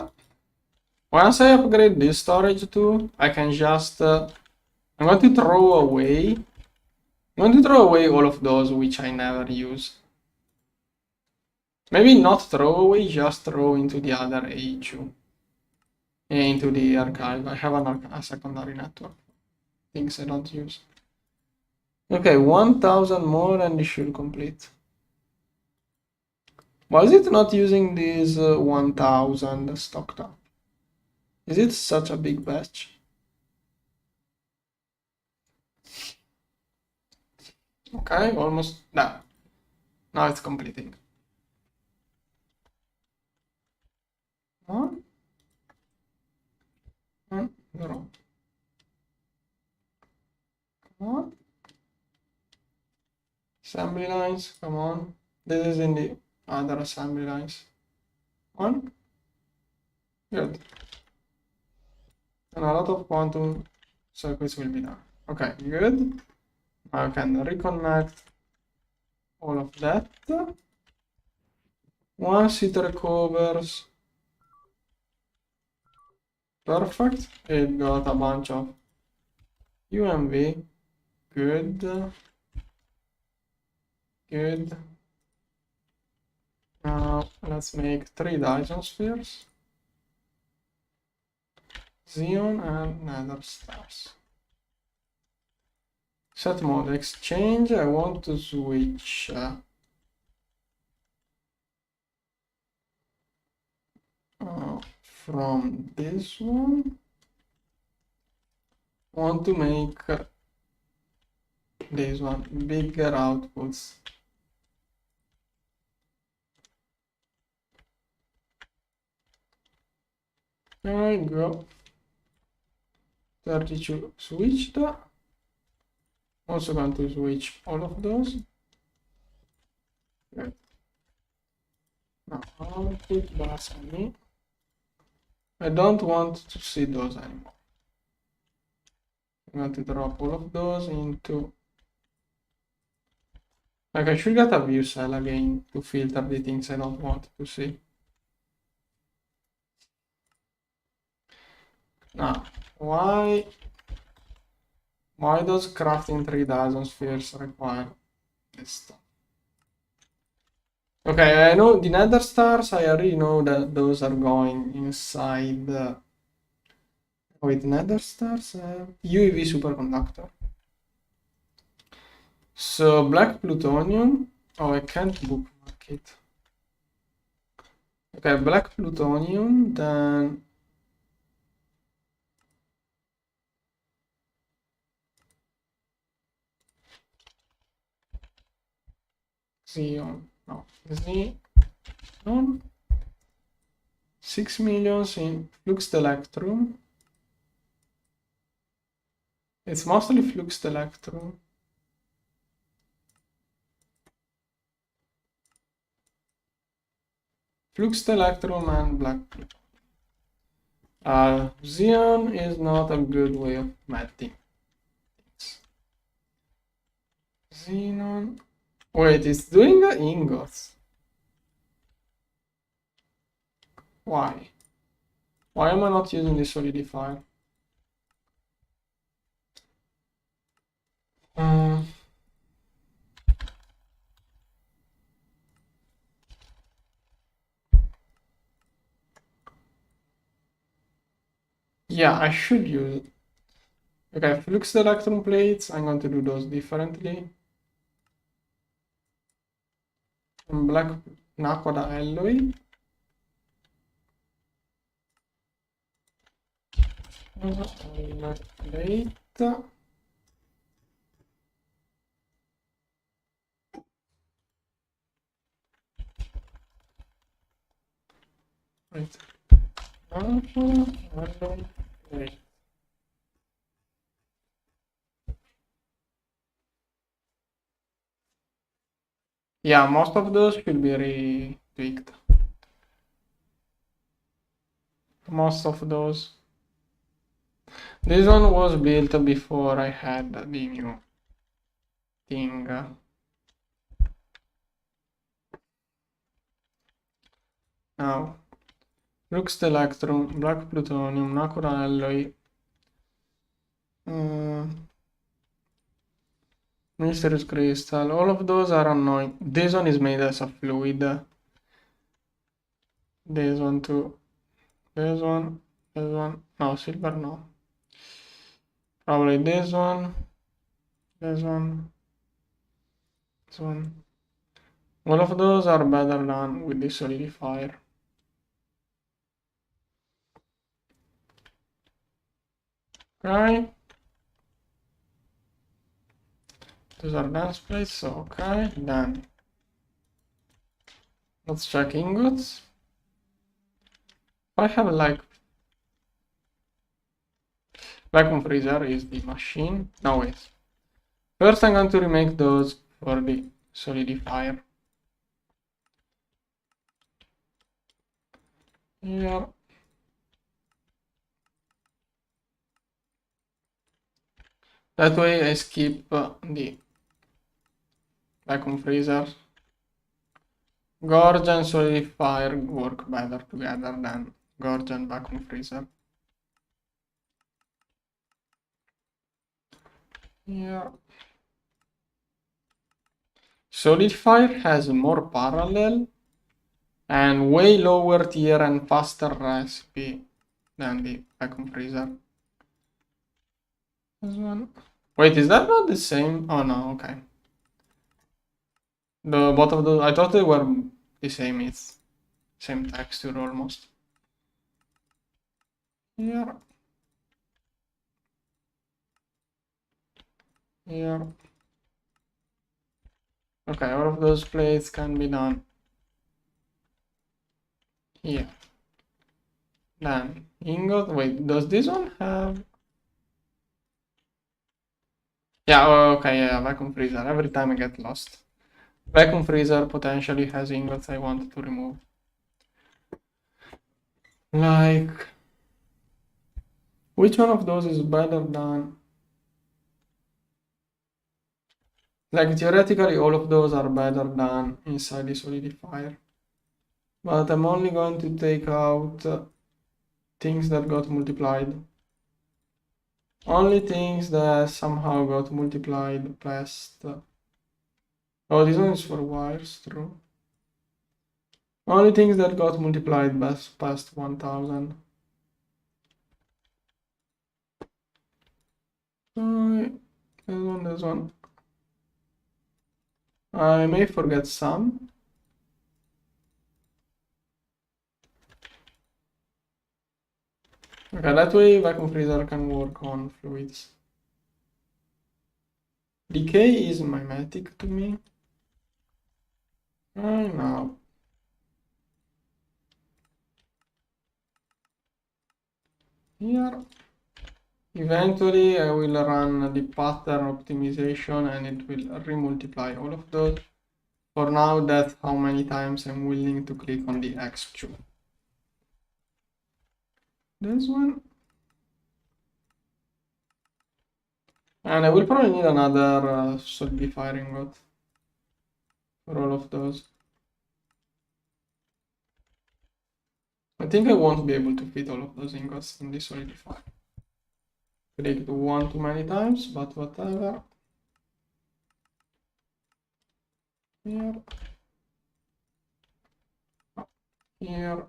Once I upgrade this storage too, I can just I'm going to throw away. I'm going to throw away all of those which I never use. Maybe not throw away, just throw into the other A2. Into the archive. I have a secondary network. Things I don't use. Okay, 1000 more and it should complete. Why is it not using this 1000 stock down? Is it such a big batch? Okay, almost. No. Now it's completing. One. Zero. Come on. Assembly lines, come on. This is in the other assembly lines. One. Good. And a lot of quantum circuits will be done. Okay, good. I can reconnect all of that. Once it recovers, perfect. It got a bunch of UMV. Good. Good. Now let's make 3 Dyson spheres. Xeon and nether stars. Set mode exchange. I want to switch from this one. I want to make this one bigger outputs. There we go. 32 switched. Also going to switch all of those. Good. Now output bus me. I don't want to see those anymore. I'm going to drop all of those into. Like I should get a view cell again to filter the things I don't want to see. Now, why does crafting 3 Dyson spheres require this stuff? Okay, I know the nether stars, I already know that those are going inside wait, nether stars? UEV superconductor. So, black plutonium. Oh, I can't bookmark it. Okay, black plutonium, then Xeon. No, Xeon. 6 millions in fluxed electrum. It's mostly fluxed electrum. Fluxed electrum and black plutonium. Xeon is not a good way of melting things. Xenon. Wait, it's doing ingots. Why? Why am I not using the solidifier? Yeah, I should use it. Okay, fluxed electron plates, I'm going to do those differently. black nakoda alloy. Plate. Right. Alloy plate. Yeah, most of those should be retweaked. Most of those. This one was built before I had the new thing. Now, Ruxed Electrum, Black Plutonium, Natural Alloy, Mysterious Crystal, all of those are annoying. This one is made as a fluid. This one too. This one. No, silver no. Probably this one. This one. This one. All of those are better than with the solidifier. Okay. Those are dense plates, so okay, then. Let's check ingots. I have like vacuum freezer is the machine. No wait. First I'm going to remake those for the solidifier. Here. That way I skip the vacuum freezer. Gorge and solidifier work better together than Gorge and vacuum freezer. Here. Solidifier has more parallel and way lower tier and faster recipe than the vacuum freezer. This one. Wait, is that not the same? Oh no, okay. The both of those, I thought they were the same. It's same texture almost. Here. Here. Okay, all of those plates can be done here. Then ingot. Wait, does this one have? Yeah. Okay. Yeah. Vacuum freezer. Every time I get lost. Vacuum freezer potentially has ingots I want to remove. Like, which one of those is better than? Like, theoretically, all of those are better than inside the solidifier. But I'm only going to take out things that got multiplied. Only things that somehow got multiplied past. Oh, this one is for wires, true. Only things that got multiplied past 1000. This one. I may forget some. Okay, that way vacuum freezer can work on fluids. Decay is mimetic to me. I know. Here. Eventually I will run the pattern optimization and it will remultiply all of those. For now, that's how many times I'm willing to click on the X2. This one. And I will probably need another solidifier ingot for all of those. I think I won't be able to fit all of those ingots in the solidifier. Clicked one too many times, but whatever. Here. Here.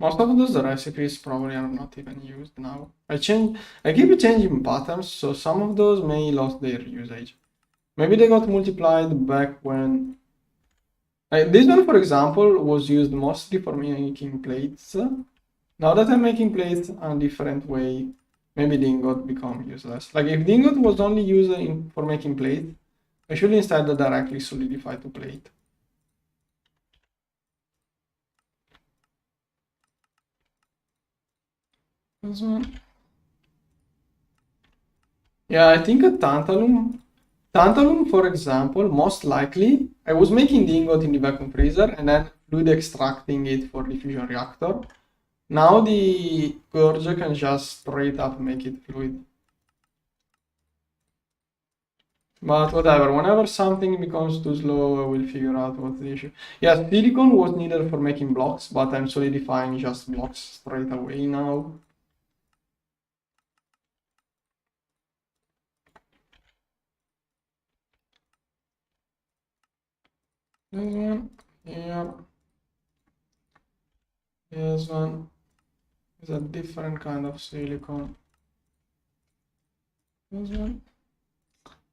Most of those recipes probably are not even used now. I keep changing patterns, so some of those may lose their usage. Maybe they got multiplied back when... this one, for example, was used mostly for making plates. Now that I'm making plates a different way, maybe the ingot become useless. Like if the ingot was only used for making plate, I should instead directly solidify to plate. This one. Yeah, I think a tantalum, for example, most likely, I was making the ingot in the vacuum freezer and then fluid extracting it for the fusion reactor. Now the gorge can just straight up make it fluid. But whatever, whenever something becomes too slow, I will figure out what's the issue. Yeah, silicon was needed for making blocks, but I'm solidifying just blocks straight away now. This one, yeah. This one is a different kind of silicon. This one.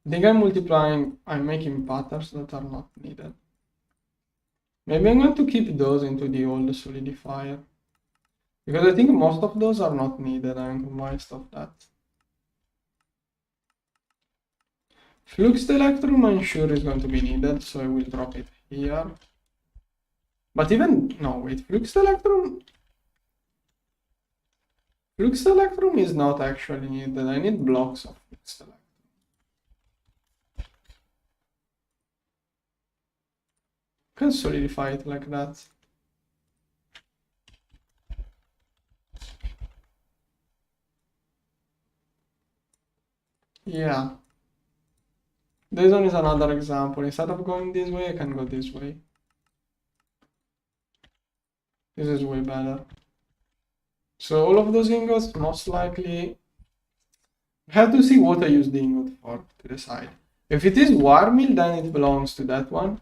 I think I'm making patterns that are not needed. Maybe I'm going to keep those into the old solidifier. Because I think most of those are not needed, I'm convinced of that. Fluxed electrum I'm sure is going to be needed, so I will drop it here. But even, no wait, fluxed electrum is not actually needed, I need blocks of fluxed electrum. Can solidify it like that. Yeah. This one is another example. Instead of going this way, I can go this way. This is way better. So all of those ingots, most likely, I have to see what I use the ingot for to decide. If it is wire mill, then it belongs to that one.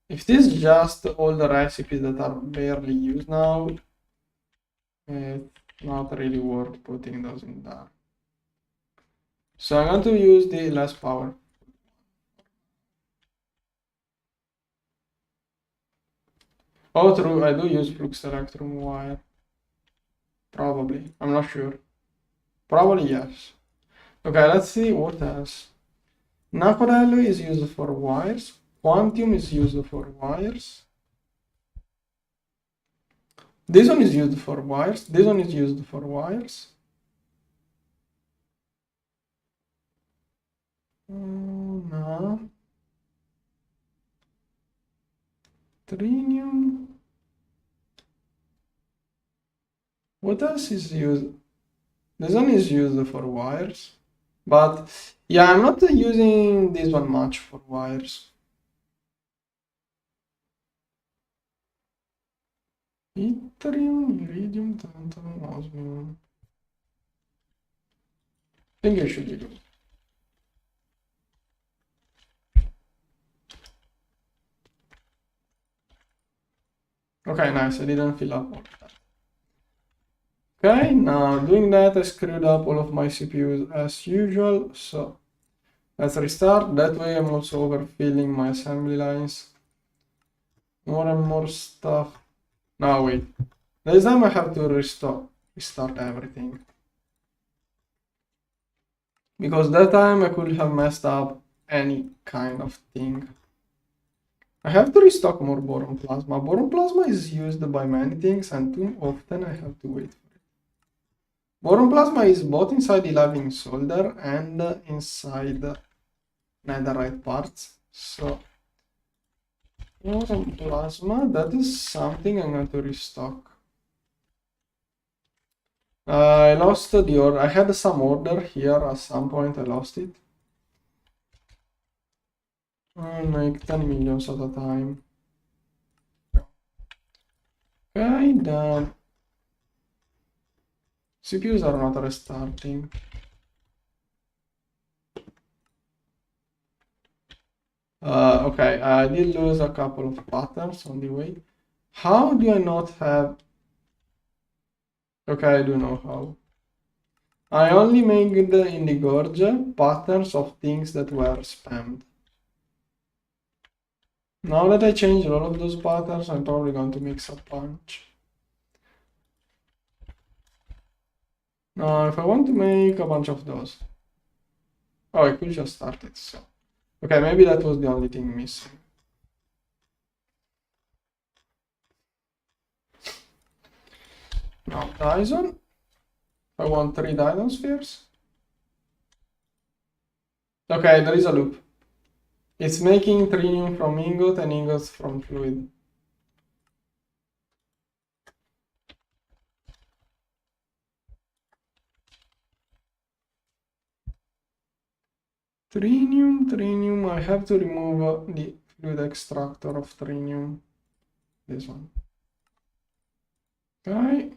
If it is just all the recipes that are barely used now, it's not really worth putting those in there. So I'm going to use the less power. Oh, true, I do use flux electrum wire. Probably, I'm not sure. Probably yes. Okay, let's see what else. Nacorello is used for wires. Quantium is used for wires. This one is used for wires. This one is used for wires. No. Trinium. What else is used? This one is used for wires. But yeah, I'm not using this one much for wires. Yttrium, iridium, tantalum, osmium. I think I should do it. Okay, nice. I didn't fill up all of that. Okay, now doing that, I screwed up all of my CPUs as usual. So let's restart. That way I'm also overfilling my assembly lines. More and more stuff. No, wait. This time I have to restart everything. Because that time I could have messed up any kind of thing. I have to restock more boron plasma. Boron plasma is used by many things and too often I have to wait for it. Boron plasma is both inside the living solder and inside netherite parts. So boron plasma, that is something I'm going to restock. I lost the order. I had some order here at some point. I lost it. Like 10 millions at a time. Okay, then CPUs are not restarting. Okay, I did lose a couple of patterns on the way. How do I not have... Okay, I do know how. I only made in the gorge patterns of things that were spammed. Now that I changed all of those patterns, I'm probably going to mix a bunch. Now, if I want to make a bunch of those, oh, I could just start it. So, okay, maybe that was the only thing missing. Now, Dyson. I want 3 Dyson spheres. Okay, there is a loop. It's making trinium from ingot and ingots from fluid. Trinium, I have to remove the fluid extractor of trinium. This one. Okay.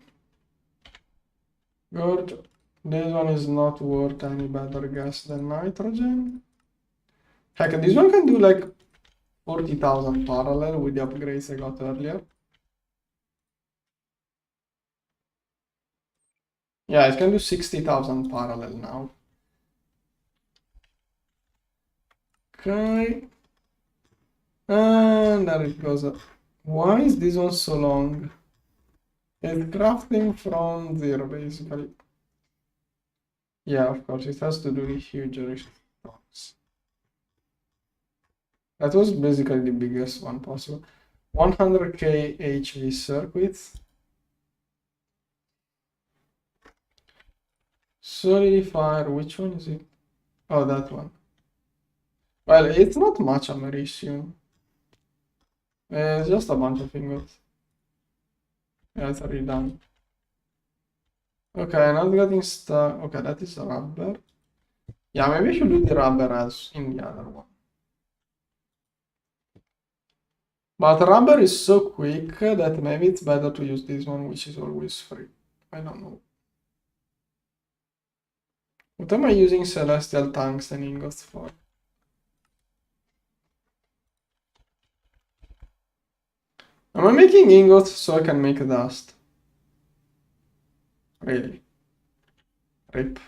Good. This one is not worth any better gas than nitrogen. Heck, this one can do like 40,000 parallel with the upgrades I got earlier. Yeah, it can do 60,000 parallel now. Okay. And there it goes. Why is this one so long? It's crafting from 0, basically. Yeah, of course, it has to do with huge response. That was basically the biggest one possible. 100k HV circuits. Solidifier, which one is it? Oh, that one. Well, it's not much americium. It's just a bunch of ingots. Yeah, it's already done. Okay, not getting stuck. Okay, that is rubber. Yeah, maybe I should do the rubber as in the other one. But rubber is so quick that maybe it's better to use this one, which is always free. I don't know. What am I using celestial tungsten ingots for? Am I making ingots so I can make dust? Really? Rip.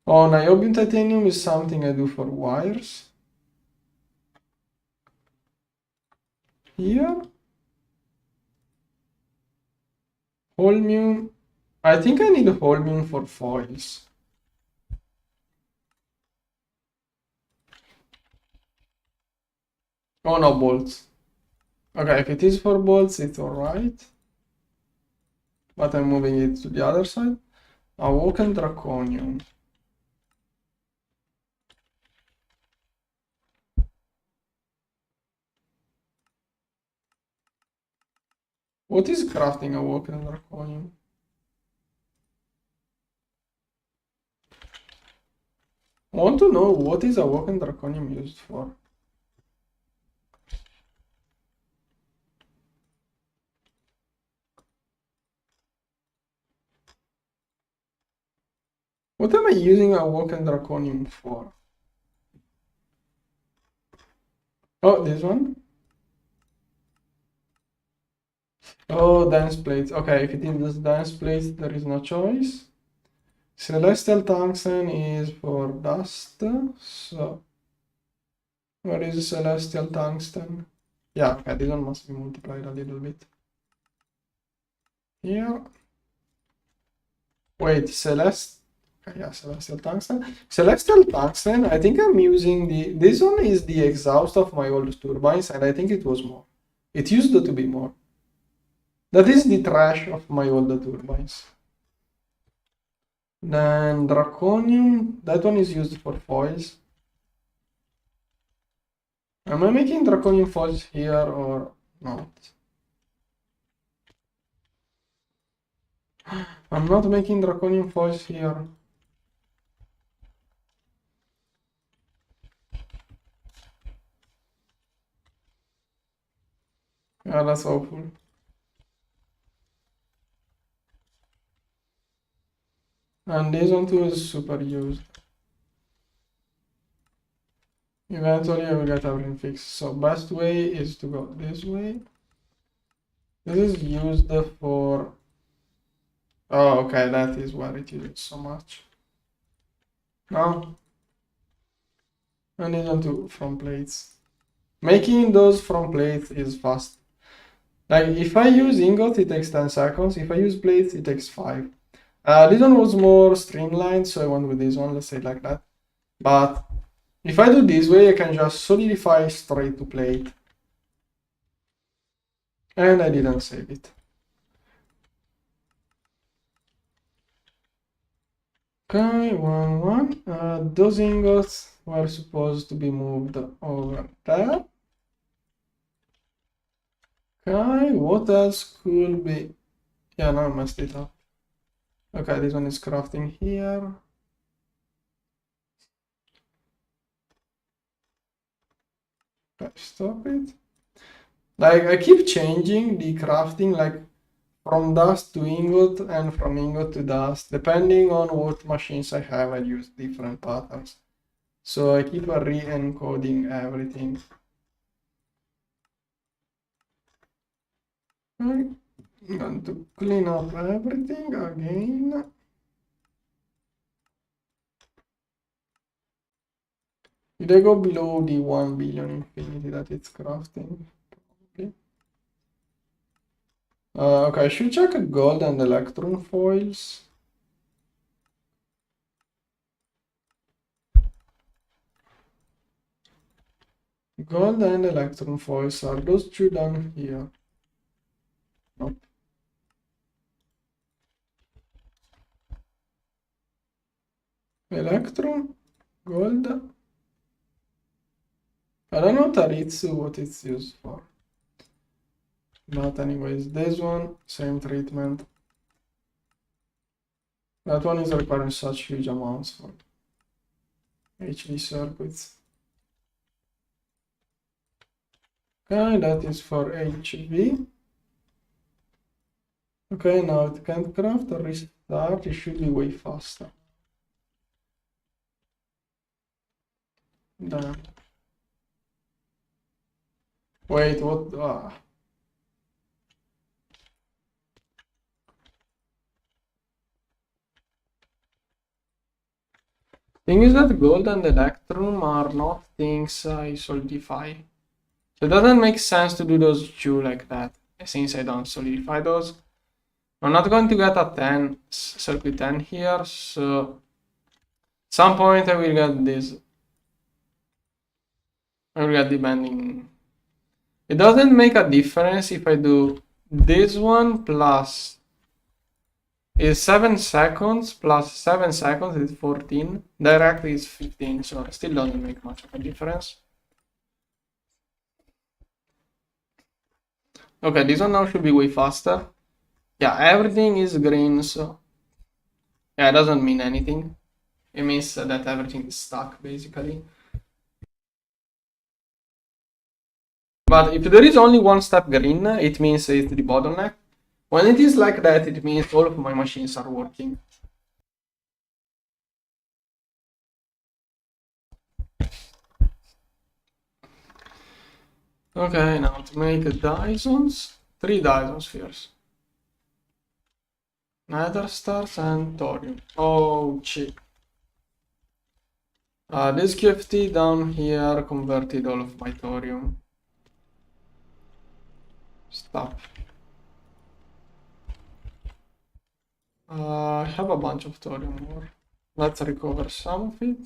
Oh, niobium titanium is something I do for wires. Here. Holmium. I think I need holmium for foils. Oh no, bolts. Okay, if it is for bolts, it's alright. But I'm moving it to the other side. Awoken draconium. What is crafting awoken draconium? I want to know what is awoken draconium used for. What am I using awoken draconium for? Oh, this one? Oh, dense plates. Okay, if it is dense plates, there is no choice. Celestial tungsten is for dust. So, where is celestial tungsten? Yeah, okay, this one must be multiplied a little bit. Here. Wait, yeah, celestial tungsten. Celestial tungsten, I think I'm using this one is the exhaust of my old turbines, and I think it was more. It used to be more. That is the trash of my old turbines. Then draconium, that one is used for foils. Am I making draconium foils here or not? I'm not making draconium foils here. Yeah, that's awful. And this one too is super used. Eventually I will get everything fixed. So best way is to go this way. This is used for... Oh, okay, that is where it uses so much. No. I need them to front plates. Making those front plates is fast. Like if I use ingot, it takes 10 seconds. If I use plates, it takes 5. This one was more streamlined, so I went with this one, let's say like that. But if I do this way, I can just solidify straight to plate. And I didn't save it. Okay, 1-1. Those ingots were supposed to be moved over there. Okay, what else could be? Yeah, no, I messed it up. Okay, this one is crafting here. Okay, stop it. Like, I keep changing the crafting, like, from dust to ingot and from ingot to dust. Depending on what machines I have, I use different patterns. So I keep re-encoding everything. I'm going to clean up everything again. Did I go below the 1 billion infinity that it's crafting? Okay. Okay, I should check gold and electron foils. Gold and electron foils, are those two down here? Nope. Electron, gold. I don't know Taritsu what it's used for. But anyways, this one, same treatment. That one is requiring such huge amounts for HV circuits. Okay, that is for HV. Okay, now it can't craft or restart. It should be way faster. Damn. Wait, what? Thing is that gold and electrum are not things I solidify. So it doesn't make sense to do those two like that, since I don't solidify those. I'm not going to get a 10 circuit 10 here, so at some point I will get this. I will get the bending. It doesn't make a difference if I do this one plus is 7 seconds plus 7 seconds is 14. Directly is 15, so it still doesn't make much of a difference. Okay, this one now should be way faster. Yeah, everything is green, so yeah, it doesn't mean anything. It means that everything is stuck, basically. But if there is only one step green, it means it's the bottleneck. When it is like that, it means all of my machines are working. Okay, now to make Dysons, 3 Dyson spheres. Nether stars and thorium. Oh, shit. This QFT down here converted all of my thorium. Stop. I have a bunch of thorium more. Let's recover some of it.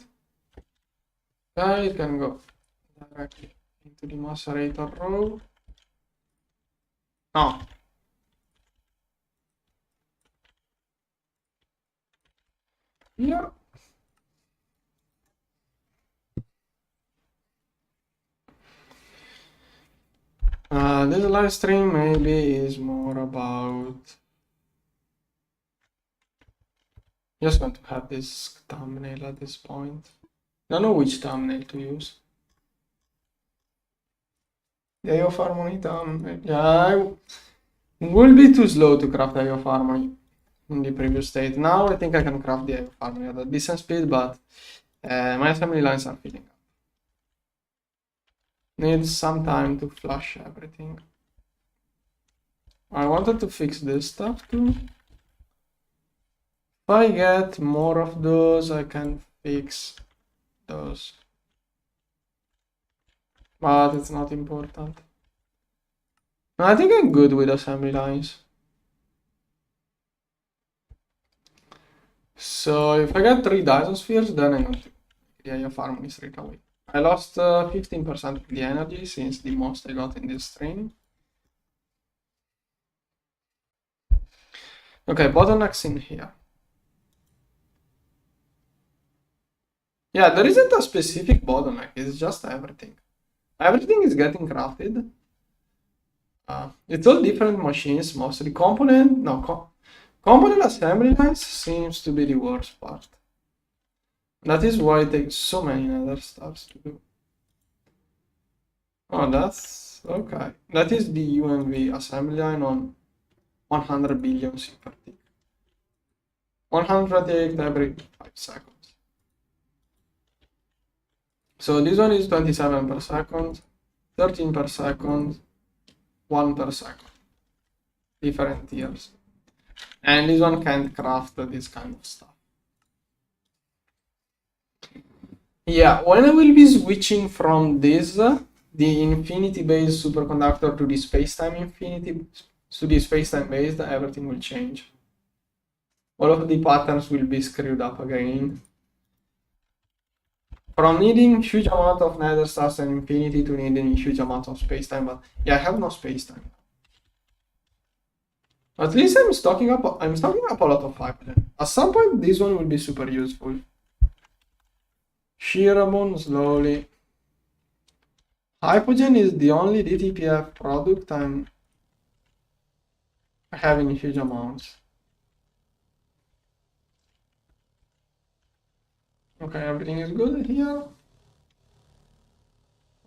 Okay, it can go directly into the macerator row. No. Here. This live stream maybe is more about just want to have this thumbnail at this point. Don't know which thumbnail to use. The IO Harmony thumbnail. Yeah, I will be too slow to craft IO Harmony in the previous state. Now I think I can craft the IO Harmony at a decent speed, but my assembly lines are filling up. Needs some time to flush everything. I wanted to fix this stuff too. If I get more of those, I can fix those. But it's not important. No, I think I'm good with assembly lines. So if I get 3 Dyson spheres, then I'm going to create a farm straight away. I lost 15% of the energy since the most I got in this stream. Okay, bottlenecks in here. Yeah, there isn't a specific bottleneck, it's just everything. Everything is getting crafted. It's all different machines, mostly component assembly lines seems to be the worst part. That is why it takes so many other stuff to do. Oh, that's okay. That is the UMV assembly line on 100 billion per tick. 100 tick every 5 seconds. So this one is 27 per second, 13 per second, 1 per second. Different tiers. And this one can't craft this kind of stuff. Yeah, when I will be switching from this, the infinity-based superconductor to the space-time infinity, to the space-time based, everything will change. All of the patterns will be screwed up again. From needing huge amount of nether stars and infinity to needing huge amount of space-time, but yeah, I have no space-time. At least I'm stocking up a lot of hydrogen. At some point, this one will be super useful. Shearabone slowly. Hypogen is the only DTPF product I'm having huge amounts. Okay, everything is good here.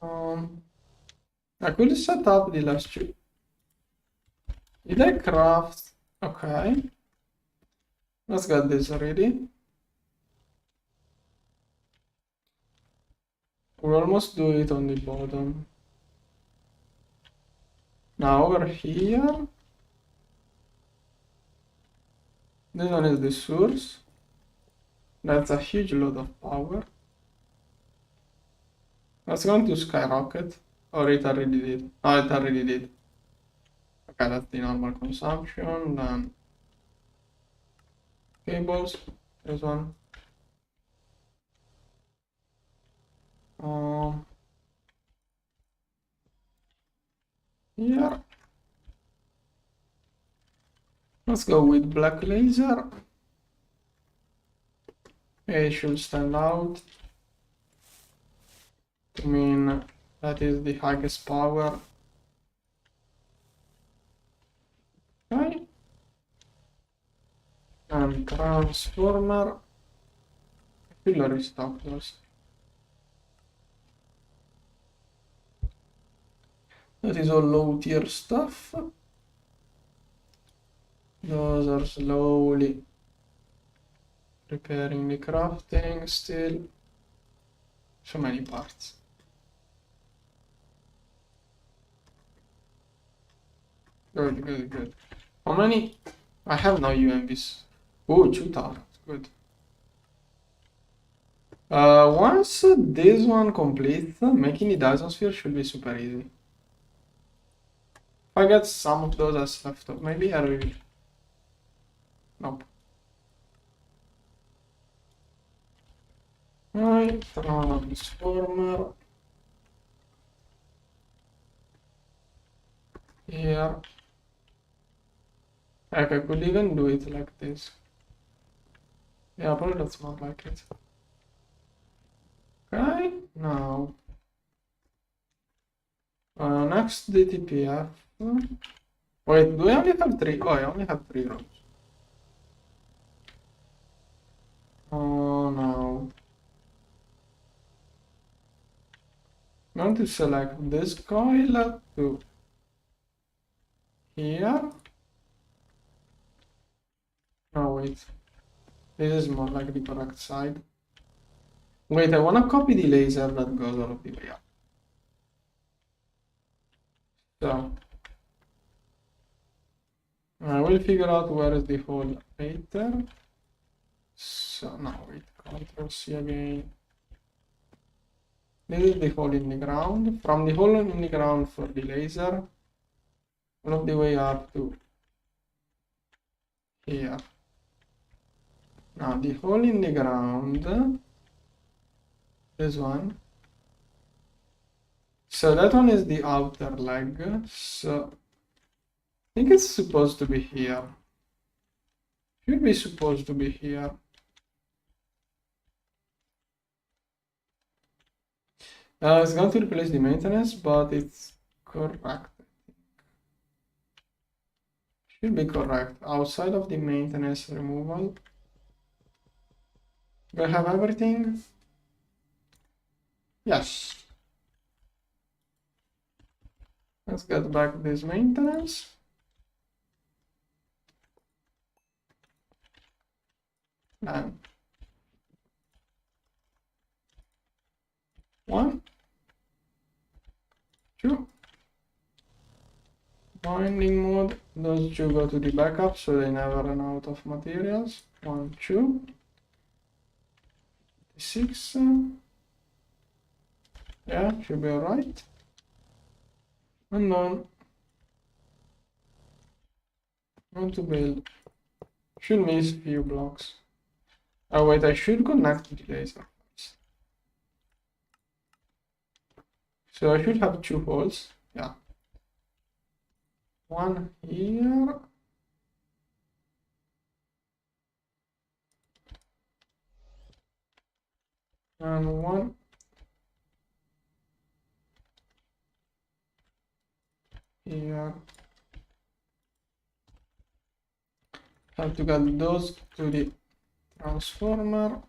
I could set up the last two. Did I craft? Okay. Let's get this ready. We'll almost do it on the bottom. Now over here. This one is the source. That's a huge load of power. That's going to skyrocket. Or it already did. Oh, it already did. Okay, that's the normal consumption. Then cables. There's one. Yeah. Let's go with black laser. It should stand out. I mean, that is the highest power. Okay. And transformer. I feel I restock those. That is all low tier stuff. Those are slowly preparing the crafting still. So many parts. Good, good, good. How many? I have no UMVs. Oh, 2,000. Good. Once this one completes, making the Dyson sphere should be super easy. If I get some of those as left over, maybe I will. Nope. Right, transformer. Here. Heck, I could even do it like this. Yeah, probably that's more like it. Okay, now. Next DTPF. Wait, do I only have 3? Oh, I only have 3 rows. Oh no. I'm going to select this coil to here. No, wait. This is more like the correct side. Wait, I want to copy the laser that goes all of the way up. So, I will figure out where is the hole later. So now wait, Ctrl C again. This is the hole in the ground. From the hole in the ground for the laser, all of the way up to here. Now the hole in the ground, this one. So that one is the outer leg. So I think it's supposed to be here. Should be supposed to be here. It's going to replace the maintenance, but it's correct. Should be correct. Outside of the maintenance removal, do I have everything? Yes. Let's get back this maintenance. And 1, 2. Binding mode, those two go to the backup so they never run out of materials. 1, 2. 6. Yeah, should be alright. And then want to build. Should miss a few blocks. Oh wait, I should connect to the laser first. So I should have 2 holes. Yeah. One here. And one here. Have to get those to the transformer.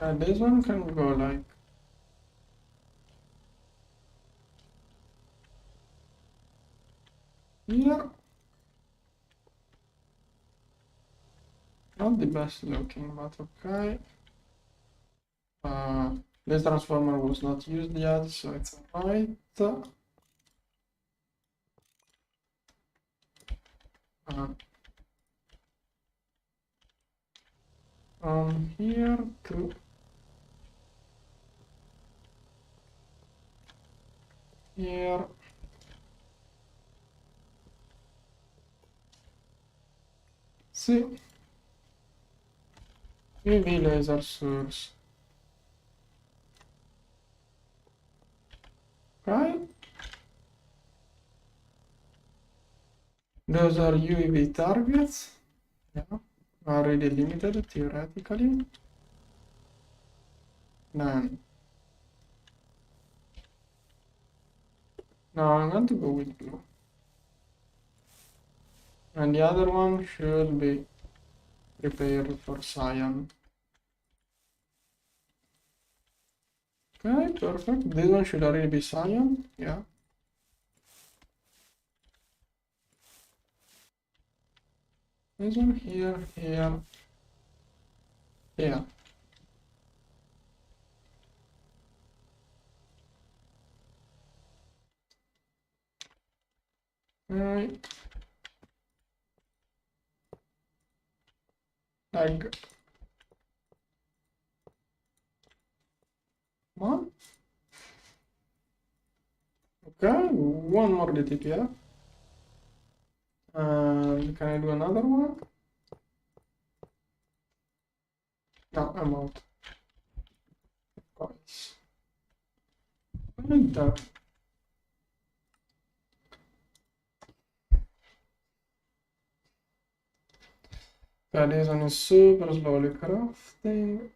And this one can go like here. Not the best looking, but okay. This transformer was not used yet, so it's alright. Here to here. See, UV laser source. Okay. Those are UV targets. Yeah, are really limited theoretically. Then now I'm going to go with blue. And the other one should be prepared for cyan. Okay, perfect. This one should already be cyan. Yeah. This one here, here, here. Alright. Like one. Okay, one more DTPF. And can I do another one? No, I'm out. Of course. And done. Okay, this one is super slowly crafting.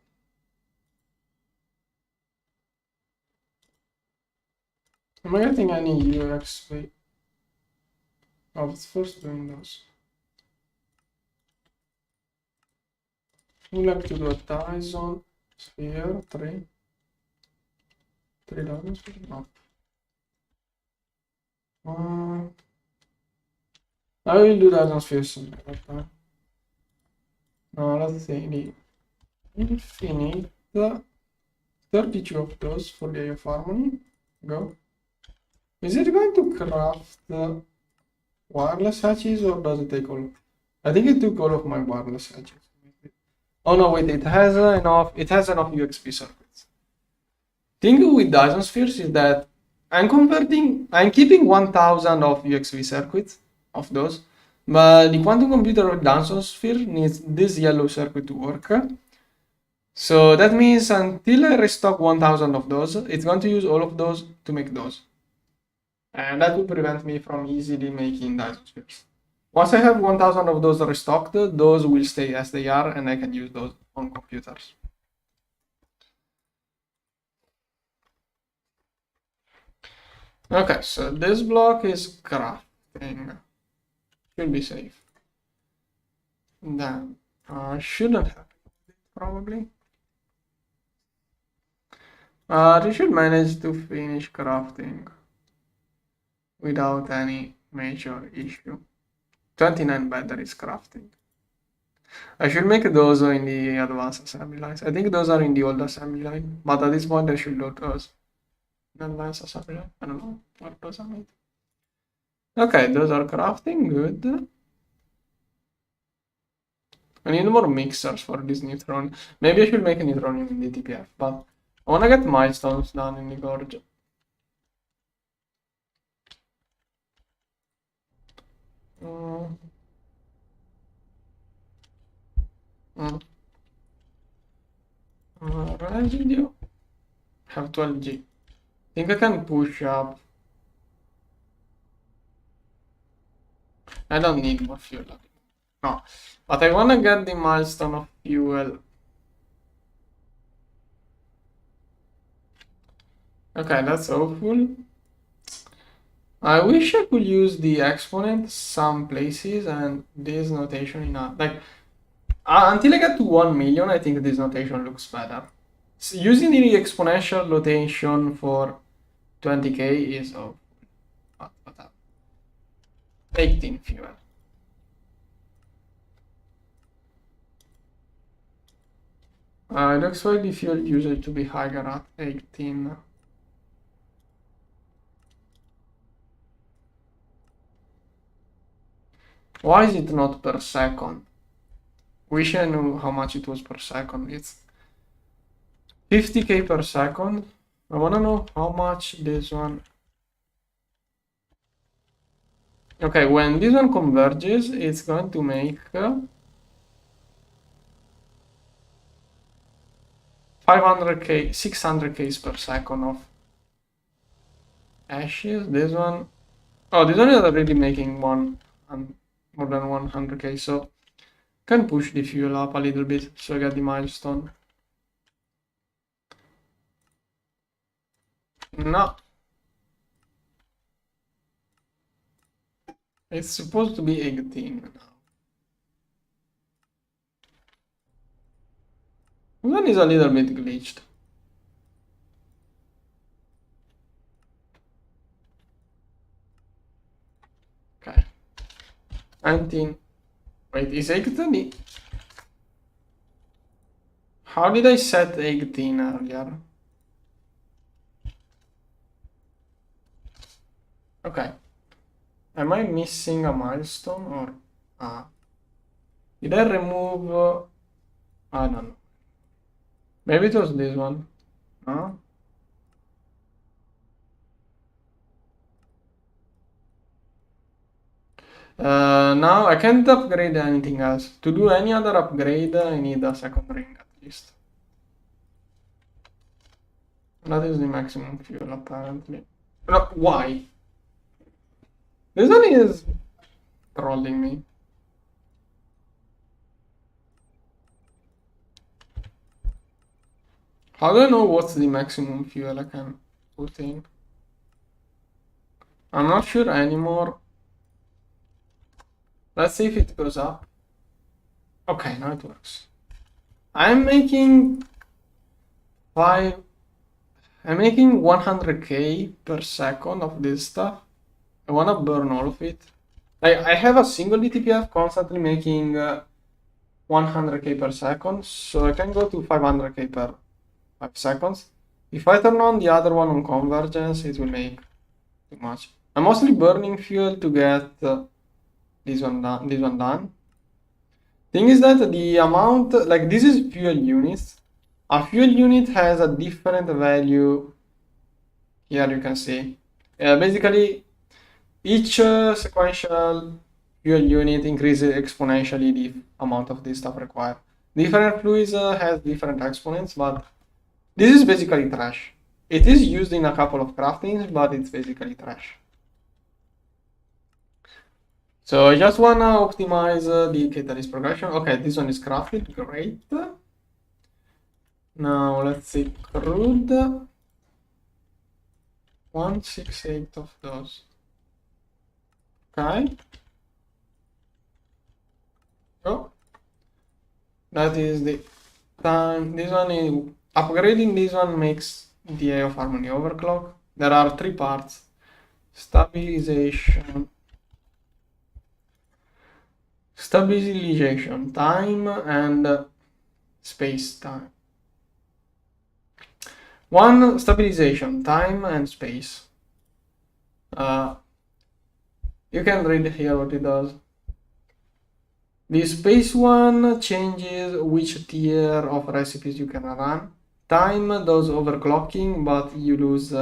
Am I getting any UXP? Oh, it's first doing those. We like to do a Tyson sphere, 3. 3 dollars? No. I will do Tyson sphere soon. Okay. Now let's see the infinite 32 of those for the of harmony. Go. Is it going to craft wireless hatches, or does it take all? I think it took all of my wireless hatches. Oh no, wait, it has enough UXP circuits. Thing with Dyson spheres is that I'm keeping 1000 of UXV circuits of those, but the quantum computer with Dyson sphere needs this yellow circuit to work. So that means until I restock 1000 of those, it's going to use all of those to make those. And that will prevent me from easily making Dyson spheres. Once I have 1000 of those restocked, those will stay as they are and I can use those on computers. Okay, so this block is crafting. Should be safe. Then shouldn't have it, probably. We should manage to finish crafting without any major issue. 29 batteries crafting. I should make those in the advanced assembly lines. I think those are in the old assembly line, but at this point I should load those in advanced assembly line. I don't know what those are made. Okay, those are crafting, good. I need more mixers for this neutron. Maybe I should make a neutronium in the TPF, but I wanna get milestones done in the gorge. Residue. Have 12G. Think I can push up. I don't need more fuel. No, but I wanna get the milestone of fuel. Okay, that's awful. I wish I could use the exponent some places and this notation in a, like, until I get to 1 million, I think this notation looks better. So using the exponential notation for 20k is awful. Whatever. 18 fuel. It looks like the fuel usage to be higher at 18. Why is it not per second? Wish I knew how much it was per second. It's 50k per second. I wanna know how much this one. Okay, when this one converges, it's going to make 500k, 600k per second of ashes. This one, oh, this one is already making more than 100k, so can push the fuel up a little bit so I get the milestone. No. It's supposed to be 18 now. One is a little bit glitched. Okay. 19. Wait, is 18? How did I set 18 earlier? Okay. Am I missing a milestone or did I remove I don't know. Maybe it was this one. No? Now I can't upgrade anything else. To do any other upgrade, I need a second ring at least. That is the maximum fuel apparently. No, why? This one is trolling me. How do I know what's the maximum fuel I can put in? I'm not sure anymore. Let's see if it goes up. Okay, now it works. I'm making 100k per second of this stuff. I wanna burn all of it. I have a single DTPF constantly making 100k per second, so I can go to 500k per 5 seconds. If I turn on the other one on convergence, it will make too much. I'm mostly burning fuel to get This one done. This one done. Thing is that the amount, like this is fuel units. A fuel unit has a different value. Here you can see. Basically, each sequential fuel unit increases exponentially the amount of this stuff required. Different fluids has different exponents, but this is basically trash. It is used in a couple of craftings, but it's basically trash. So I just wanna optimize the catalyst progression. Okay, this one is crafted, great. Now let's see, crude. 168 of those. Okay. So that is the time. This one is upgrading. This one makes the A of harmony overclock. There are three parts: stabilization, time, and space time. One, stabilization, time and space. You can read here what it does. The space one changes which tier of recipes you can run. Time does overclocking, but you lose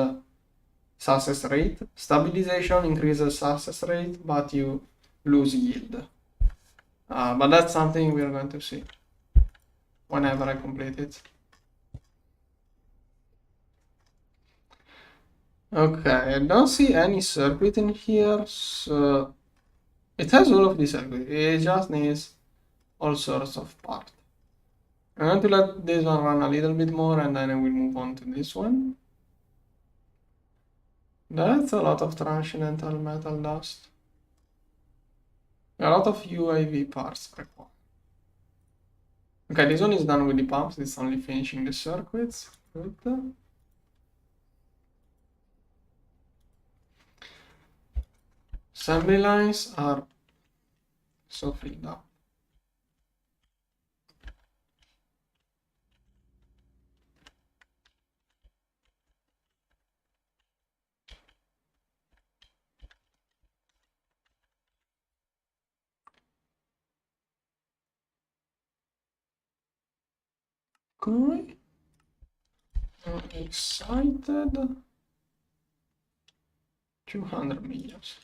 success rate. Stabilization increases success rate, but you lose yield. But that's something we're going to see whenever I complete it. Okay, I don't see any circuit in here, so it has all of these circuits. It just needs all sorts of parts. I'm going to let this one run a little bit more and then I will move on to this one. That's a lot of transcendental metal dust. A lot of UAV parts required. Okay, this one is done with the pumps, it's only finishing the circuits. Good. Assembly lines are so filled up. Okay. I'm excited. 200 millions.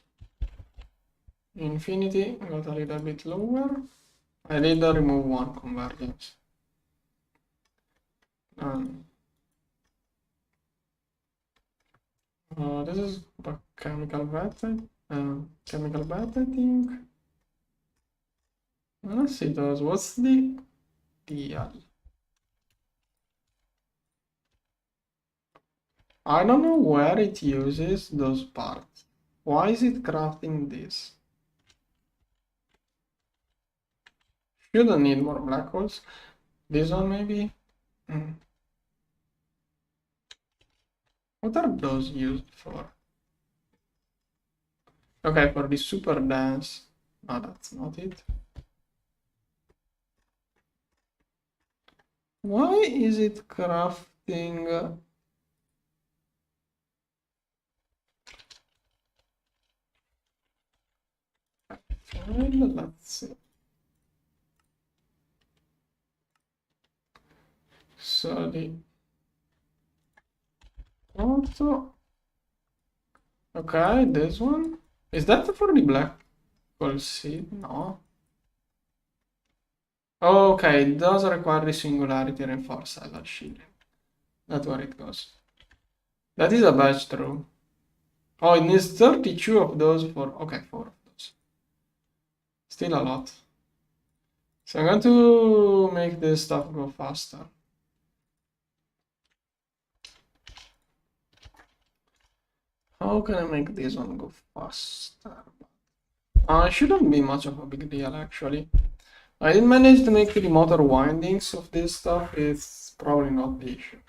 Infinity got a little bit lower. I did remove one convergence. This is a chemical vat, I think. Let's see those. What's the deal? I don't know where it uses those parts. Why is it crafting this? Shouldn't need more black holes. This one maybe? What are those used for? Okay, for the super dance. No, that's not it. Why is it crafting? Let's see. So the auto. Okay, this one. Is that for the black hole seed? No. Okay, it does require the singularity reinforced cell shielding. That's where it goes. That is a batch through. Oh, it needs 32 of those for. Okay, 4 of those. Still a lot. So I'm going to make this stuff go faster. How can I make this one go faster? It shouldn't be much of a big deal actually. I didn't manage to make the motor windings of this stuff, it's probably not the issue.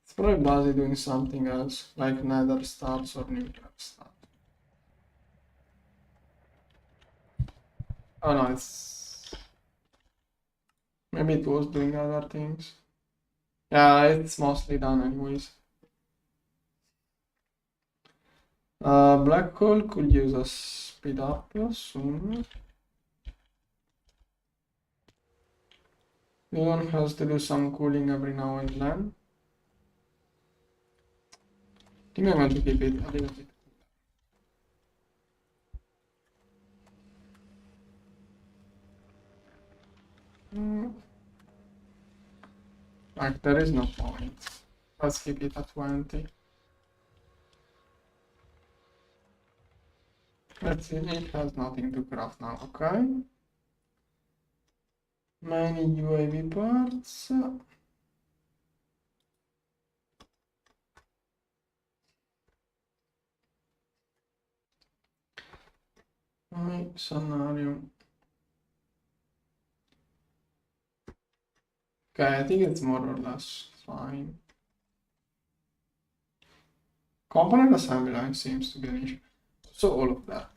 It's probably busy doing something else, like nether stars or nuclear stars. Oh no, it's... Maybe it was doing other things. Yeah, it's mostly done anyways. Black hole could use a speed up soon. One has to do some cooling every now and then. I think I'm going to keep it a little bit. Like, there is no point. Let's keep it at 20. Let's see, it has nothing to craft now, okay? Many UAV parts. My scenario. Okay, I think it's more or less fine. Component assembly line seems to be an issue. So all of that.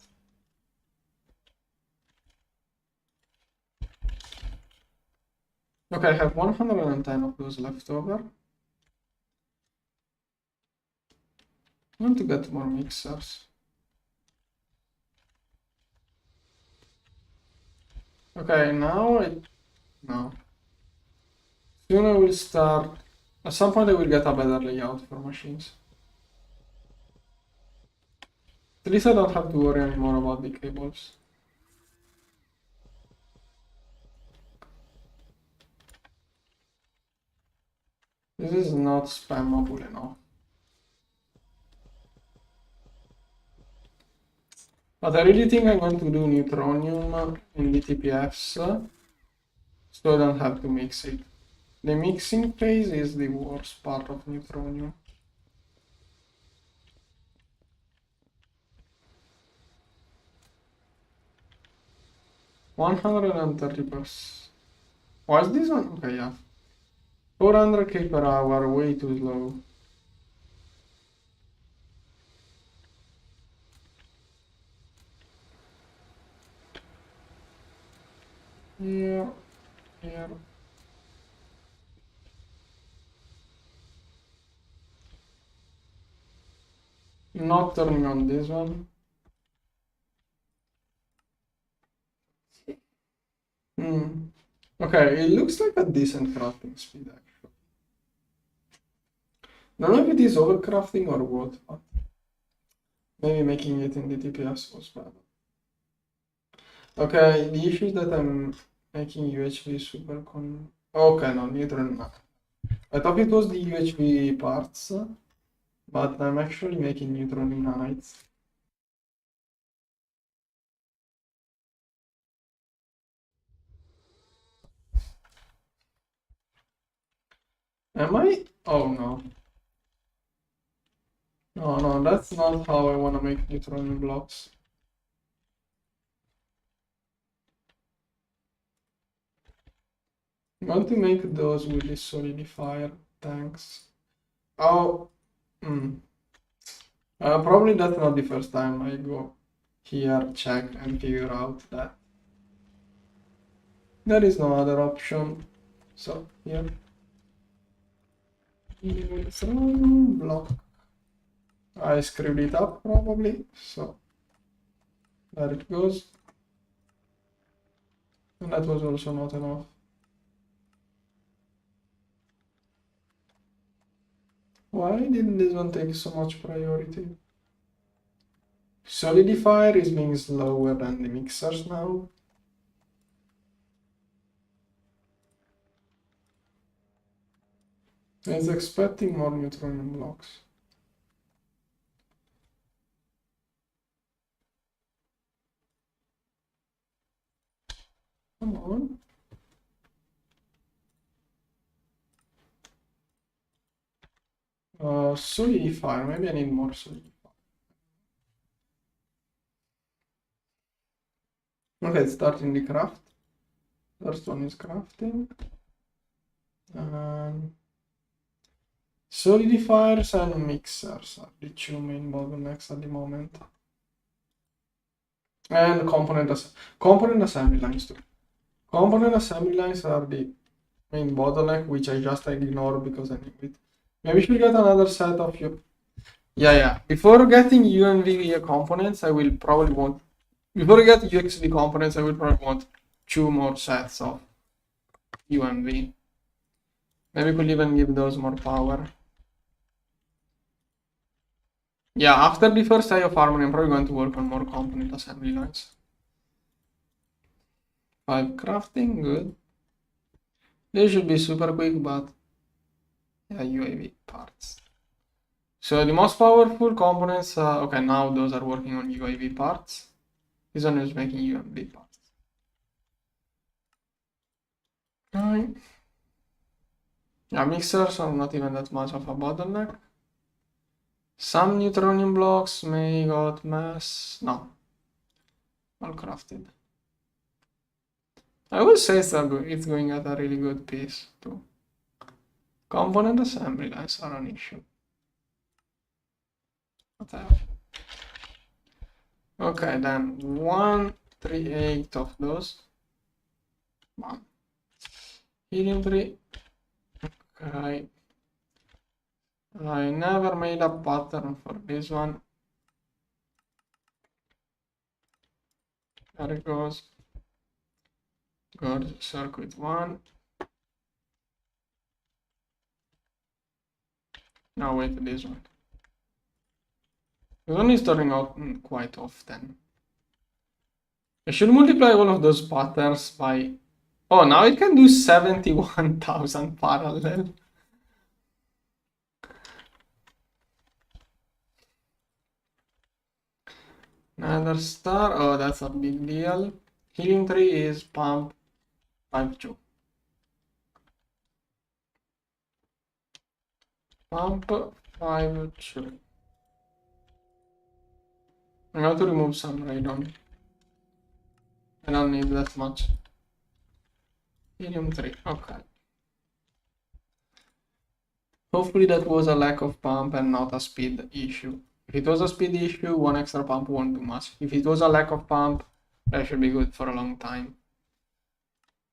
Okay, I have 110 of those left over. I want to get more mixers. Okay, now no. Soon I will start. At some point I will get a better layout for machines. At least I don't have to worry anymore about the cables. This is not spammable enough. But I really think I'm going to do neutronium in the TPFs, so I don't have to mix it. The mixing phase is the worst part of neutronium. $130. Why is this one? Okay, yeah. 400k per hour, way too slow. Here. Not turning on this one. Okay, it looks like a decent crafting speed actually. I don't know if it is overcrafting or what, but maybe making it in the TPS was bad. Okay, the issue is that I'm making UHV super con. Okay, no, neutron. I thought it was the UHV parts, but I'm actually making neutron nanites. Am I? Oh no. No, that's not how I want to make neutronium blocks. I want to make those with the solidifier tanks. Oh, probably that's not the first time I go here, check, and figure out that there is no other option. So here, block. I screwed it up probably, so there it goes. And that was also not enough. Why didn't this one take so much priority? Solidifier is being slower than the mixers now. It's expecting more neutronium blocks. Come on. Solidifier, maybe I need more solidifier. Okay, starting the craft. First one is crafting. Solidifiers and mixers are the two main bottlenecks at the moment. And component assembly lines too. Component assembly lines are the main bottleneck, which I just ignore because I need it. Maybe we should get another set of you. Yeah. Before getting UMV components, I will probably want. Before I get UXD components, I will probably want 2 more sets of UMV. Maybe we could even give those more power. Yeah, after the first day of Harmony, I'm probably going to work on more component assembly lines. 5 crafting, good. They should be super quick, but yeah, UAV parts. So the most powerful components, okay, now those are working on UAV parts. This one is making UMV parts. Right. Yeah, mixers are not even that much of a bottleneck. Some neutronium blocks may got mass. No. All crafted. I would say it's going at a really good pace too. Component assembly lines are an issue. Whatever. Okay, then 138 of those. 1. Helium 3. Okay. I never made a pattern for this one. There it goes. Good. Circuit 1. Now wait, this one. This one is turning out quite often. I should multiply all of those patterns by... Oh, now it can do 71,000 parallel. Another star. Oh, that's a big deal. Helium 3 is pump 5-2. Pump 5-2. I'm going to remove some radon. I don't need that much. Helium 3, okay. Hopefully that was a lack of pump and not a speed issue. If it was a speed issue, 1 extra pump won't do much. If it was a lack of pump, that should be good for a long time.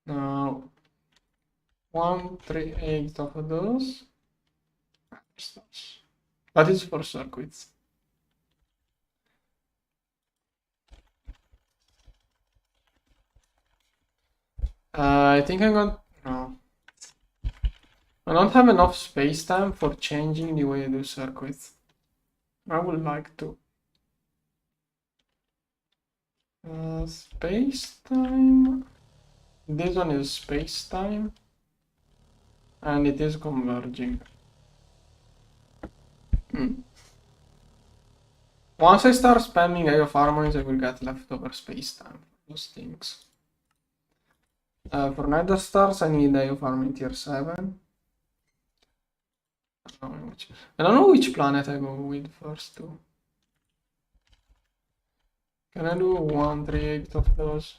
Now, 138 of those. That is for circuits. I think I'm going... No. I don't have enough space time for changing the way I do circuits. I would like to. Space time. This one is space time. And it is converging. Once I start spamming Eye of Harmonies, I will get leftover space time for those things. For Nether Stars, I need Eye of Harmony tier 7. I don't know which planet I go with first too. Can I do 138 of those?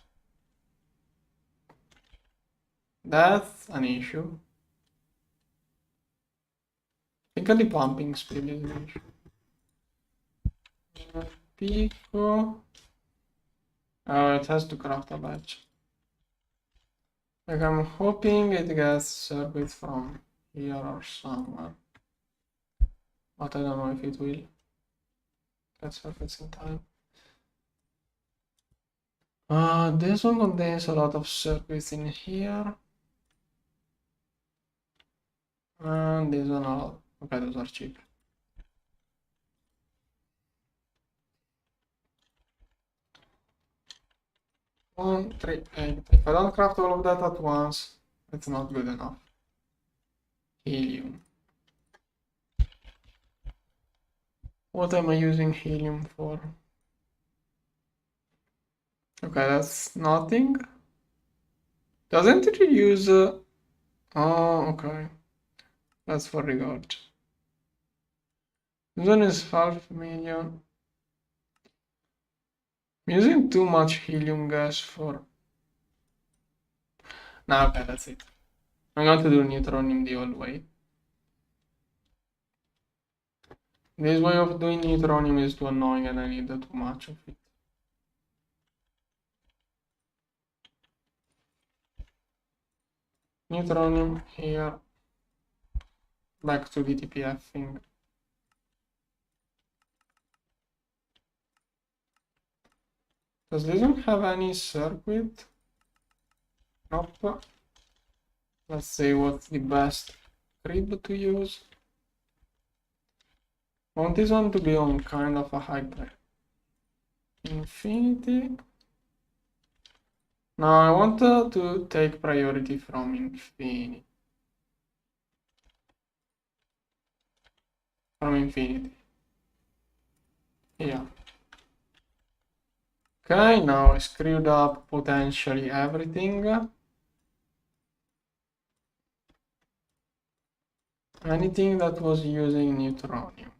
That's an issue. I think the pumping speed is an issue. Pico. Oh, it has to craft a batch. Like I'm hoping it gets circuit from here or somewhere. But I don't know if it will get circuits in time. This one contains a lot of circuits in here. And this one, okay, those are cheap. One, three, eight. If I don't craft all of that at once, it's not good enough. Helium. What am I using helium for? Okay, that's nothing. Doesn't it use... oh, okay. That's for regard. This one is 500,000. I'm using too much helium gas for... Nah, okay, that's it. I'm going to do neutronium the old way. This way of doing neutronium is too annoying and I need too much of it. Neutronium here. Back to the TPF thing. Does this one have any circuit? Nope. Let's see what's the best grid to use. I want this one to be on kind of a high priority. Infinity. Now I want to take priority from infinity. From infinity. Yeah. Okay, now I screwed up potentially everything. Anything that was using neutronium.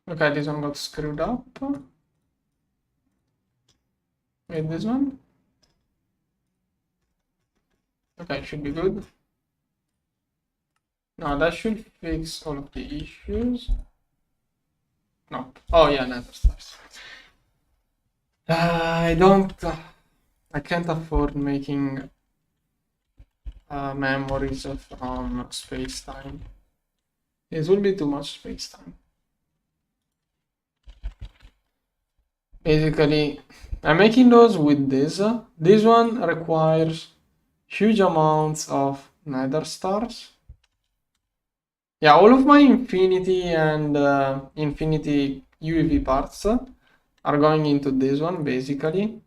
Okay, this one got screwed up. Wait, this one? Okay, it should be good. Now that should fix all of the issues. No. Oh yeah, nether stars. I can't afford making memories from space-time. This will be too much space-time. Basically, I'm making those with this. This one requires huge amounts of nether stars. Yeah, all of my infinity and infinity UV parts are going into this one, basically.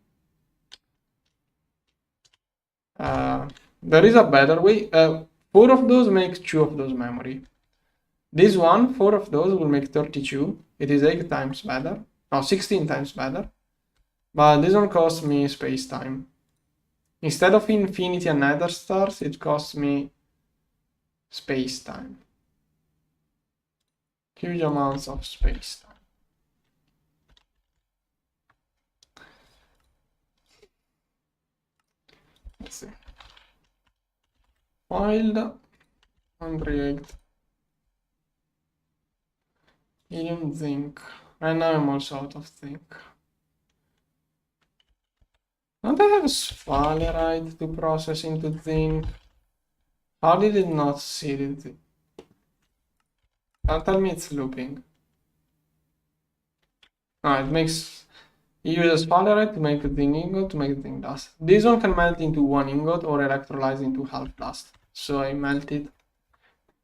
There is a better way. 4 of those make 2 of those memory. This one, 4 of those will make 32. It is 8 times better. No, 16 times better. But this one costs me space-time. Instead of infinity and nether stars, it costs me space-time. Huge amounts of space-time. Let's see. File and react. Helium zinc. And now I'm also out of zinc. Don't I have sphalerite to process into zinc? How did it not see it? Don't tell me it's looping. No, it makes... You use sphalerite to make a zinc ingot to make zinc dust. This one can melt into 1 ingot or electrolyze into half dust. So I melted.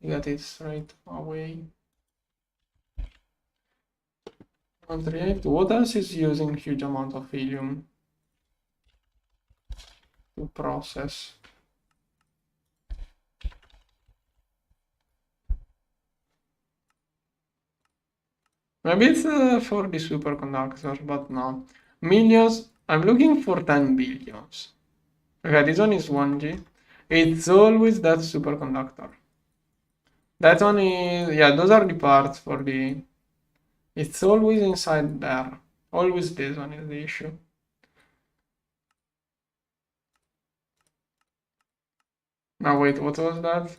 You got it straight away. What else is using huge amount of helium to process? Maybe it's for the superconductors, but no. Millions. I'm looking for 10 billions. Okay, this one is 1G. It's always that superconductor. That one is... Yeah, those are the parts for the... It's always inside there. Always this one is the issue. Now wait, what was that?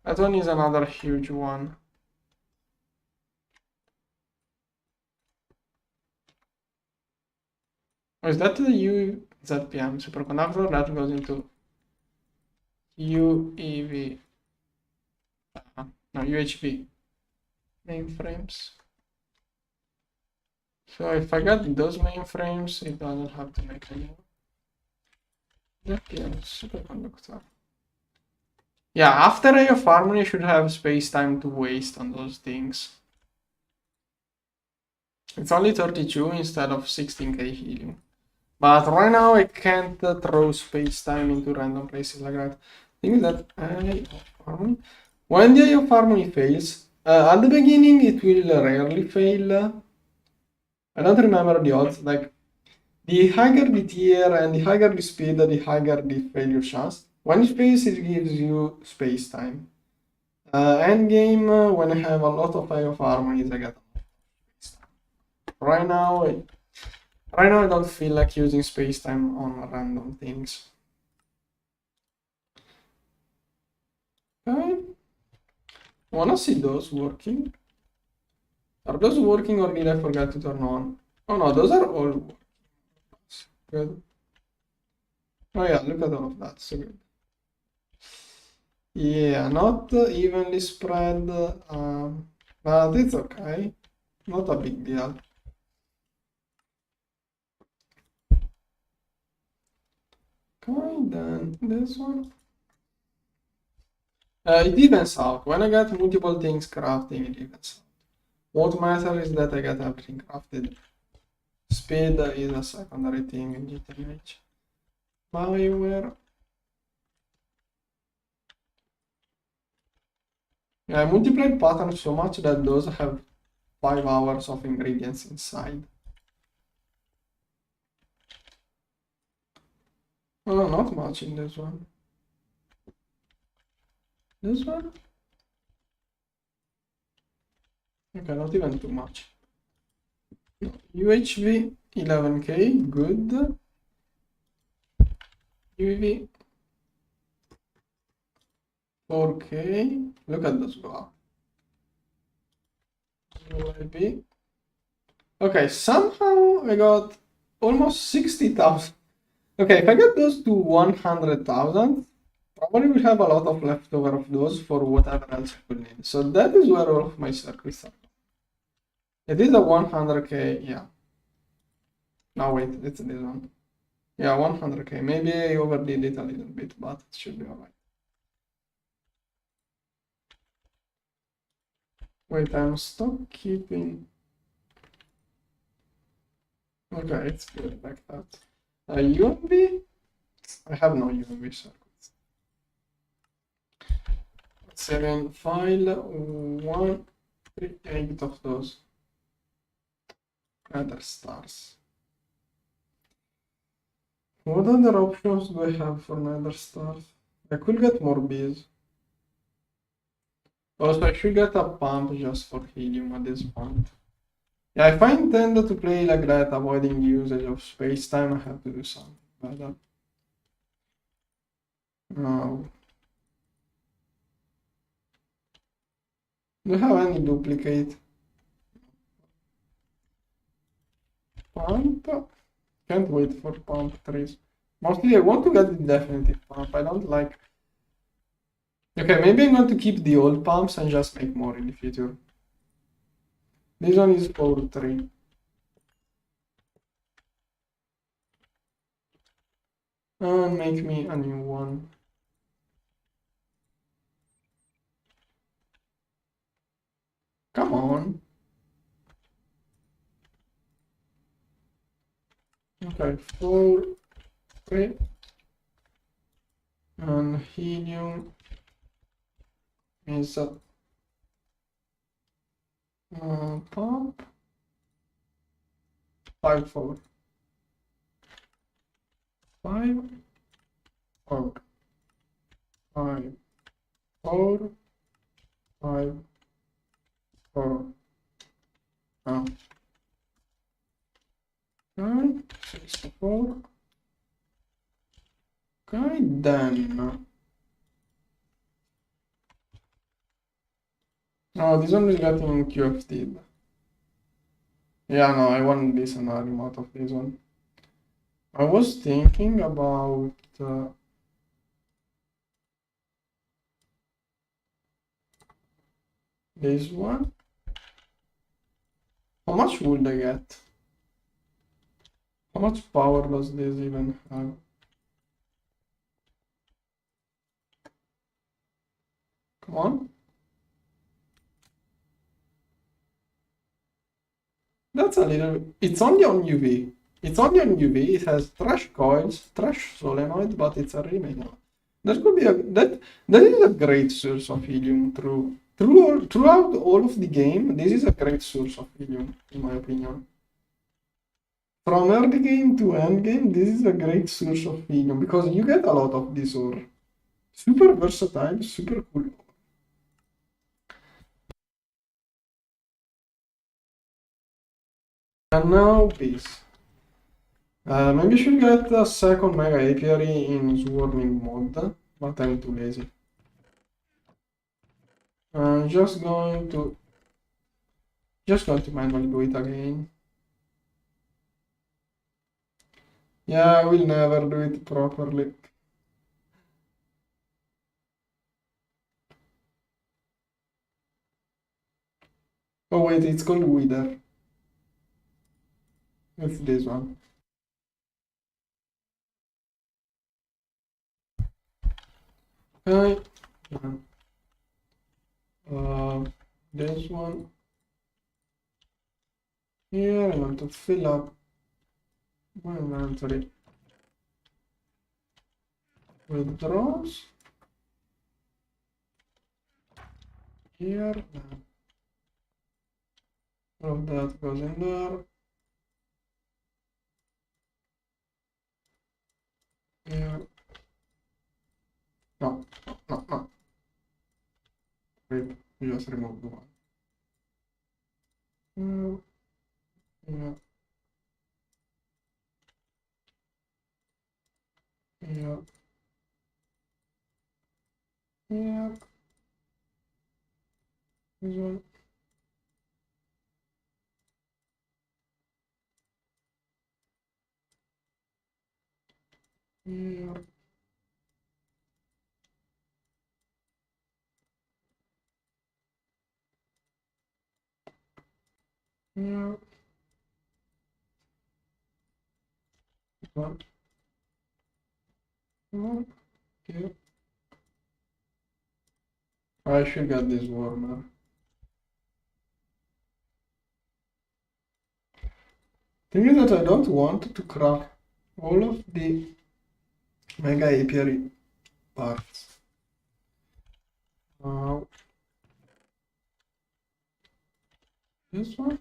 That one is another huge one. Oh, is that the UZPM superconductor? That goes into UEV. No, UHV mainframes. So if I got those mainframes, it doesn't have to make any ZPM superconductor. Yeah, after Ray of Harmony, you should have space-time to waste on those things. It's only 32 instead of 16k helium. But right now I can't throw space-time into random places like that. Thing is that Ray of Harmony... When the Ray of Harmony fails, at the beginning it will rarely fail. I don't remember the odds, like the higher the tier and the higher the speed, the higher the failure chance. When it fails, it gives you space time. Endgame, when I have a lot of Eye of Harmonies, I get space time. Right now I don't feel like using space time on random things. Okay. Wanna see those working? Are those working or did I forget to turn on? Oh no, those are all working. Good. Oh yeah, look at all of that, so good. Yeah, not evenly spread, but it's okay. Not a big deal. Okay, then this one. It evens out. When I get multiple things crafting, it evens out. What matters is that I get everything crafted. Speed is a secondary thing in GTNH. Bioware. Yeah, I multiplied patterns so much that those have 5 hours of ingredients inside. Oh, not much in this one. This one? Okay, not even too much. No. UHV 11k, good. UV 4k. Look at this go up. UIB. Okay, somehow I got almost 60,000. Okay, if I get those to 100,000, probably will have a lot of leftover of those for whatever else I could need. So that is where all of my circuits are. It is a 100k, yeah. No, wait, it's this one. Yeah, 100k. Maybe I overdid it a little bit, but it should be alright. Wait, I'm stuck keeping. Okay, it's good like that. UMV? I have no UMV circuits. 7 file, 1, 3, 8 of those. Other stars. What other options do I have for nether stars? I could get more bees. Also, I should get a pump just for helium at this point. Yeah, if I intend to play like that, avoiding usage of space-time, I have to do something better. No. Do you have any duplicate? Pump? Can't wait for pump trees. Mostly I want to get the definitive pump. I don't like... Okay, maybe I'm going to keep the old pumps and just make more in the future. This one is for 3. And make me a new one. Come on. Okay, 4, 3. And helium is a pump. 5, 4. 5, 4. 5, 4. 5, 4. Oh. 9, 64. Okay, then. Oh, this one is getting QFT'd. Yeah, no, I want this and I'm out of this one. I was thinking about this one. How much would I get? How much power does this even have? Come on. That's a little... It's only on UV. It's only on UV. It has trash coils, trash solenoid, but it's a remake. That could be a... That is a great source of helium throughout all of the game. This is a great source of helium, in my opinion. From early game to end game, this is a great source of helium because you get a lot of this ore. Super versatile, super cool. And now peace. Maybe I should get a second mega apiary in swarming mode, but I'm too lazy. I'm just going to manually do it again. Yeah, I will never do it properly. Oh wait, it's called Wither. It's this one. Okay. This one. Here I want to fill up my inventory with draws. Here. All of that goes in there. Here. No. Wait, we just removed the one. Here. Here. Here. Here. This one. Here. Here. One. One. Here. I should get this warmer. Thing is that I don't want to craft all of the mega apiary parts. This one.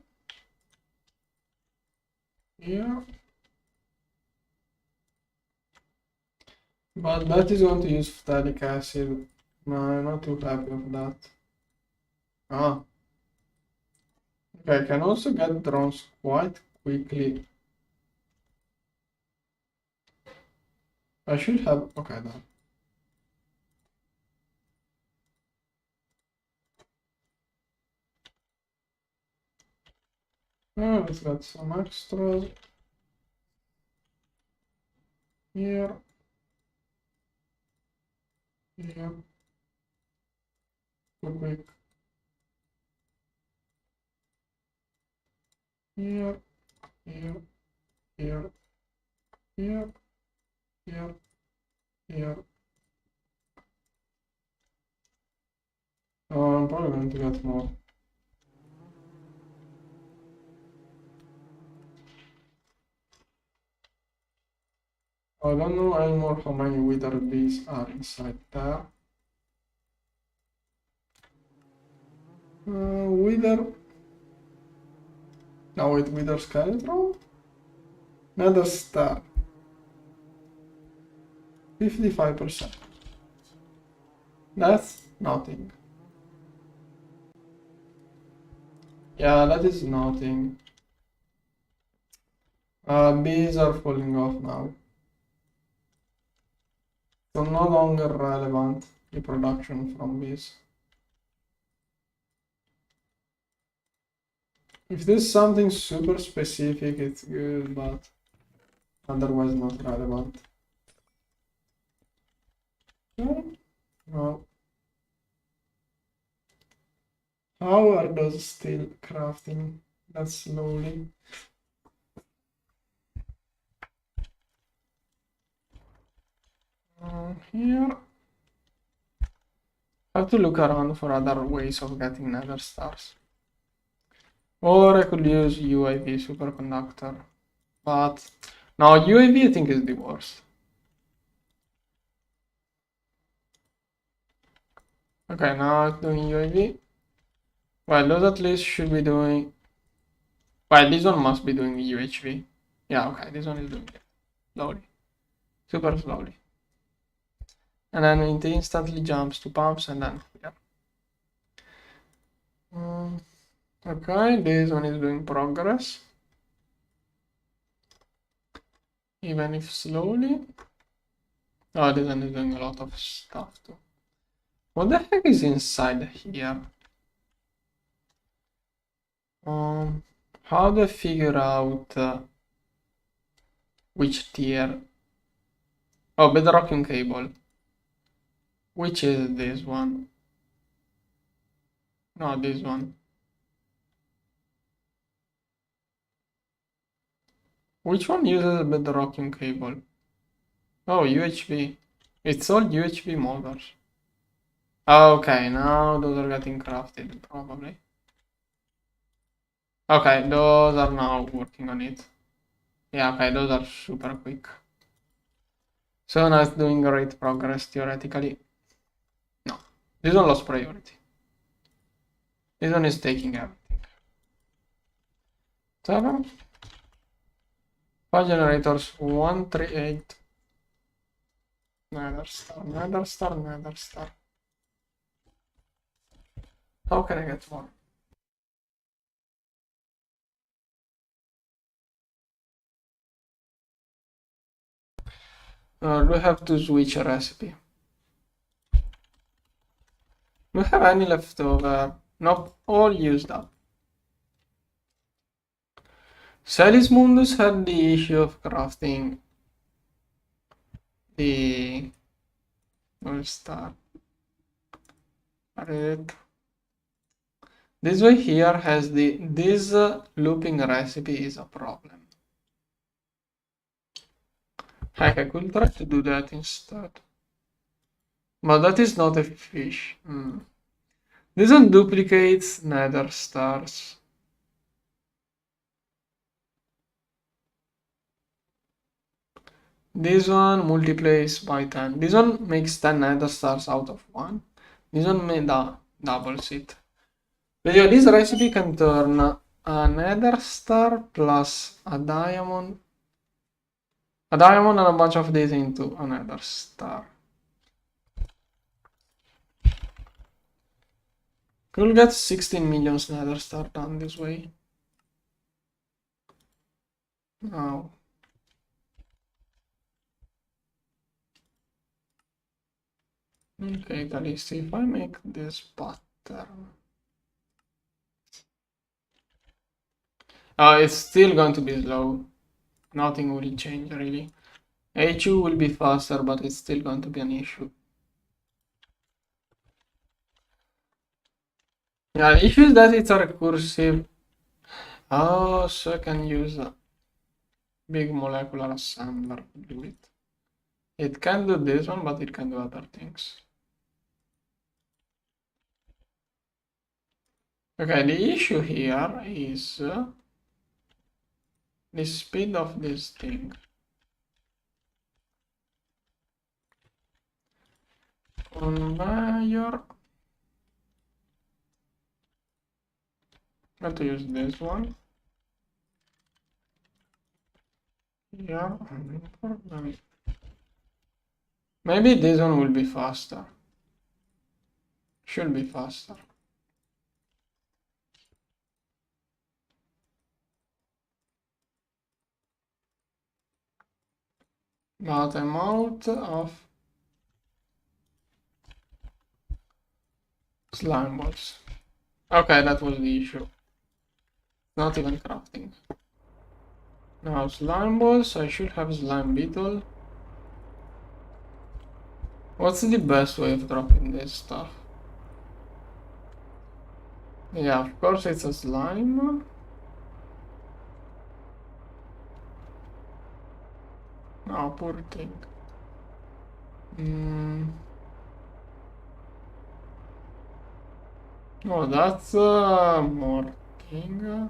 Here. But that is going to use phthalic acid. No, I'm not too happy with that. Ah. Okay, I can also get drones quite quickly. I should have... Okay, then. Oh, let's get some extras. Here. Here. Quick. Here. Here. Here. Here. Here. Here. Oh, I'm probably going to get more. I don't know anymore how many wither bees are inside there. Wither. No, wait, wither skeleton? Another star. 55%. That's nothing. Yeah, that is nothing. Bees are falling off now. So no longer relevant, the production from bees. If there's something super specific, it's good, but otherwise not relevant. No. How are those still crafting that slowly? Here. I have to look around for other ways of getting nether stars. Or I could use UAV superconductor. But no, UAV I think is the worst. Okay, now it's doing UAV. Well, those at least should be doing... Well, this one must be doing UHV. Yeah, okay, this one is doing it. Slowly. Super slowly. And then it instantly jumps to pumps and then, yeah. Okay, this one is doing progress. Even if slowly. Oh, this one is doing a lot of stuff too. What the heck is inside here? How do I figure out which tier? Oh, bedrocking cable. Which is this one? No, this one. Which one uses a bedrocking cable? Oh, UHV. It's all UHV motors. Okay, now those are getting crafted, probably. Okay, those are now working on it. Yeah, okay, those are super quick. So now it's doing great progress, theoretically. No, this one lost priority. This one is taking everything. 7. 5 generators, 138. Nether star, nether star, nether star. How can I get more? Do we have to switch a recipe? Do we have any left over? Nope, all used up. Salis Mundus had the issue of crafting the star. This way here has this looping recipe is a problem. Heck, I could try to do that instead. But that is not a fish. This one duplicates nether stars. This one multiplies by 10. This one makes 10 nether stars out of 1. This one doubles it. But yeah, this recipe can turn a nether star plus a diamond and a bunch of these into a nether star. We'll get 16 million nether star done this way. Now. Okay, at least if I make this pattern. It's still going to be slow. Nothing will change really. HU will be faster, but it's still going to be an issue. Yeah, the issue is that it's a recursive. Oh, so I can use a big molecular assembler to do it. It can do this one, but it can do other things. Okay, the issue here is the speed of this thing. Conveyor. I'm going to use this one. Yeah, maybe this one will be faster. Should be faster. But I'm out of slime balls. Okay, that was the issue. Not even crafting. Now slime balls, I should have slime beetle. What's the best way of dropping this stuff? Yeah, of course it's a slime. Oh, poor thing. Oh, that's more thing.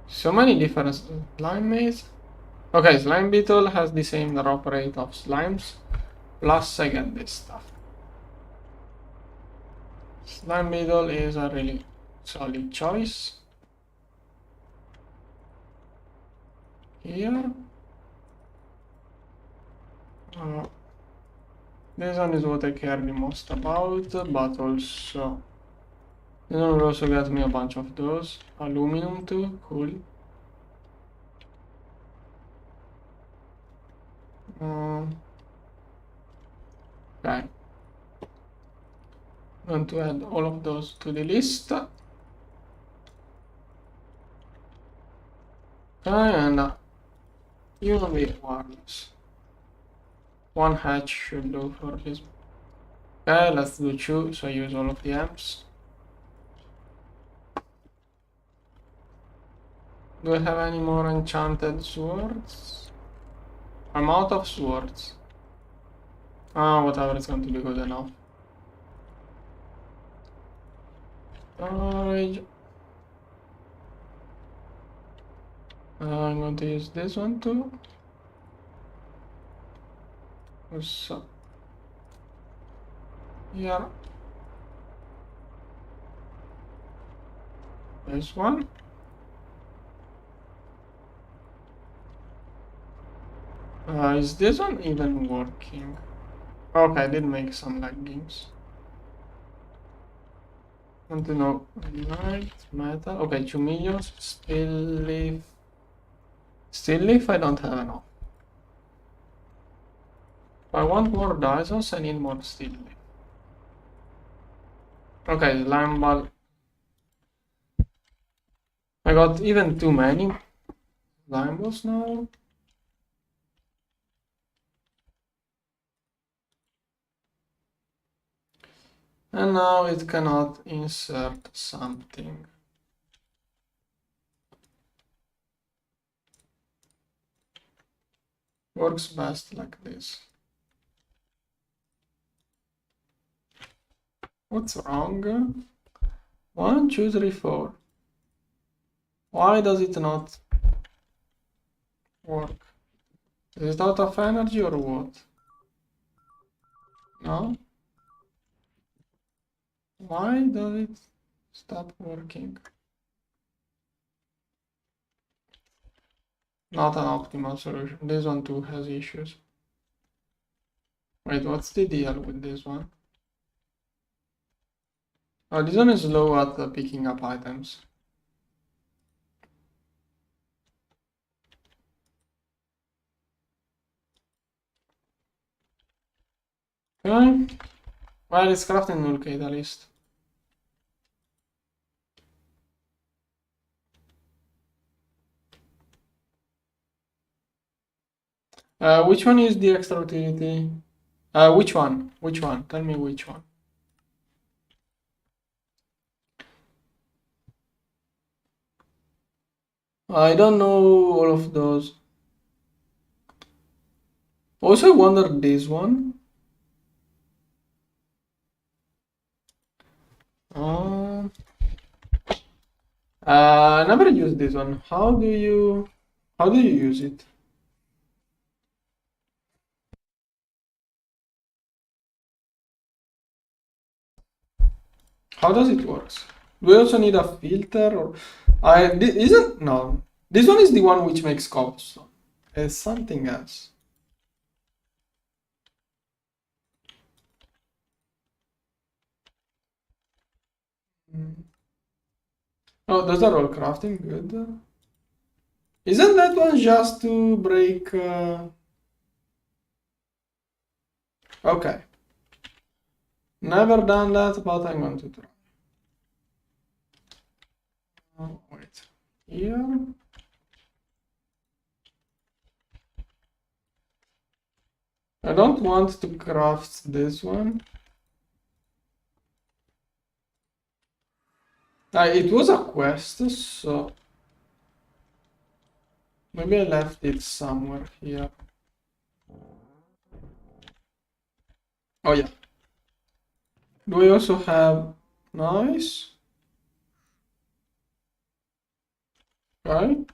So many different slime maze. Okay, slime beetle has the same drop rate of slimes. Plus I get this stuff. Slime beetle is a really solid choice. Here. This one is what I care the most about, but also this one will also get me a bunch of those. Aluminum too, cool. Okay. I'm going to add all of those to the list. And you will be wireless. One hatch should do for this. Okay, let's do 2, so I use all of the amps. Do I have any more enchanted swords? I'm out of swords. Ah, whatever, it's going to be good enough. Storage. I'm going to use this one too. So, here. This one. Is this one even working? Okay, I did make some leggings. Want to know light metal? Okay, 2 million. Still leaf. Still leaf, I don't have enough. If I want more Dysons, I need more steel leaf. Okay, lime ball. I got even too many lime balls now. And now it cannot insert something. Works best like this. What's wrong? 1, 2, 3, 4. Why does it not work? Is it out of energy or what? No? Why does it stop working? Not an optimal solution. This one too has issues. Wait, what's the deal with this one? Oh, this one is slow at picking up items. Okay. Well, it's crafting nullcade at least. Which one is the extra utility? Which one? Which one? Tell me which one. I don't know all of those. Also, I wonder this one. I never used this one. How do you use it? How does it works? Do we also need a filter or isn't no. This one is the one which makes cobblestone. It's something else. Oh, those are all crafting good. Isn't that one just to break? Okay. Never done that, but I'm going to try. Oh, wait. Here. I don't want to craft this one. It was a quest, so maybe I left it somewhere here. Oh yeah. Do we also have nice? Okay.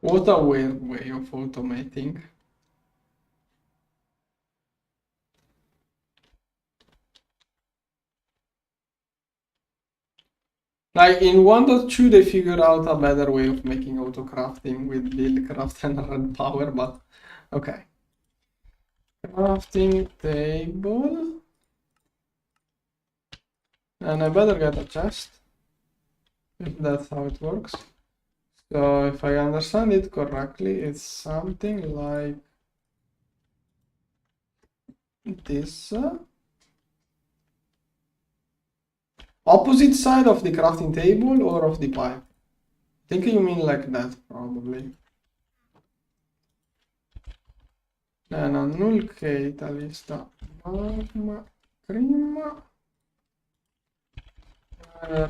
What a weird way of automating. Like in 1.2 they figured out a better way of making auto crafting with buildcraft and red power, but okay. Crafting table. And I better get a chest, if that's how it works. So if I understand it correctly, it's something like this. Opposite side of the crafting table or of the pipe? I think you mean like that, probably. and null k ta lista norm cream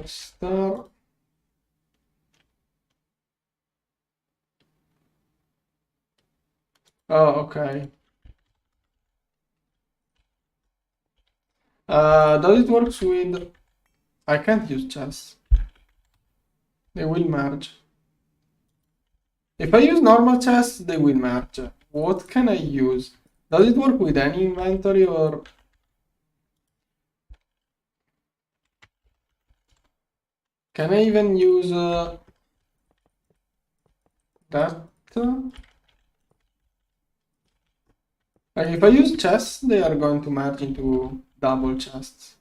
star. Oh, okay. Does it works with... I can't use chess. They will merge. If I use normal chess, they will merge. What can I use? Does it work with any inventory or... Can I even use that? Like if I use chests, they are going to merge into double chests.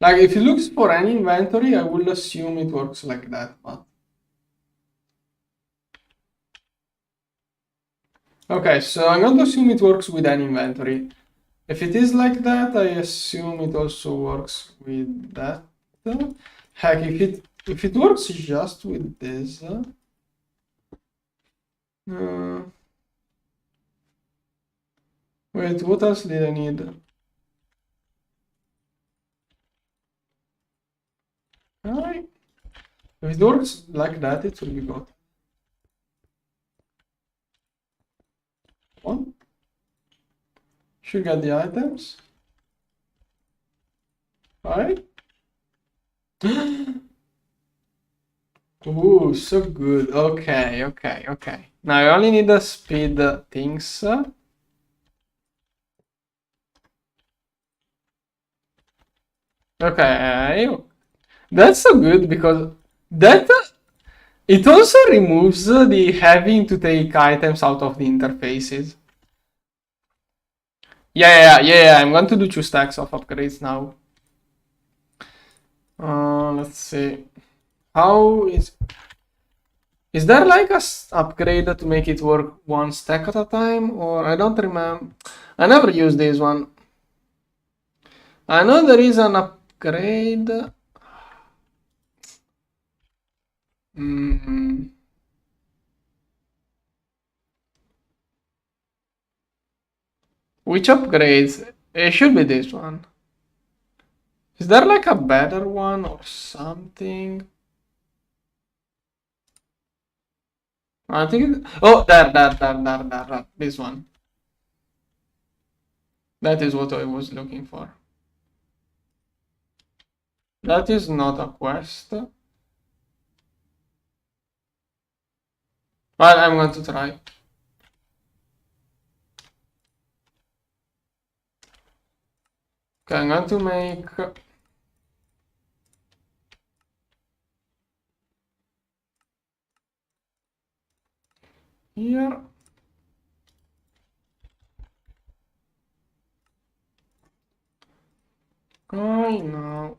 Like if it looks for any inventory, I will assume it works like that, but... Okay, so I'm going to assume it works with any inventory. If it is like that, I assume it also works with that. Heck, if it works just with this... wait, what else did I need? Alright. If it works like that, it will be good. One. Should get the items. Alright. Ooh, so good. Okay, okay, okay. Now I only need to speed things. Okay. That's so good because that it also removes the having to take items out of the interfaces. Yeah. I'm going to do 2 stacks of upgrades now. Let's see. How is there like a upgrade to make it work 1 stack at a time? Or I don't remember. I never used this one. I know there is an upgrade. Which upgrades? It should be this one. Is there like a better one or something? I think... Oh, there. This one. That is what I was looking for. That is not a quest. Well, I'm going to try. Okay, I'm going to make... Here. I know.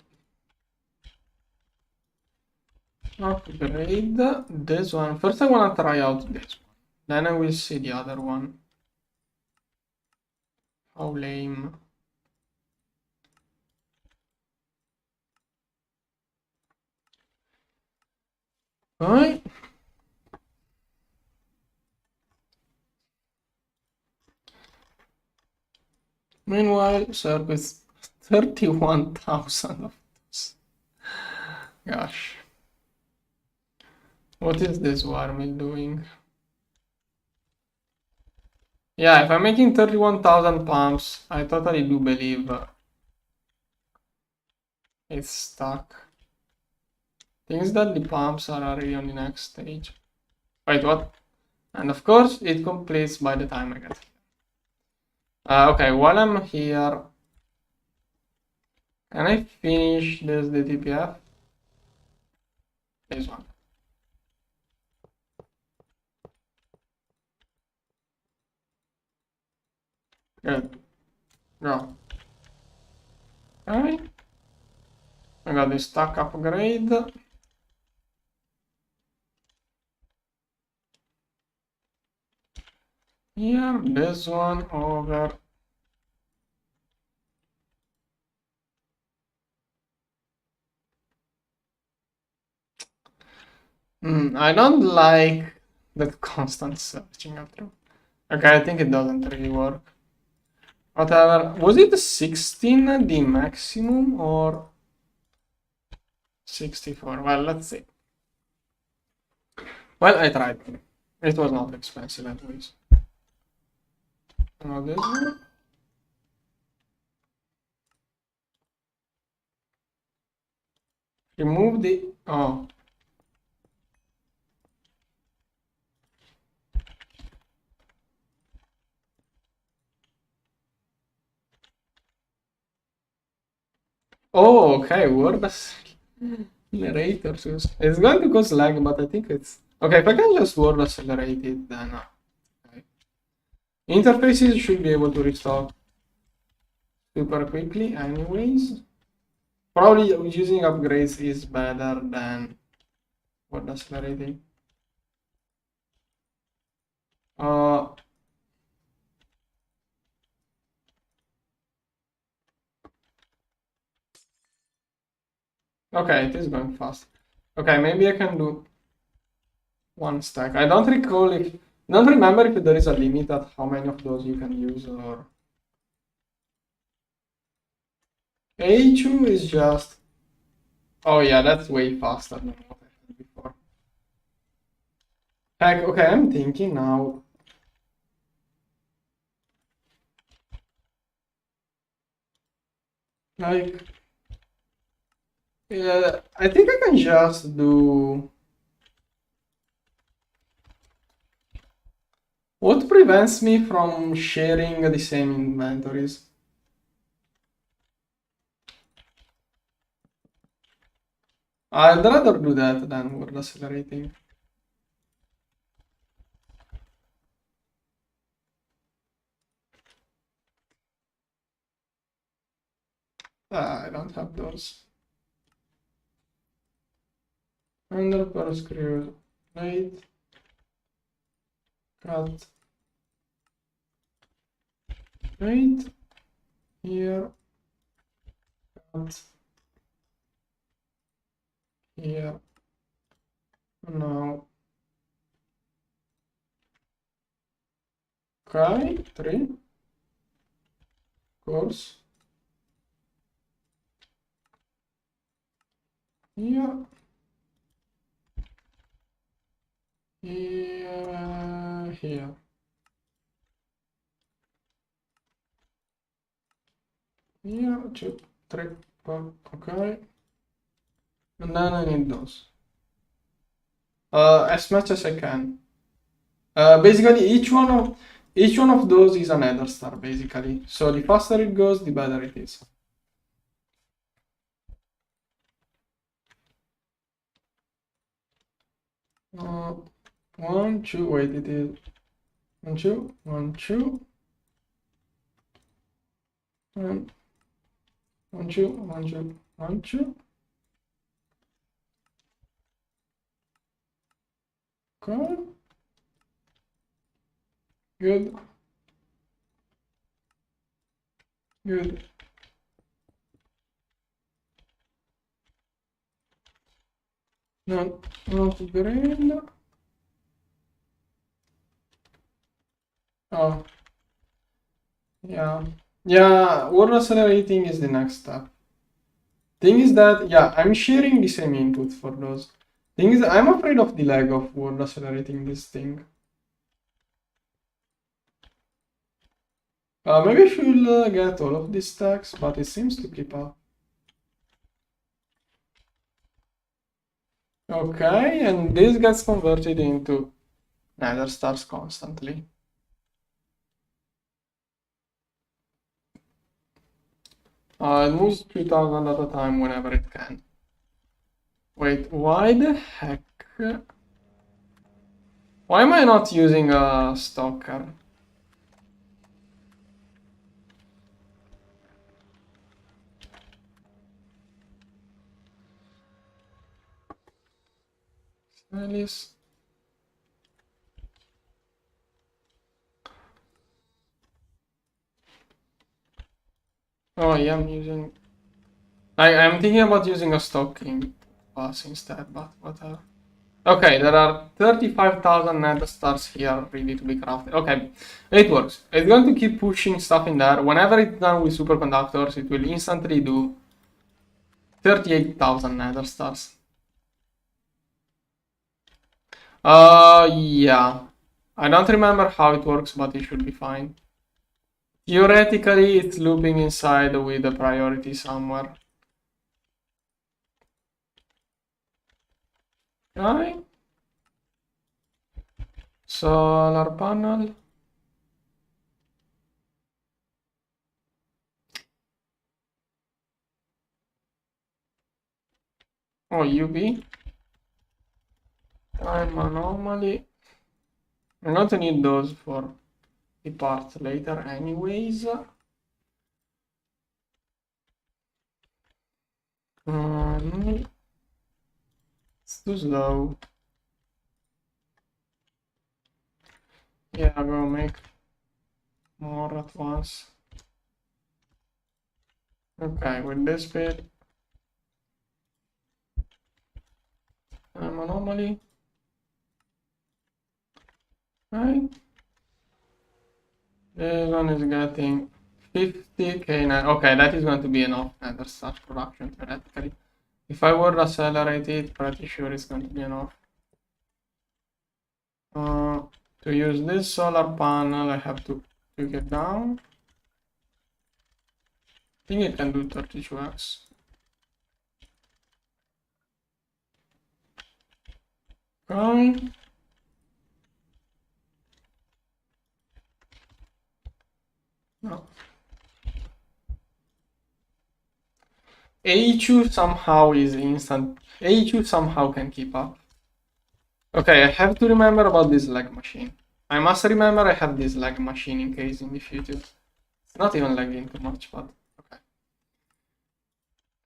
Upgrade this one. First I want to try out this one. Then I will see the other one. How lame. Right. Meanwhile, service 31,000 of those. Gosh. What is this worm doing? Yeah, if I'm making 31,000 pumps, I totally do believe it's stuck. Things that the pumps are already on the next stage. Wait, what? And of course, it completes by the time I get here. Okay, while I'm here, can I finish this DTPF? This one. Good. Go. Alright. I got this stack upgrade. Here, this one over. I don't like that constant searching after. Okay, I think it doesn't really work. Whatever. Was it 16 the maximum or 64? Well, let's see. Well, I tried. It was not expensive at least. Now this one. Remove the... Oh. Oh, okay. Word accelerators. It's going to cause lag, but I think it's... Okay, if I can just word accelerate it, then... Okay. Interfaces should be able to restart super quickly anyways. Probably using upgrades is better than word accelerating. Okay, it is going fast. Okay, maybe I can do one stack. I don't recall if... Don't remember if there is a limit at how many of those you can use or... A2 is just... Oh yeah, that's way faster than what I had before. Heck, okay, I'm thinking now. Like... Yeah, I think I can just do... What prevents me from sharing the same inventories? I'd rather do that than word accelerating. I don't have those. Under per screw, right, cut, right, here, cut, here, now, okay, 3, of course, here, here. Here, 2, 3, 4, okay. And then I need those. As much as I can. Basically, each one of those is an nether star, basically. So the faster it goes, the better it is. 1, 2, wait, it is 1, 2, 1, 2, and 1, 2, 1, 2, 1, 2. Okay. Good. Good. Not green. Oh. Yeah. Yeah, word accelerating is the next step. Thing is that, yeah, I'm sharing the same input for those. Thing is, I'm afraid of the lag of word accelerating this thing. Maybe I should get all of these stacks, but it seems to keep up. Okay, and this gets converted into nether stars constantly. It moves 2000 at a time whenever it can. Wait, why the heck? Why am I not using a stalker? Alice. Oh yeah, I'm using... I'm thinking about using a stalking pass instead, but whatever. Okay, there are 35,000 nether stars here ready to be crafted. Okay, it works. It's going to keep pushing stuff in there. Whenever it's done with superconductors, it will instantly do 38,000 nether stars. Yeah. I don't remember how it works, but it should be fine. Theoretically, it's looping inside with a priority somewhere. Right? Solar panel. Oh, UV. Time anomaly. I'm going to need those for the parts later anyways. It's too slow. Yeah, I will make more at once. Okay, with this bit. Time anomaly. Right. This one is getting 50k now. Okay, that is going to be enough nether start production theoretically. If I were to accelerate it, pretty sure it's going to be enough. To use this solar panel, I have to take it down. I think it can do 32x. Okay. No. A2 somehow is instant. A2 somehow can keep up. Okay, I have to remember about this lag machine. I must remember I have this lag machine in case in the future. It's not even lagging too much, but okay.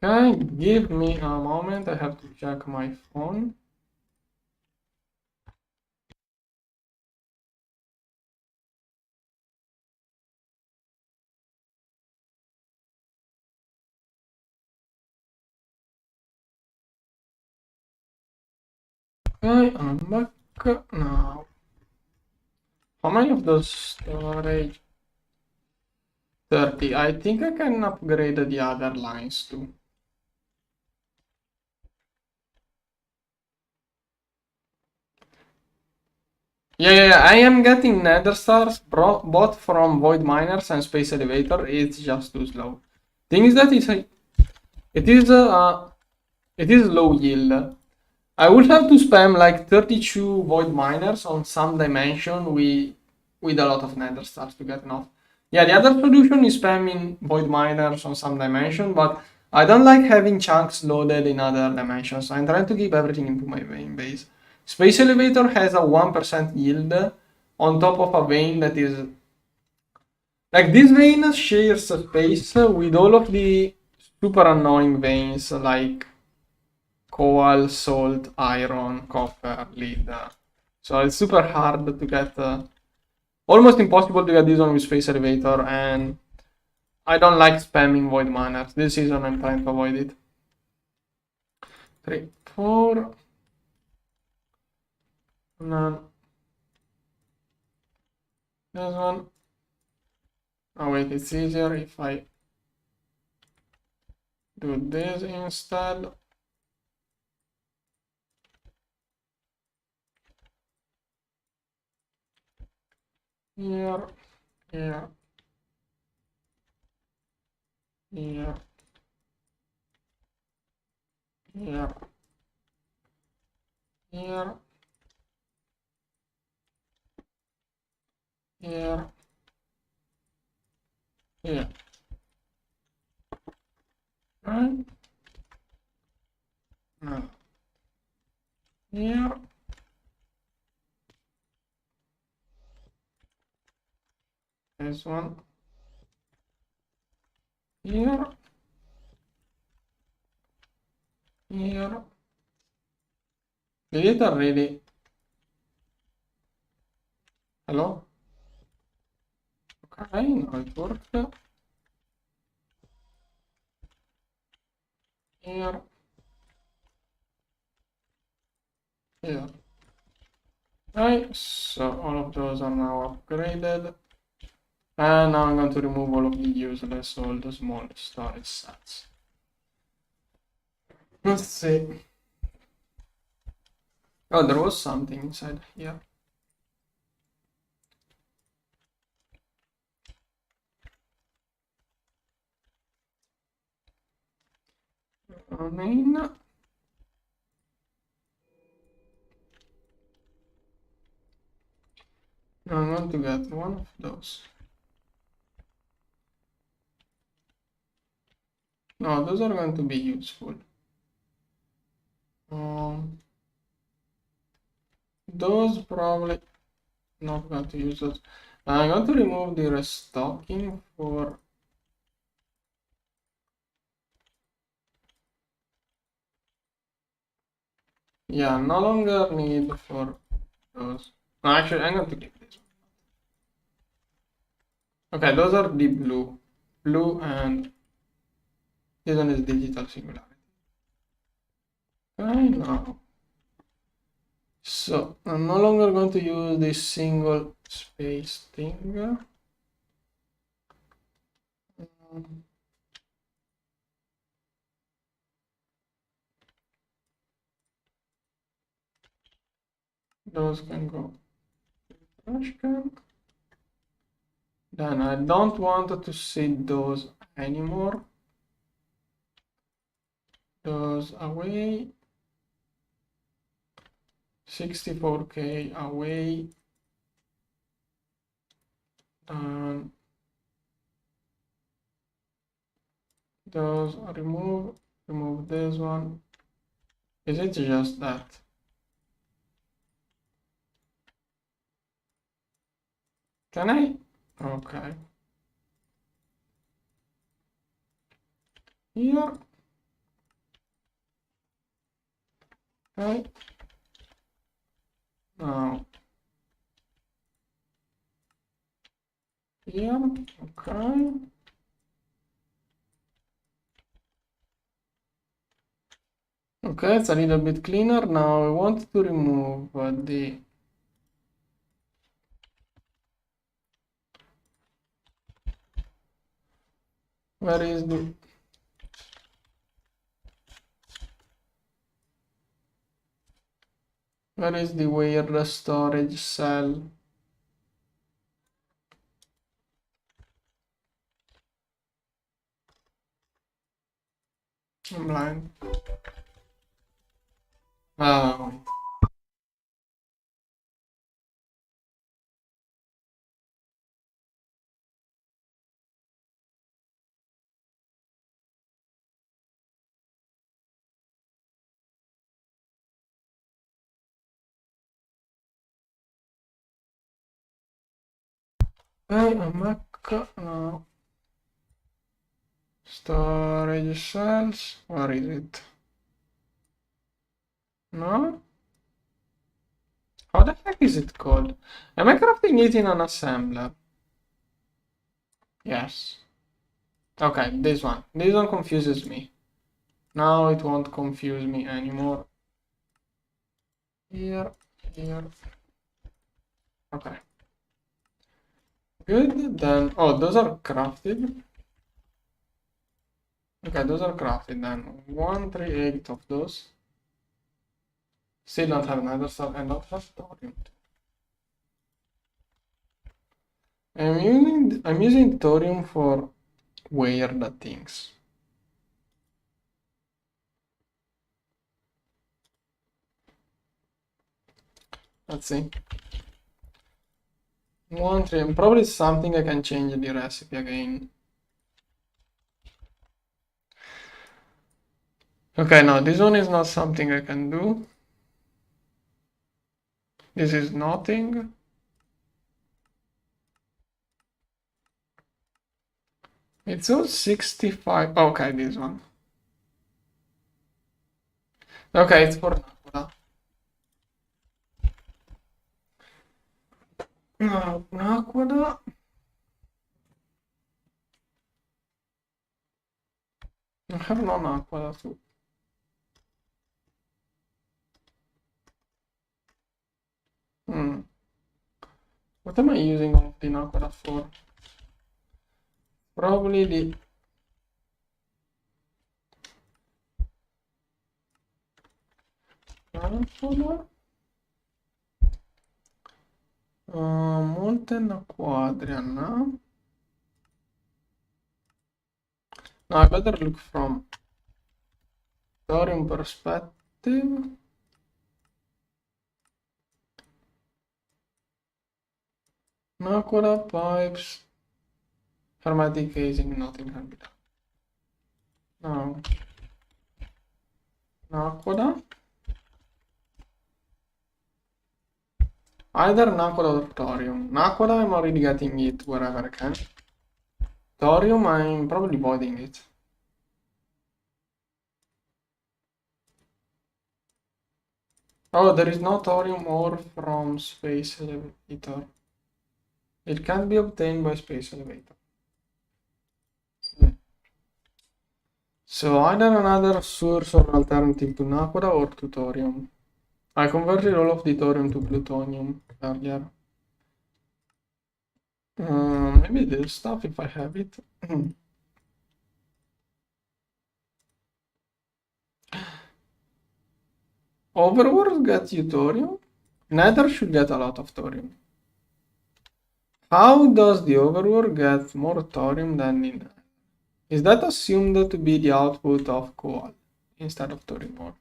Okay, give me a moment. I have to check my phone. Okay, I'm back now. How many of those storage? 30. I think I can upgrade the other lines too. Yeah, I am getting nether stars both from void miners and space elevator. It's just too slow. Thing is that it is low yield. I would have to spam like 32 void miners on some dimension with a lot of nether stars to get enough. Yeah, the other solution is spamming void miners on some dimension, but I don't like having chunks loaded in other dimensions. I'm trying to keep everything into my main base. Space Elevator has a 1% yield on top of a vein that is... Like, this vein shares a space with all of the super annoying veins like coal, salt, iron, copper, lead. So it's super hard to get... almost impossible to get this one with Space Elevator, and I don't like spamming void miners. This season I'm trying to avoid it. 3, 4... And then this one. Oh wait, it's easier if I do this instead. Here, here, here, here, here, here, here. Right? Now, here. This one. Here. Here. Did it already? Hello? Okay, now it worked. Here. Yeah. Right, so all of those are now upgraded. And now I'm going to remove all of the useless, all the small storage sets. Let's see. Oh, there was something inside here. Main. Now I'm going to get one of those. No, those are going to be useful. Those probably not going to use those. I'm going to remove the restocking for. Yeah, no longer need for those. No, actually, I'm going to keep this one. Okay, those are the blue. Blue and this one is digital singularity. Okay, now. So, I'm no longer going to use this single space thing. Those can go trash can. Then I don't want to see those anymore. Those away. 64K away. Those remove this one. Is it just that? Can I? Okay. Here. Okay. Now. Here. Okay. Okay, it's a little bit cleaner. Now I want to remove the where is the weird storage cell? I'm blind. Wait. Okay, a Mac now. Storage cells. Where is it? No? How the heck is it called? Am I crafting it in an assembler? Yes. Okay, this one. This one confuses me. Now it won't confuse me anymore. Here. Okay. Good, then. Oh, those are crafted. Okay, those are crafted then. 138 of those. Still don't have another stuff and don't have thorium. I'm using thorium for weird things. Let's see. Probably something I can change the recipe again. Okay, no, this one is not something I can do. This is nothing. It's all 65. Okay, this one. Okay, it's for Nakoda. No, Nakoda. I have no Nakoda too. What am I using all the Nakoda for? Probably the Nakoda. Molten Quadrian. No, I better look from thorium perspective. Nakoda pipes. Hermetic casing, nothing can be done. No. Nakoda. Either Nakoda or thorium. Nakoda, I'm already getting it wherever I can. Thorium, I'm probably voiding it. Oh, there is no thorium ore from space elevator. It can be obtained by space elevator. So either another source or alternative to Nakoda or to thorium. I converted all of the thorium to plutonium earlier. Maybe this stuff if I have it. Overworld gets you thorium. Nether should get a lot of thorium. How does the overworld get more thorium than in? Is that assumed to be the output of coal instead of thorium ore?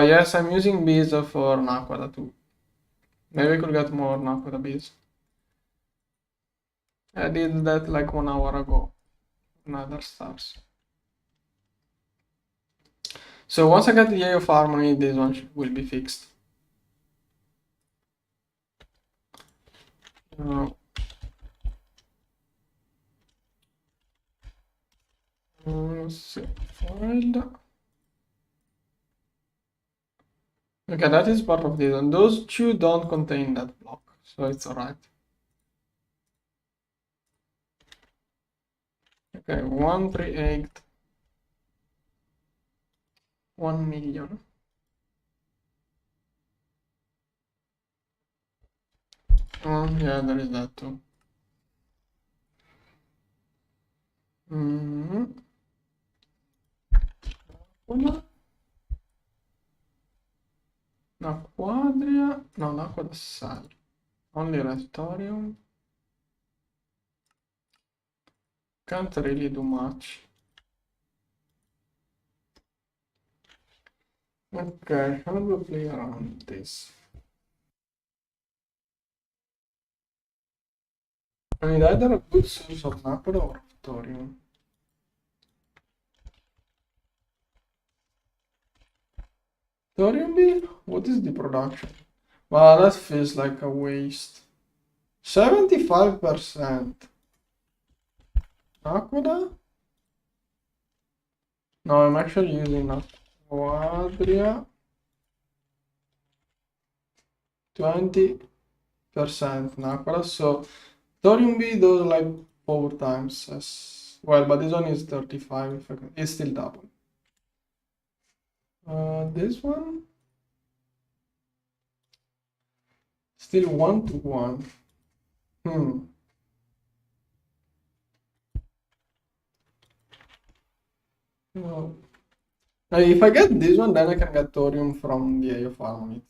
Yes, I'm using bees for Nakoda too. Maybe I could get more Nakoda bees. I did that like 1 hour ago. Another stars. So once I get the AO harmony, this one will be fixed. So find. Okay, that is part of this, and those two don't contain that block, so it's alright. Okay, 138. 1 million. Oh, yeah, there is that too. No, quadria. No, l'acqua da sale. Only thorium. Can't really do much. Okay, how do we play around this? I need either a good source of Nakoda or thorium. Thorium B? What is the production? Wow, that feels like a waste. 75%. Nakoda? No, I'm actually using a quadria. 20% Nakoda. So thorium B does like 4 times as well, but this one is 35. It's still double. This one still 1 to 1. No. Now, if I get this one, then I can get thorium from the AO farm.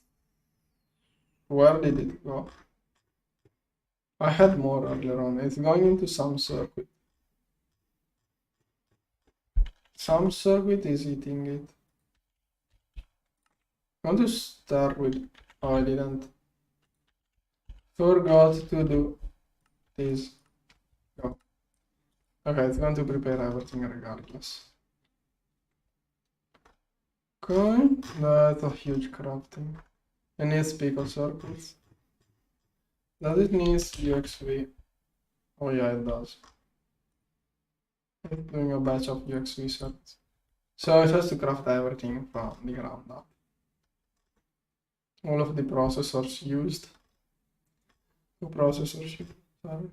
Where did it go? I had more earlier on. It's going into some circuit. Some circuit is eating it. I want to start with. Oh, I didn't. Forgot to do this. Go. Okay, it's going to prepare everything regardless. Okay, that's a huge crafting. It needs pickle circuits. Does it need UXV? Oh yeah, it does. It's doing a batch of UXV circuits. So it has to craft everything from the ground up. All of the processors used. Two processors used. Sorry.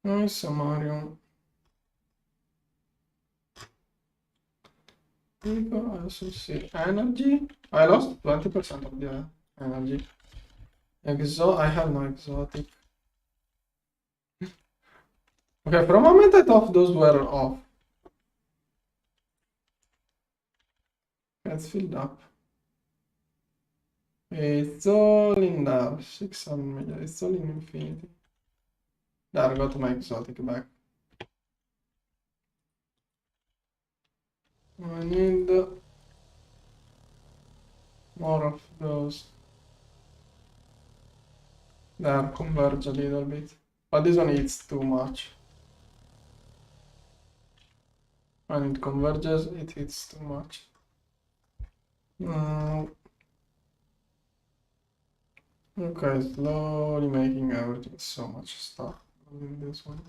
Nice, Mario. I also see energy. I lost 20% of the energy. I have no exotic. Okay, for a moment I thought those were off. It's filled up. It's all in there. 600 million. It's all in infinity. There, I got my exotic back. I need more of those. There, converge a little bit. But this one eats too much. When it converges, it hits too much. Okay, slowly making everything so much stuff in this one.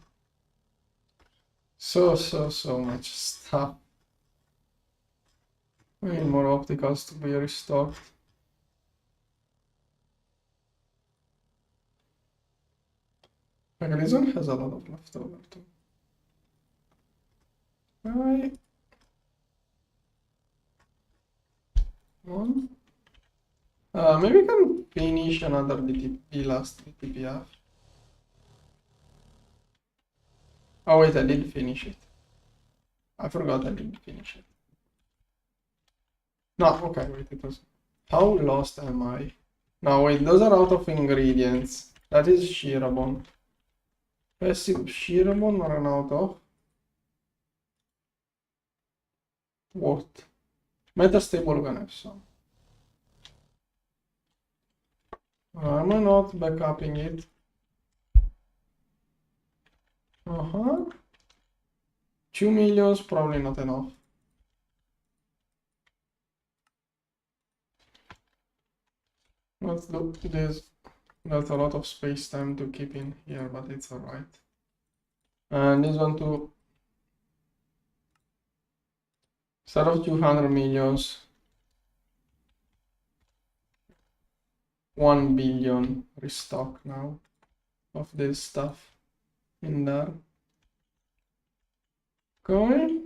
So much stuff. I need more opticals to be restocked. Okay, this one has a lot of leftover too. Alright. One. Maybe we can finish another DTP, last DTPF. Oh wait, I did finish it. I forgot I didn't finish it. No, okay, wait, it was... How lost am I? No, wait, those are out of ingredients. That is Shirabon. Passive Shirabon run out of... What? Metastable connection. Am I not backupping it? Uh-huh. 2 millions, probably not enough. Let's do this. That's a lot of space time to keep in here, but it's alright. And this one too. Instead of 200 millions, 1 billion restock now of this stuff in there. Okay.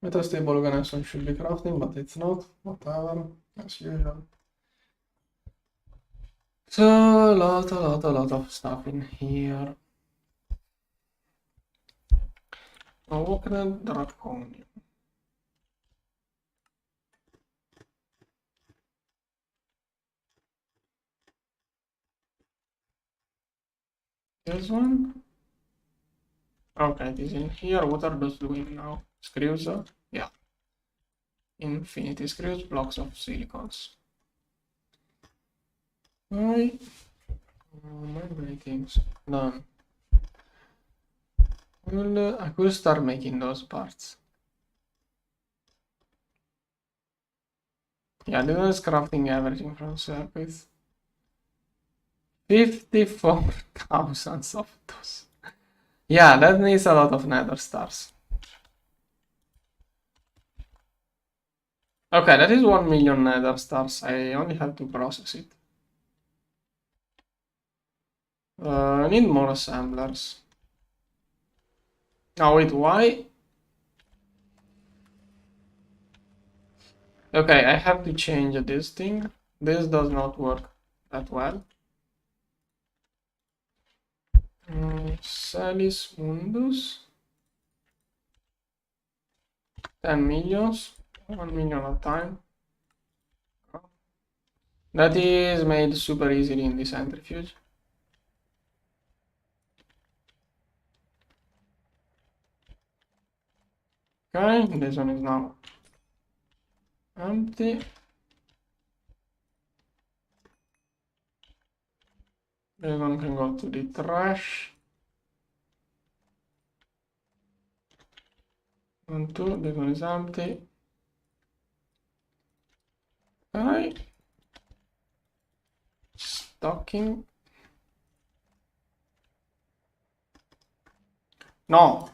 Metastable organism should be crafting, but it's not. Whatever, as usual. So a lot of stuff in here. Awakened draconium. This one. Okay, it is in here. What are those doing now? Screws? Yeah. Infinity screws, blocks of silicons. Alright. Many things done. Well, I could start making those parts. Yeah, this is crafting everything from circuits. 54,000 of those. Yeah, that needs a lot of nether stars. Okay, that is 1 million nether stars. I only have to process it. I need more assemblers. Now wait, why? Okay, I have to change this thing. This does not work that well. Salis Mundus. 10 millions. 1 million at a time. That is made super easily in the centrifuge. Okay, this one is now empty. This one can go to the trash. 1, 2, this one is empty. Okay. Stocking. No.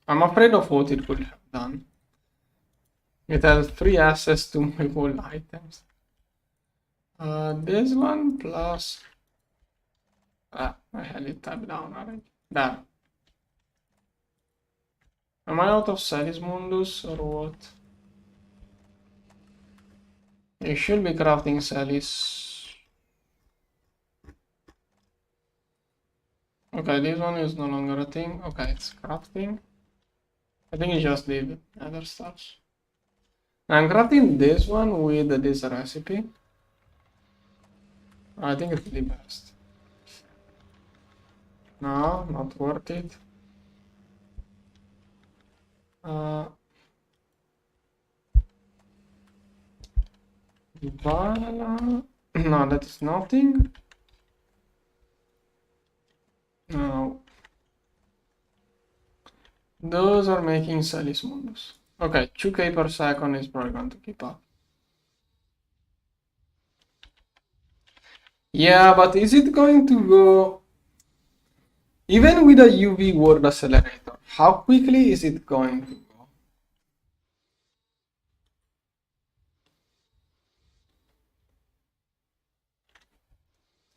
I'm afraid of what it could have done. It has 3 access to my whole items. This one plus... I had it tabbed down already. There. Am I out of Mundus or what? You should be crafting Salis. Okay, this one is no longer a thing. Okay, it's crafting. I think you just did other stuff. I'm crafting this one with this recipe. I think it's the best. No, not worth it. Voila. No, that is nothing. No. Those are making Mundus. Okay, 2k per second is probably going to keep up. Yeah, but is it going to go... Even with a UV word accelerator, how quickly is it going to go?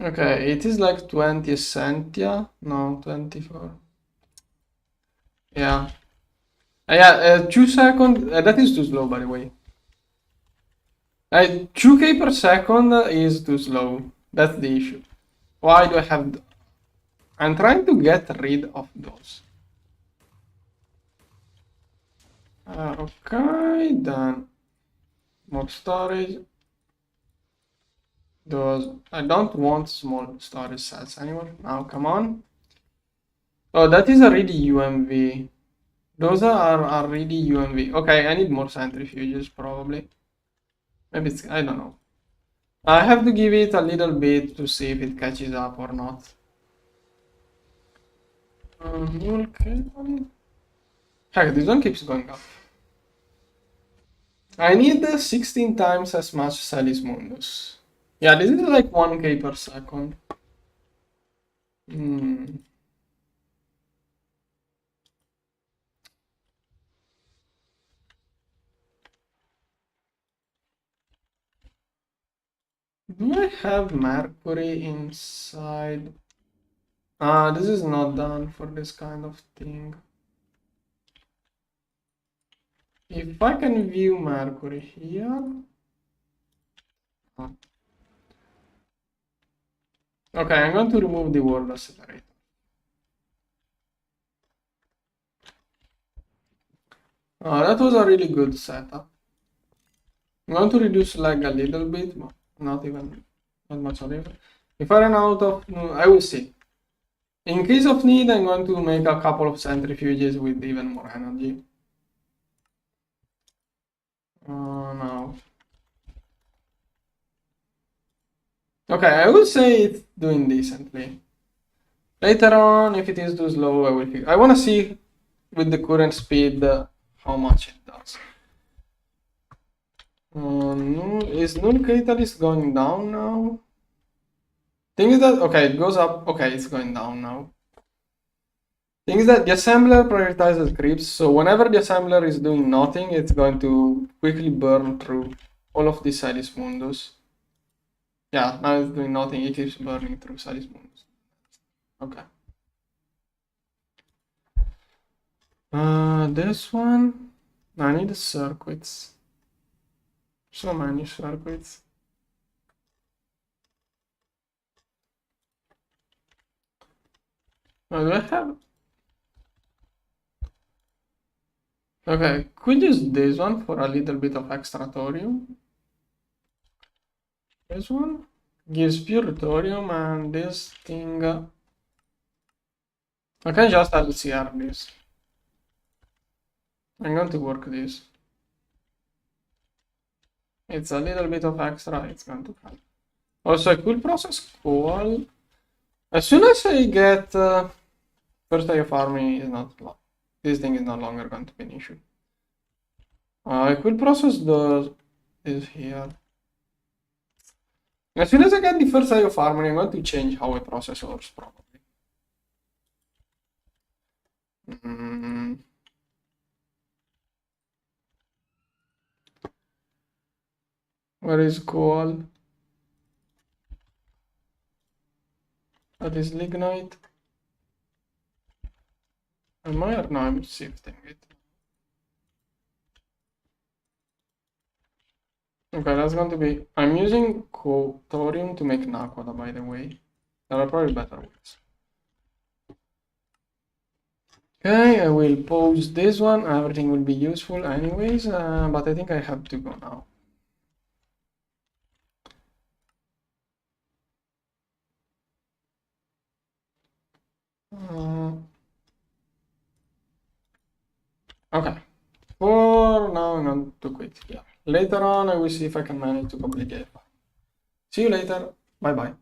Okay, it is like 20 centia. No, 24. Yeah. Yeah, 2 seconds. That is too slow, by the way. 2k per second is too slow. That's the issue. Why do I have... I'm trying to get rid of those. Okay, then more storage. Those I don't want small storage cells anymore. Now, come on. Oh, that is already UMV. Those are already UMV. Okay, I need more centrifuges probably. Maybe it's, I don't know. I have to give it a little bit to see if it catches up or not. Okay. Heck, this one keeps going up. I need 16 times as much Mundus. Yeah, this is like 1k per second. Do I have mercury inside? This is not done for this kind of thing. If I can view mercury here. Okay, I'm going to remove the world accelerator. That was a really good setup. I'm going to reduce lag a little bit, but not much of it. If I run out of, I will see. In case of need, I'm going to make a couple of centrifuges with even more energy. Now. Okay, I would say it's doing decently. Later on, if it is too slow, I will figure. I want to see with the current speed how much it does. Is null catalyst going down now? Thing is that, okay, it goes up. Okay, it's going down now. Thing is that the assembler prioritizes creeps, so whenever the assembler is doing nothing, it's going to quickly burn through all of these Mundus. Yeah, now it's doing nothing, it keeps burning through Mundus. Okay. This one, I need the circuits. So many circuits. Do I have? Okay, could use this one for a little bit of extra thorium. This one gives pure thorium, and this thing. I can just LCR this. I'm going to work this. It's a little bit of extra, it's going to help. Also, I could process coal. As soon as I get first day of army is not long. This thing is no longer going to be an issue. I could process this here. As soon as I get the first day of army, I'm going to change how I process ores probably. Where is coal? That is lignite. Am I or no? I'm shifting it. Okay, that's going to be. I'm using thorium to make nakoda, by the way. There are probably better ways. Okay, I will pause this one. Everything will be useful anyways, but I think I have to go now. Okay, for now I'm going to quit here. Later on I will see if I can manage to complete it. See you later. Bye bye.